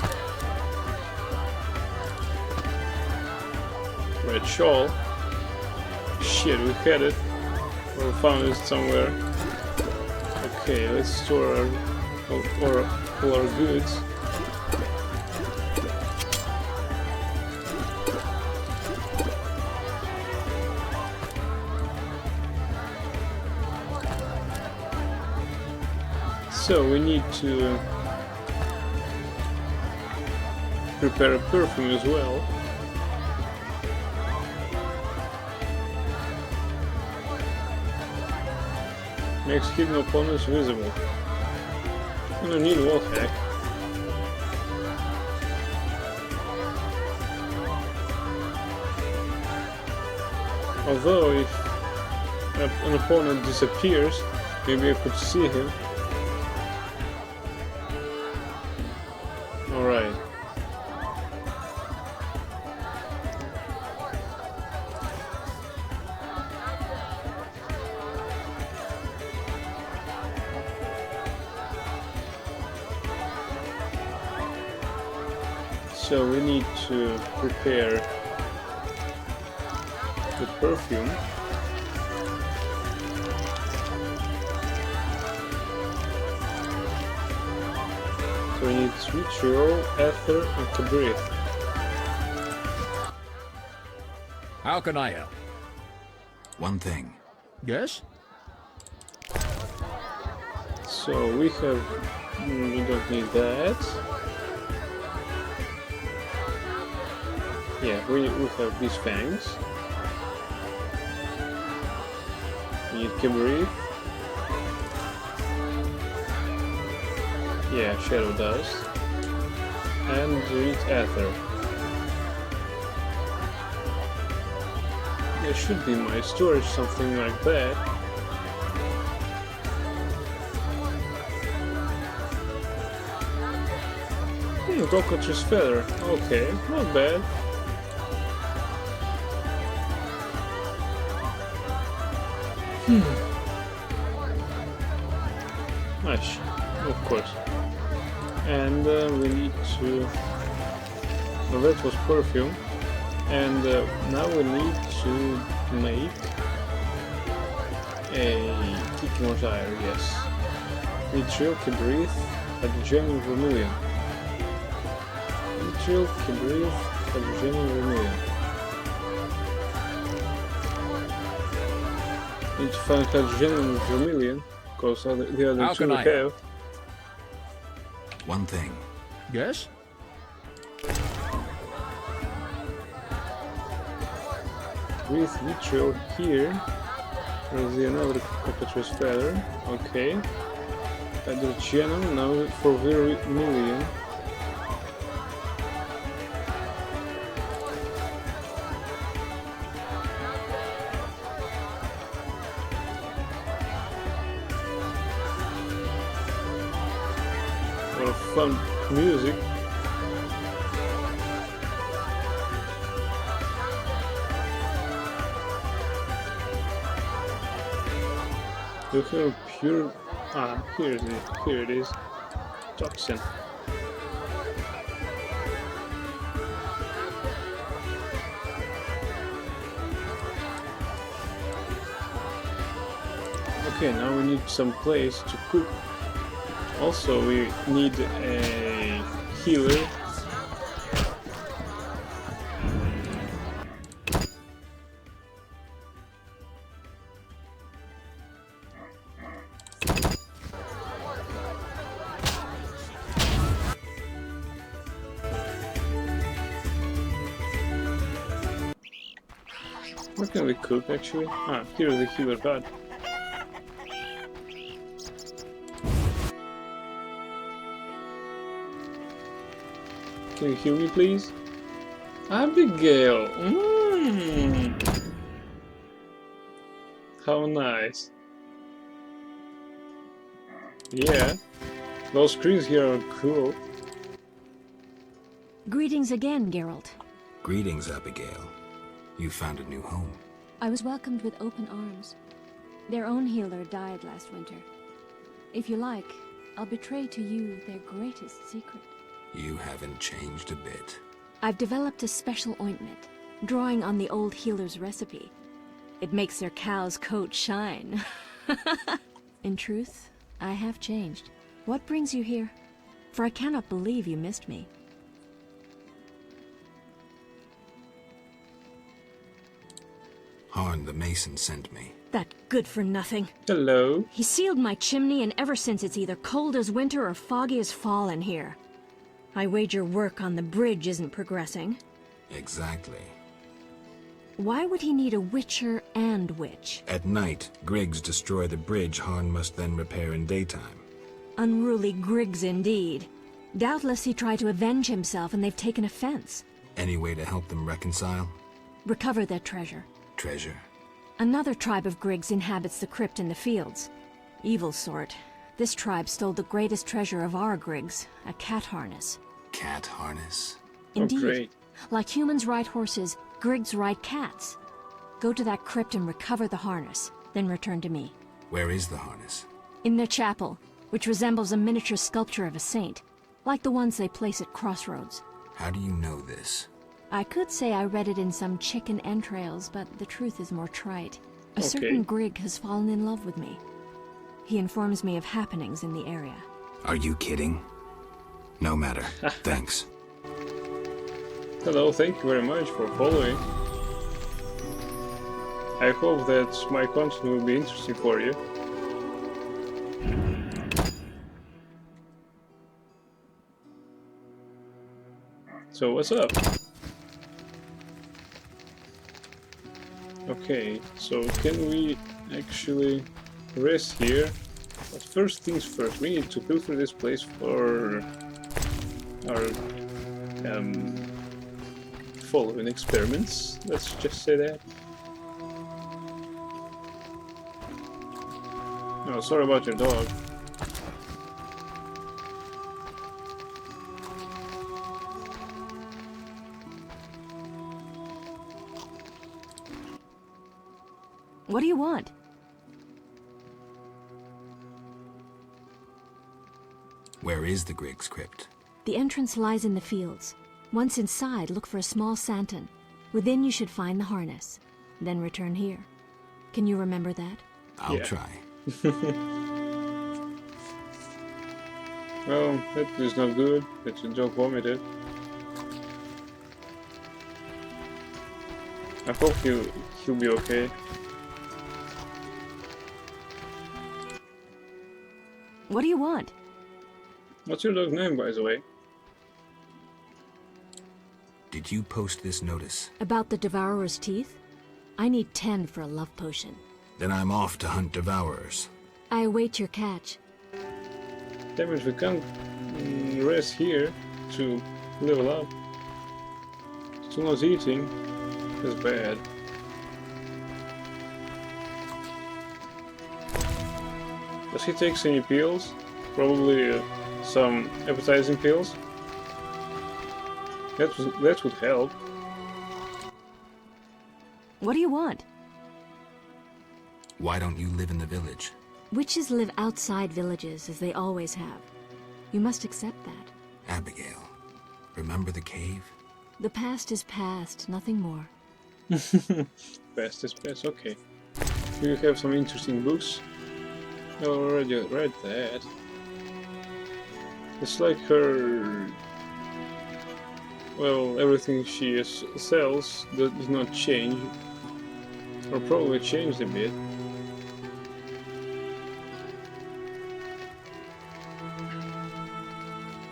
Red shawl. Shit, we had it. Or found it somewhere. Okay, let's store all our goods. So we need to prepare a perfume as well. Makes hidden opponents visible. I don't need wall hack. Although if an opponent disappears, maybe I could see him. Alright. So we need to prepare the perfume. So we need vitriol, ether, and cabrit. How can I help? One thing. Yes? So we have... we don't need that. Yeah, we have these fangs. We need cabrit. Yeah, shadow dust. And we need ether. There should be my storage, something like that. Cockatrice feather. Okay, not bad. Nice, of course. And we need to... well, that was perfume. And now we need to make a Tiki Mosaic, yes. Vitriol, cabrit, hydrogen, and vermilion. Vitriol, cabrit, hydrogen, and vermilion. Need to find hydrogen and vermilion, because the other two we have. One thing. Yes? With vitriol here, there's another cockatrice feather. Okay. Hydrogen, now for vermilion. Fun music. You have pure... here it is. Toxin. Okay, now we need some place to cook Also, we need a healer. What can we cook actually? Ah, here's the healer god. Can you heal me, please? Abigail! How nice. Yeah, those screens here are cool. Greetings again, Geralt. Greetings, Abigail. You found a new home. I was welcomed with open arms. Their own healer died last winter. If you like, I'll betray to you their greatest secret. You haven't changed a bit. I've developed a special ointment, drawing on the old healer's recipe. It makes their cow's coat shine. In truth, I have changed. What brings you here? For I cannot believe you missed me. Harn the Mason sent me. That good-for-nothing. Hello. He sealed my chimney, and ever since it's either cold as winter or foggy as fall in here. I wager work on the bridge isn't progressing. Exactly. Why would he need a witcher and witch? At night, Griggs destroy the bridge Harn must then repair in daytime. Unruly Griggs indeed. Doubtless he tried to avenge himself, and they've taken offense. Any way to help them reconcile? Recover their treasure. Treasure? Another tribe of Griggs inhabits the crypt in the fields. Evil sort. This tribe stole the greatest treasure of our Griggs, a cat harness. Cat harness? Indeed. Oh, great. Like humans ride horses, Griggs ride cats. Go to that crypt and recover the harness, then return to me. Where is the harness? In their chapel, which resembles a miniature sculpture of a saint, like the ones they place at crossroads. How do you know this? I could say I read it in some chicken entrails, but the truth is more trite. A Okay. certain Grig has fallen in love with me. He informs me of happenings in the area. Are you kidding? No matter. Thanks. Hello, thank you very much for following. I hope that my content will be interesting for you. So what's up? Okay, so can we actually rest here? But first things first, we need to filter this place for our following experiments. Let's just say that. No, sorry about your dog. What do you want? Where is the Griggs crypt? The entrance lies in the fields. Once inside, look for a small santon. Within you should find the harness. Then return here. Can you remember that? I'll try. Well, that is not good that your dog vomited. I hope he'll be okay. What do you want? What's your dog's name, by the way? Did you post this notice? About the Devourer's teeth? I need 10 for a love potion. Then I'm off to hunt Devourers. I await your catch. Damn it, we can't rest here to level up. Still not eating. That's bad. Does he take any pills? Probably some appetizing pills. That would help. What do you want? Why don't you live in the village? Witches live outside villages, as they always have. You must accept that. Abigail, remember the cave? The past is past, nothing more. Past is past, okay. You have some interesting books. I already read that. It's like her... Well, everything she sells does not change. Or probably changed a bit.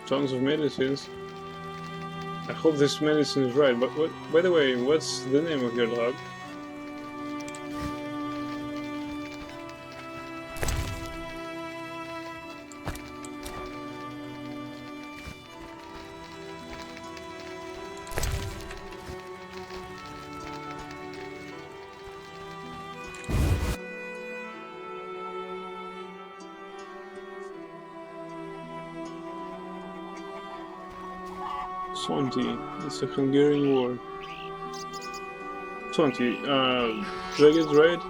Tons of medicines. I hope this medicine is right, but by the way, what's the name of your dog? Sonti, it's a Hungarian word. Sonti, did I get it right?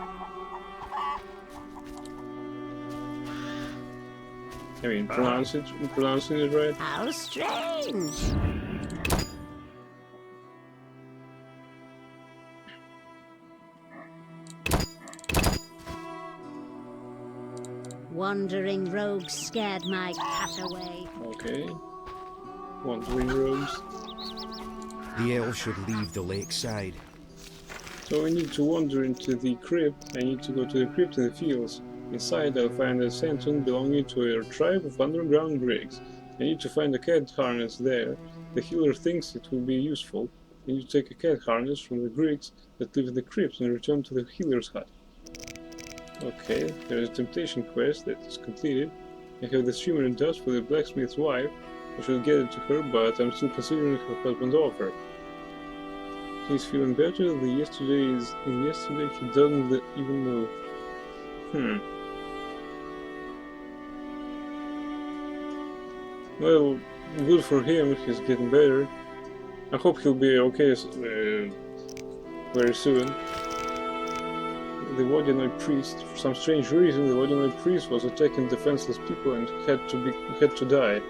I mean, pronouncing it right? How strange! Wandering rogues scared my cat away. Okay. Wandering rogues. The elves should leave the lakeside. So I need to wander into the crypt. I need to go to the crypt in the fields. Inside I'll find a senton belonging to a tribe of underground Greeks. I need to find a cat harness there. The healer thinks it will be useful. I need to take a cat harness from the Greeks that live in the crypt and return to the healer's hut. Okay, there is a temptation quest that is completed. I have the streamer in dust for the blacksmith's wife. I should get it to her, but I'm still considering her husband's offer. He's feeling better than yesterday he doesn't even move. Well, good for him, he's getting better. I hope he'll be okay very soon. The Vodyanoi priest, for some strange reason, the Vodyanoi priest was attacking defenseless people and had to die.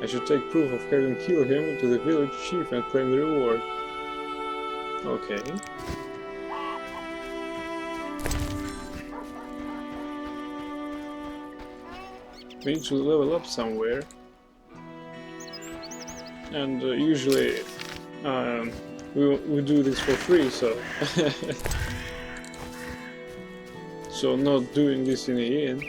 I should take proof of having killed him to the village chief and claim the reward. Okay. We need to level up somewhere. And usually we do this for free, so... So not doing this in the inn.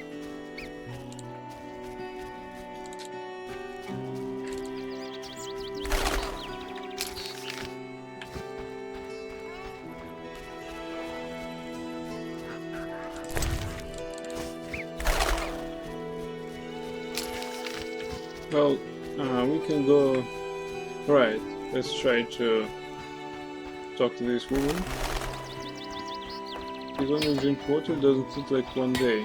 Well, we can go... Right, let's try to talk to this woman. He's only drink water, doesn't eat like one day.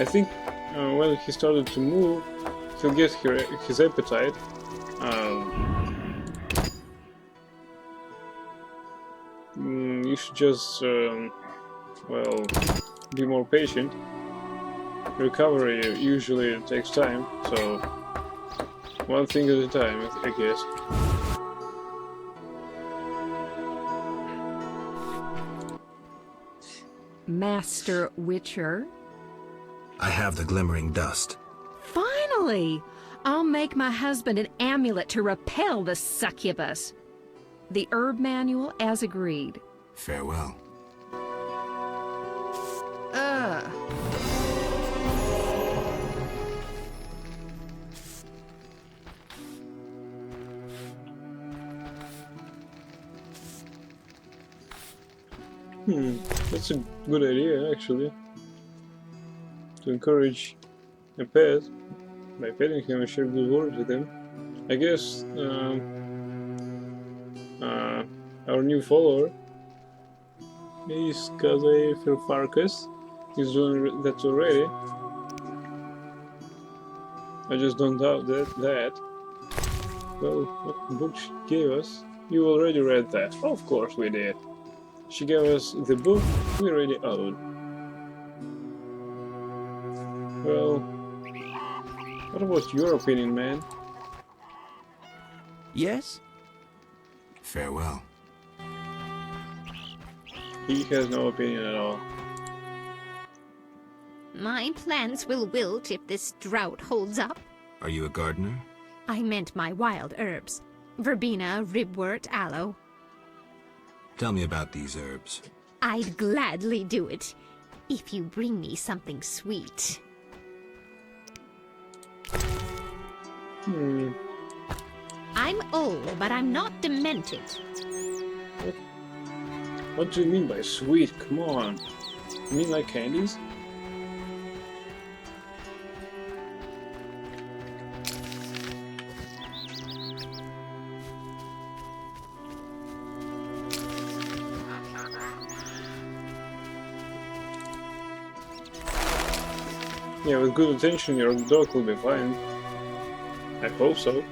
I think when he started to move, he'll get his appetite. You should just, well, be more patient. Recovery usually takes time, so one thing at a time, I guess. Master Witcher. I have the glimmering dust. Finally! I'll make my husband an amulet to repel the succubus. The herb manual as agreed. Farewell. That's a good idea, actually. To encourage a pet by petting him and share good words with him. I guess our new follower is Kaze Firfarkas. He's doing that already. I just don't doubt that. Well, what book she gave us? You already read that. Of course we did. She gave us the book we already owned. Well, what about your opinion, man? Yes? Farewell. He has no opinion at all. My plants will wilt if this drought holds up. Are you a gardener? I meant my wild herbs. Verbena, ribwort, aloe. Tell me about these herbs. I'd gladly do it, if you bring me something sweet. I'm old, but I'm not demented. What do you mean by sweet? Come on. You mean like candies? Yeah, with good attention your dog will be fine. I hope so.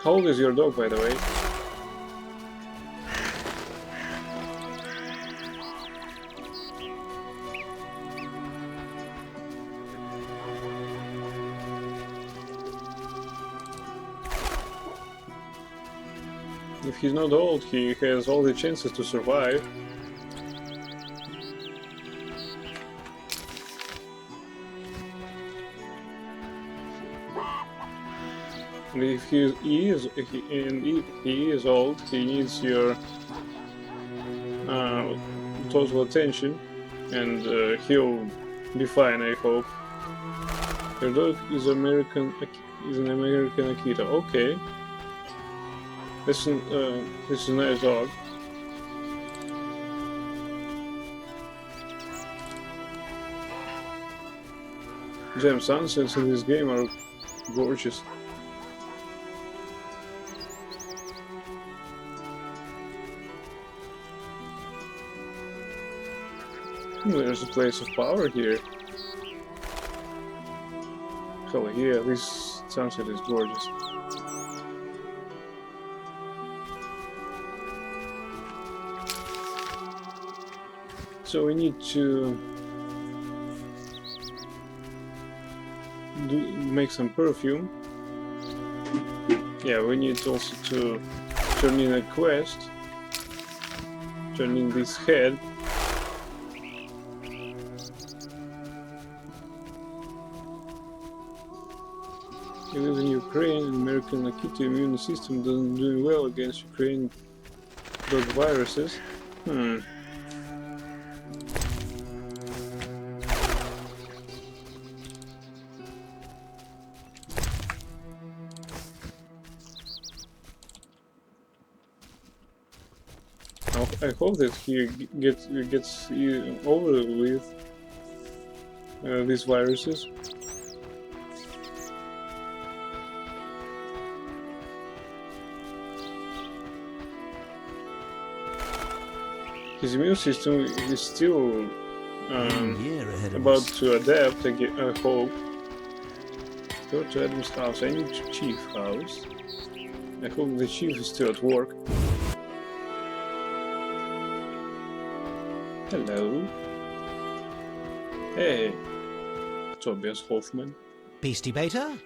How old is your dog, by the way? If he's not old, he has all the chances to survive. And if he is old, he needs your total attention, and he'll be fine, I hope. Your dog is an American Akita. Okay, this is a nice dog. Gem sunsets in this game are gorgeous. There's a place of power here. Oh yeah, this sunset is gorgeous. So we need to make some perfume. Yeah, we need also to turn in a quest. Turn in this head. He lives in Ukraine, and American Akita immune system doesn't do well against Ukraine dog viruses. I hope that he gets over with these viruses. His immune system is still about to adapt, I hope. Go to Adam's house. I need Chief house. I hope the Chief is still at work. Hello. Hey. Tobias Hoffman. Beastie Beta?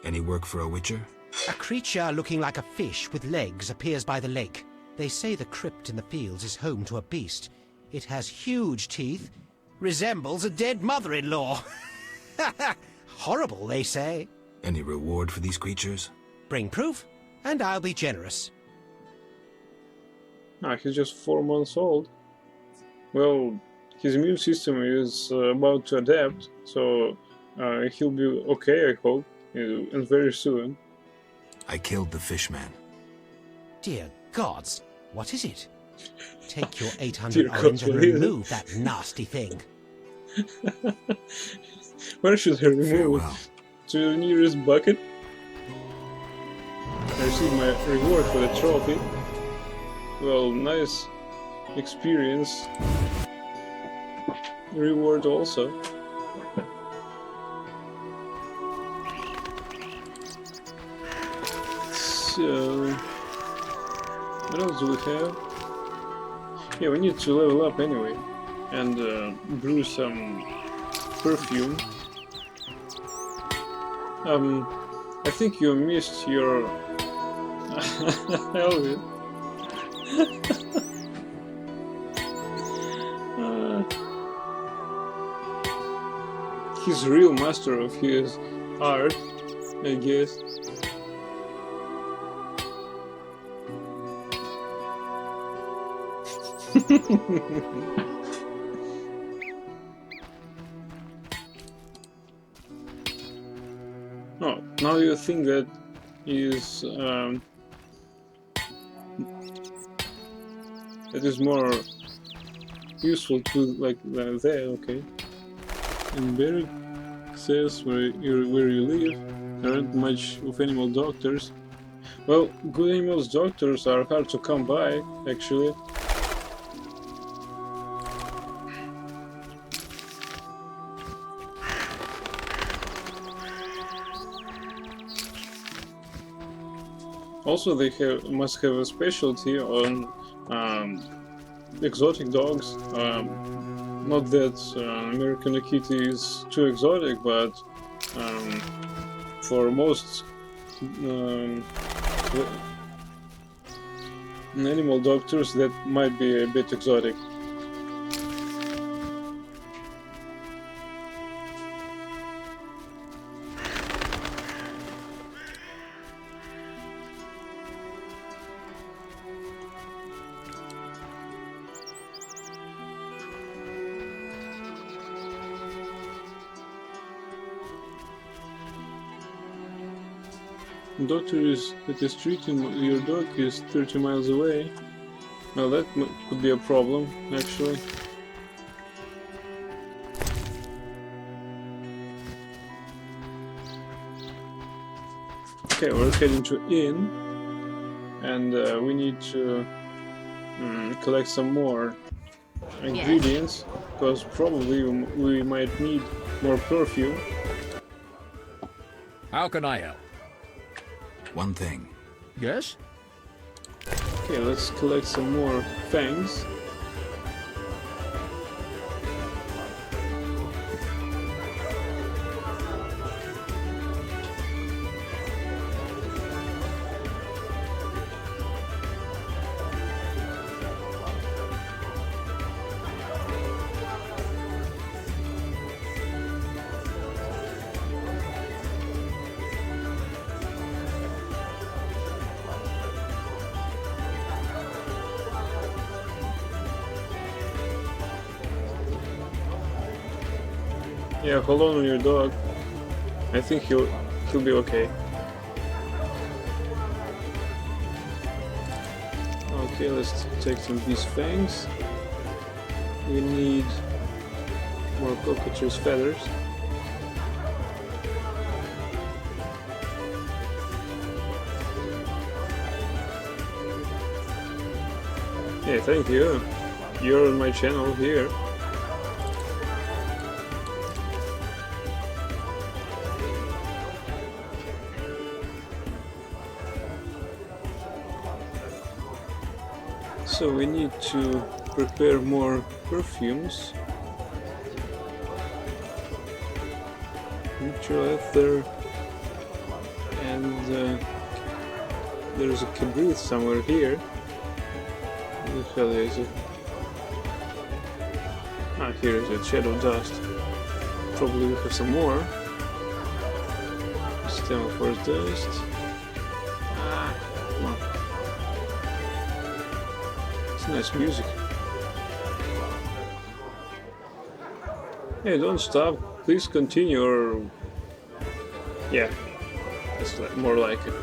Any work for a witcher? A creature looking like a fish with legs appears by the lake. They say the crypt in the fields is home to a beast. It has huge teeth, resembles a dead mother-in-law. Horrible, they say. Any reward for these creatures? Bring proof, and I'll be generous. Ah, he's just 4 months old. Well, his immune system is about to adapt, so he'll be okay, I hope, and very soon. I killed the fishman. Dear gods, what is it? Take your 800 orange and remove that nasty thing. Where should I remove it? To the nearest bucket? I received my reward for the trophy. Well, nice experience. Reward also. So, what else do we have? Yeah, we need to level up anyway, and brew some perfume. I think you missed your Elvin. He's a real master of his art, I guess. Oh, now you think that is it is more useful to like there, okay. In Berry says where you live, there aren't much of animal doctors. Well, good animals doctors are hard to come by, actually. Also, they must have a specialty on exotic dogs. Not that American Kitty is too exotic, but for most animal doctors, that might be a bit exotic. Doctor that is treating your dog is 30 miles away. Well, that could be a problem, actually. Okay, we're heading to inn, and we need to collect some more ingredients, because probably we might need more perfume. How can I help? One thing. Yes? Okay, let's collect some more fangs. Yeah, hold on your dog. I think he'll be okay. Okay, let's take some of these fangs. We need more cockatoo's feathers. Yeah, thank you. You're on my channel here. So we need to prepare more perfumes. Natural ether, and there's a cabrit somewhere here. Where the hell is it? Ah, here is it, shadow dust. Probably we have some more. Stem of forest dust. Ah, come on. Nice music. Hey, don't stop. Please continue, or... Yeah, it's more like it.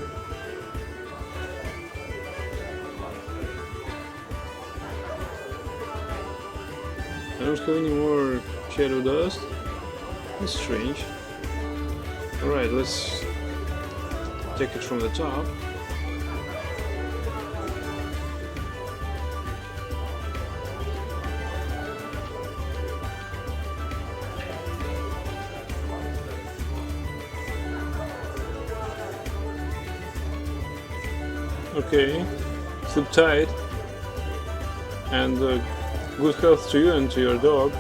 I don't have any more shadow dust. It's strange. Alright, let's take it from the top. Okay, sleep tight, and good health to you and to your dog.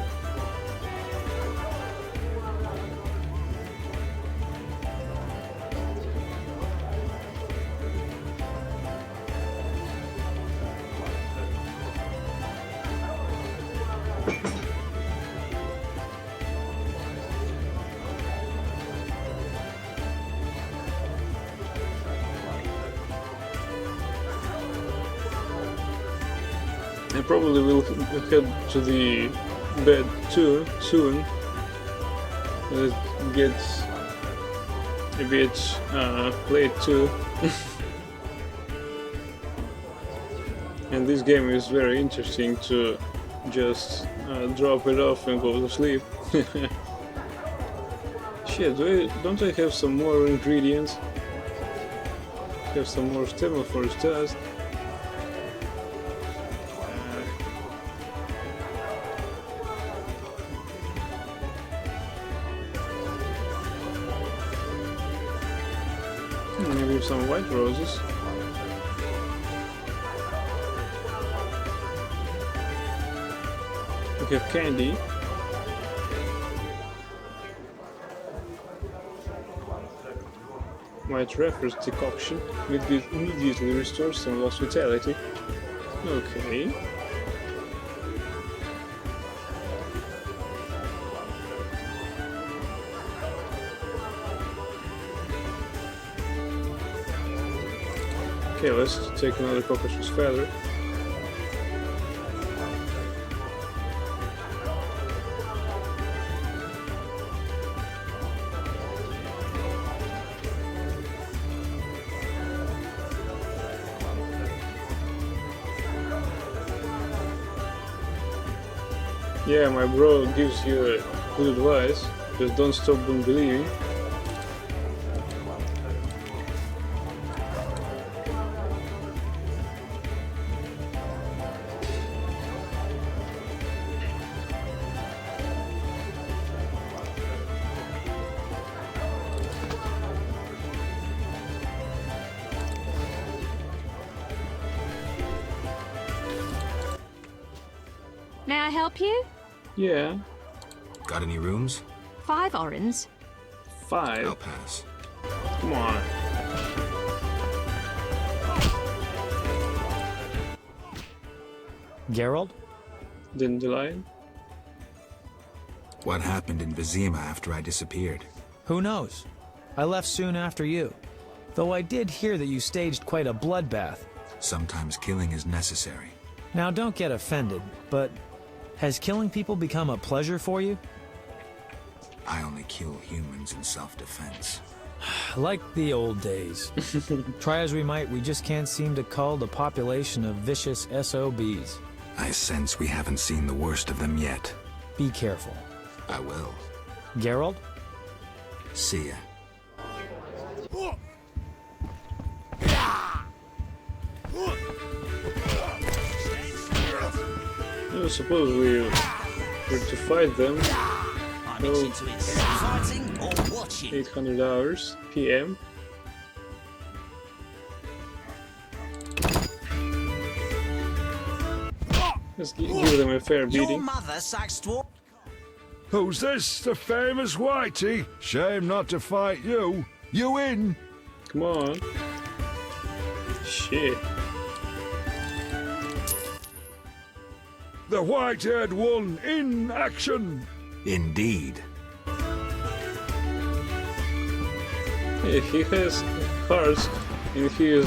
I probably will head to the bed too soon. It gets a bit late too. And this game is very interesting to just drop it off and go to sleep. Shit, don't I have some more ingredients? Have some more stemma for his dust. Maybe some white roses. We have candy. White Refer's decoction immediately restores some lost vitality. Okay. Okay, let's take another cockroach's feather. Yeah, my bro gives you good advice. Just don't stop believing. May I help you? Yeah. Got any rooms? 5 orens. 5? I'll pass. Come on. Geralt? Dandelion? What happened in Vizima after I disappeared? Who knows? I left soon after you. Though I did hear that you staged quite a bloodbath. Sometimes killing is necessary. Now don't get offended, but has killing people become a pleasure for you? I only kill humans in self-defense. Like the old days. Try as we might, we just can't seem to cull the population of vicious SOBs. I sense we haven't seen the worst of them yet. Be careful. I will. Geralt? See ya. I suppose we were to fight them. No. 800 hours PM. Let's give them a fair beating. Who's this? The famous Whitey? Shame not to fight you. You in? Come on. Shit. The White-haired one in action. Indeed. Hey, he has cards in his...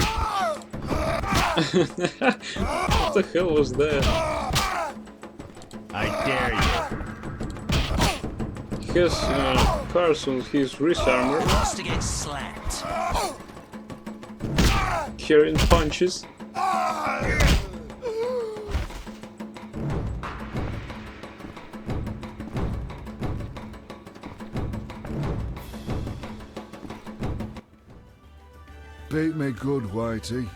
What the hell was that? I dare you. He has cards on his wrist armor. Wants to get slapped. Carrying punches. Beat me good, Whitey.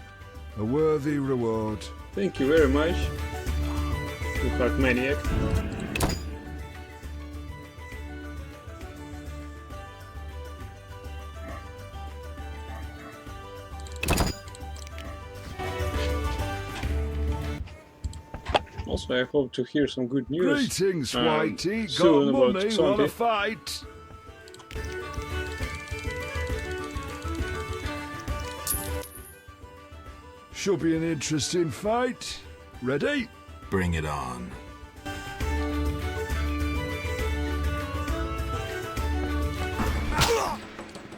A worthy reward. Thank you very much, you heart maniac. Also, I hope to hear some good news. Greetings, Whitey. Soon Got about money, Xanthi. wanna fight? Should be an interesting fight. Ready? Bring it on.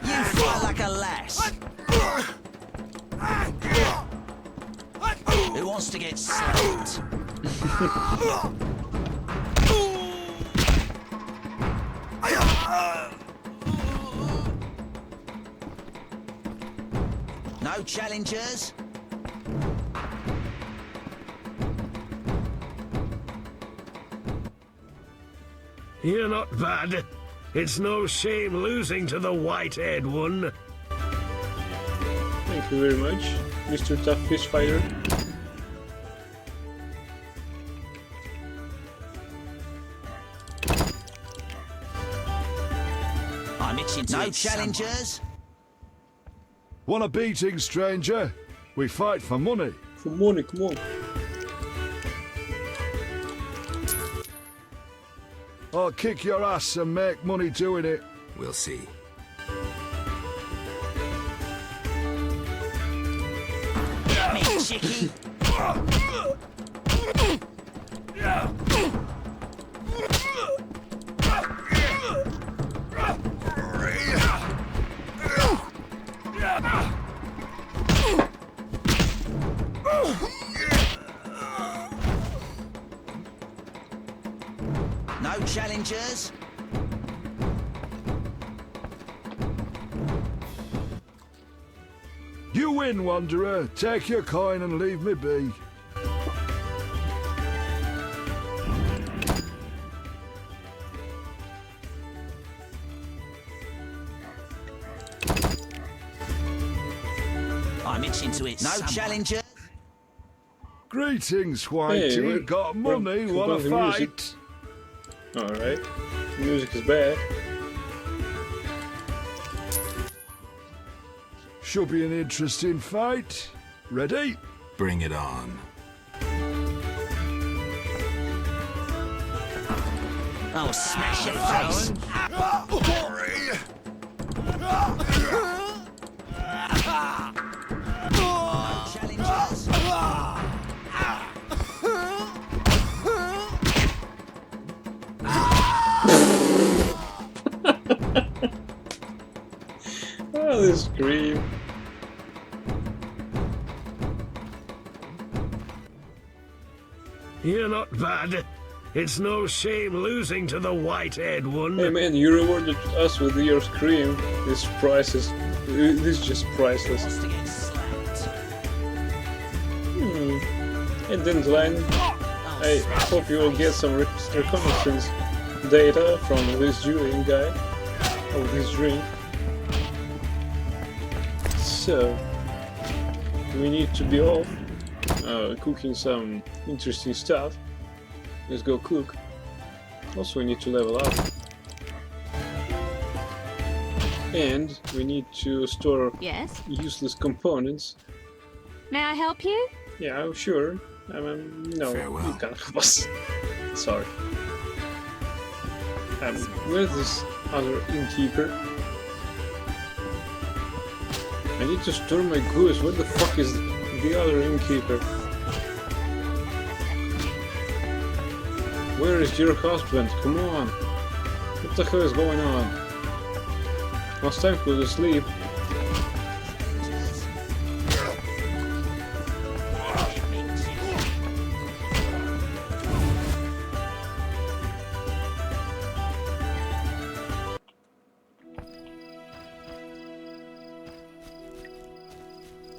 You fight like a lass. Who wants to get slapped? No challengers? You're not bad. It's no shame losing to the white-haired one. Thank you very much, Mr. Tough Fish Fighter. I'm itching to no challengers? Want a beating, stranger? We fight for money. For money, come on. I'll kick your ass and make money doing it. We'll see. Get me, chickie. No challengers? You win, Wanderer. Take your coin and leave me be. I'm itching to it. No challengers? Greetings, Whitey. Hey, got money, we're wanna going to fight? Alright. The music is back. Should be an interesting fight. Ready? Bring it on. Oh, smash your face! No challengers? Oh, this scream. You're not bad. It's no shame losing to the white-haired one. Hey man, you rewarded us with your scream. This price is... This is just priceless. It didn't land. I hope you will get some reconnaissance data from this Julian guy. Or this drink. So... we need to be off. Cooking some interesting stuff. Let's go cook. Also, we need to level up. And we need to store Yes? useless components. May I help you? Yeah, sure. No, Farewell. you can't help us. Sorry. Where's this other innkeeper? I need to store my goods. Where the fuck is the other innkeeper? Where is your husband? Come on! What the hell is going on? Last time he was asleep.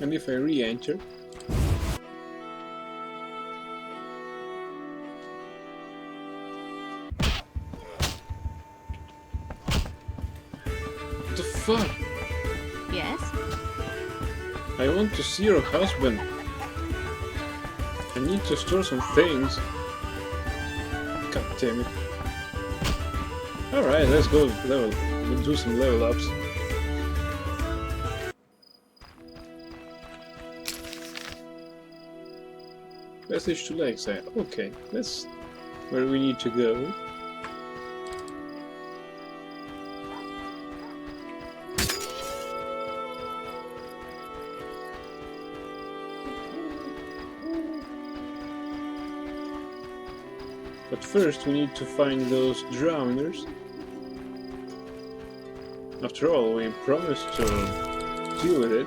And if I re-enter... What the fuck? Yes? I want to see your husband. I need to store some things. God damn it. Alright, let's go level. We'll do some level ups. Passage to Lakeside. Okay, that's where we need to go. But first we need to find those drowners. After all, we promised to deal with it.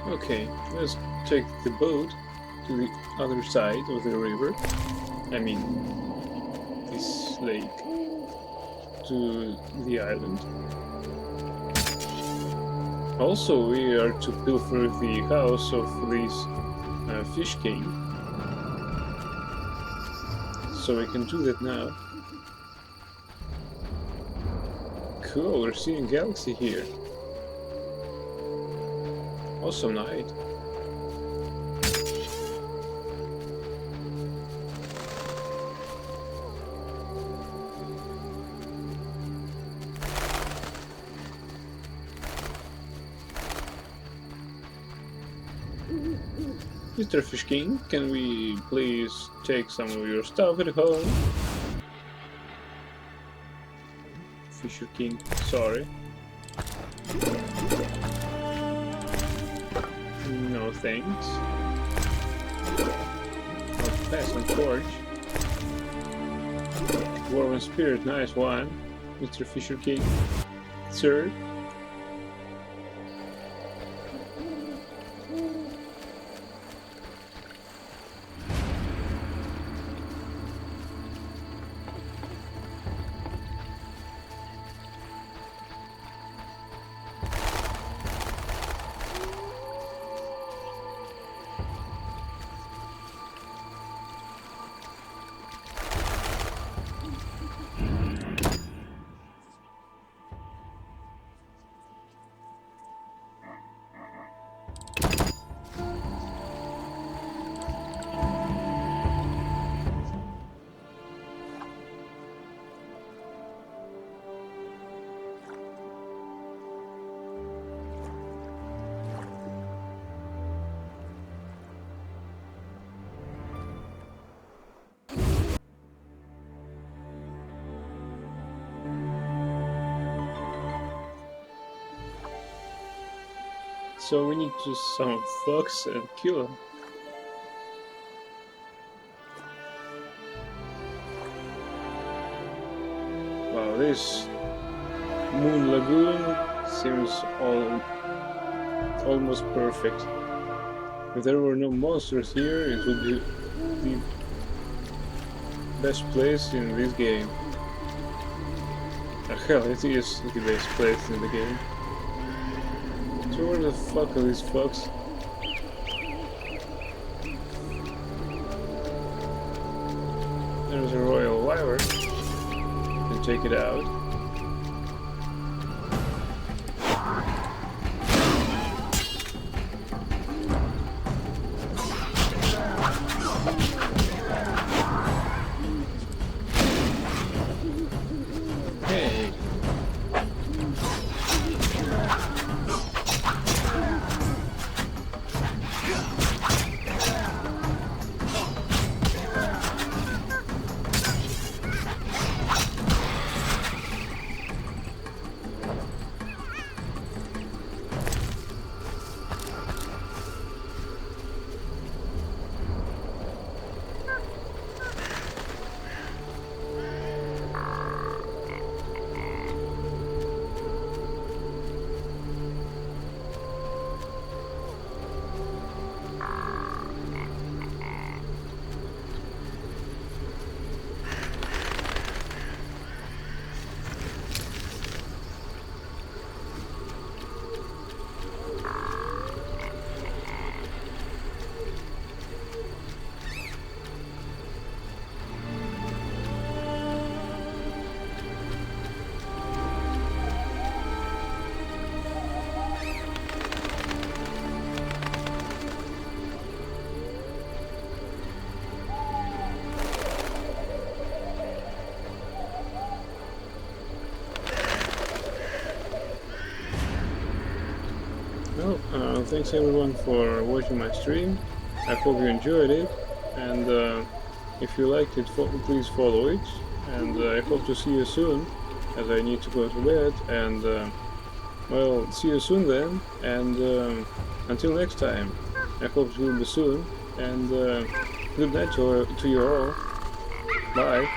Okay, let's take the boat to the other side of the river. I mean, this lake. To the island. Also, we are to pilfer the house of this Fish King. So we can do that now. Cool, we're seeing Galaxy here. Awesome night. Mr. Fish King, can we please take some of your stuff at home? Fisher King, sorry. No thanks. Oh, Peasant Torch. Dwarven Spirit, nice one. Mr. Fisher King. Sir. So we need to summon Fox and kill him. Wow, this Moon Lagoon seems almost perfect. If there were no monsters here, it would be the best place in this game. Hell, it is the best place in the game. So where the fuck are these fucks? There's a royal wyvern. Can take it out. Hey. Well, thanks everyone for watching my stream. I hope you enjoyed it, and if you liked it, please follow it, and I hope to see you soon, as I need to go to bed, and well, see you soon then, and until next time, I hope it will be soon, and good night to you all. Bye.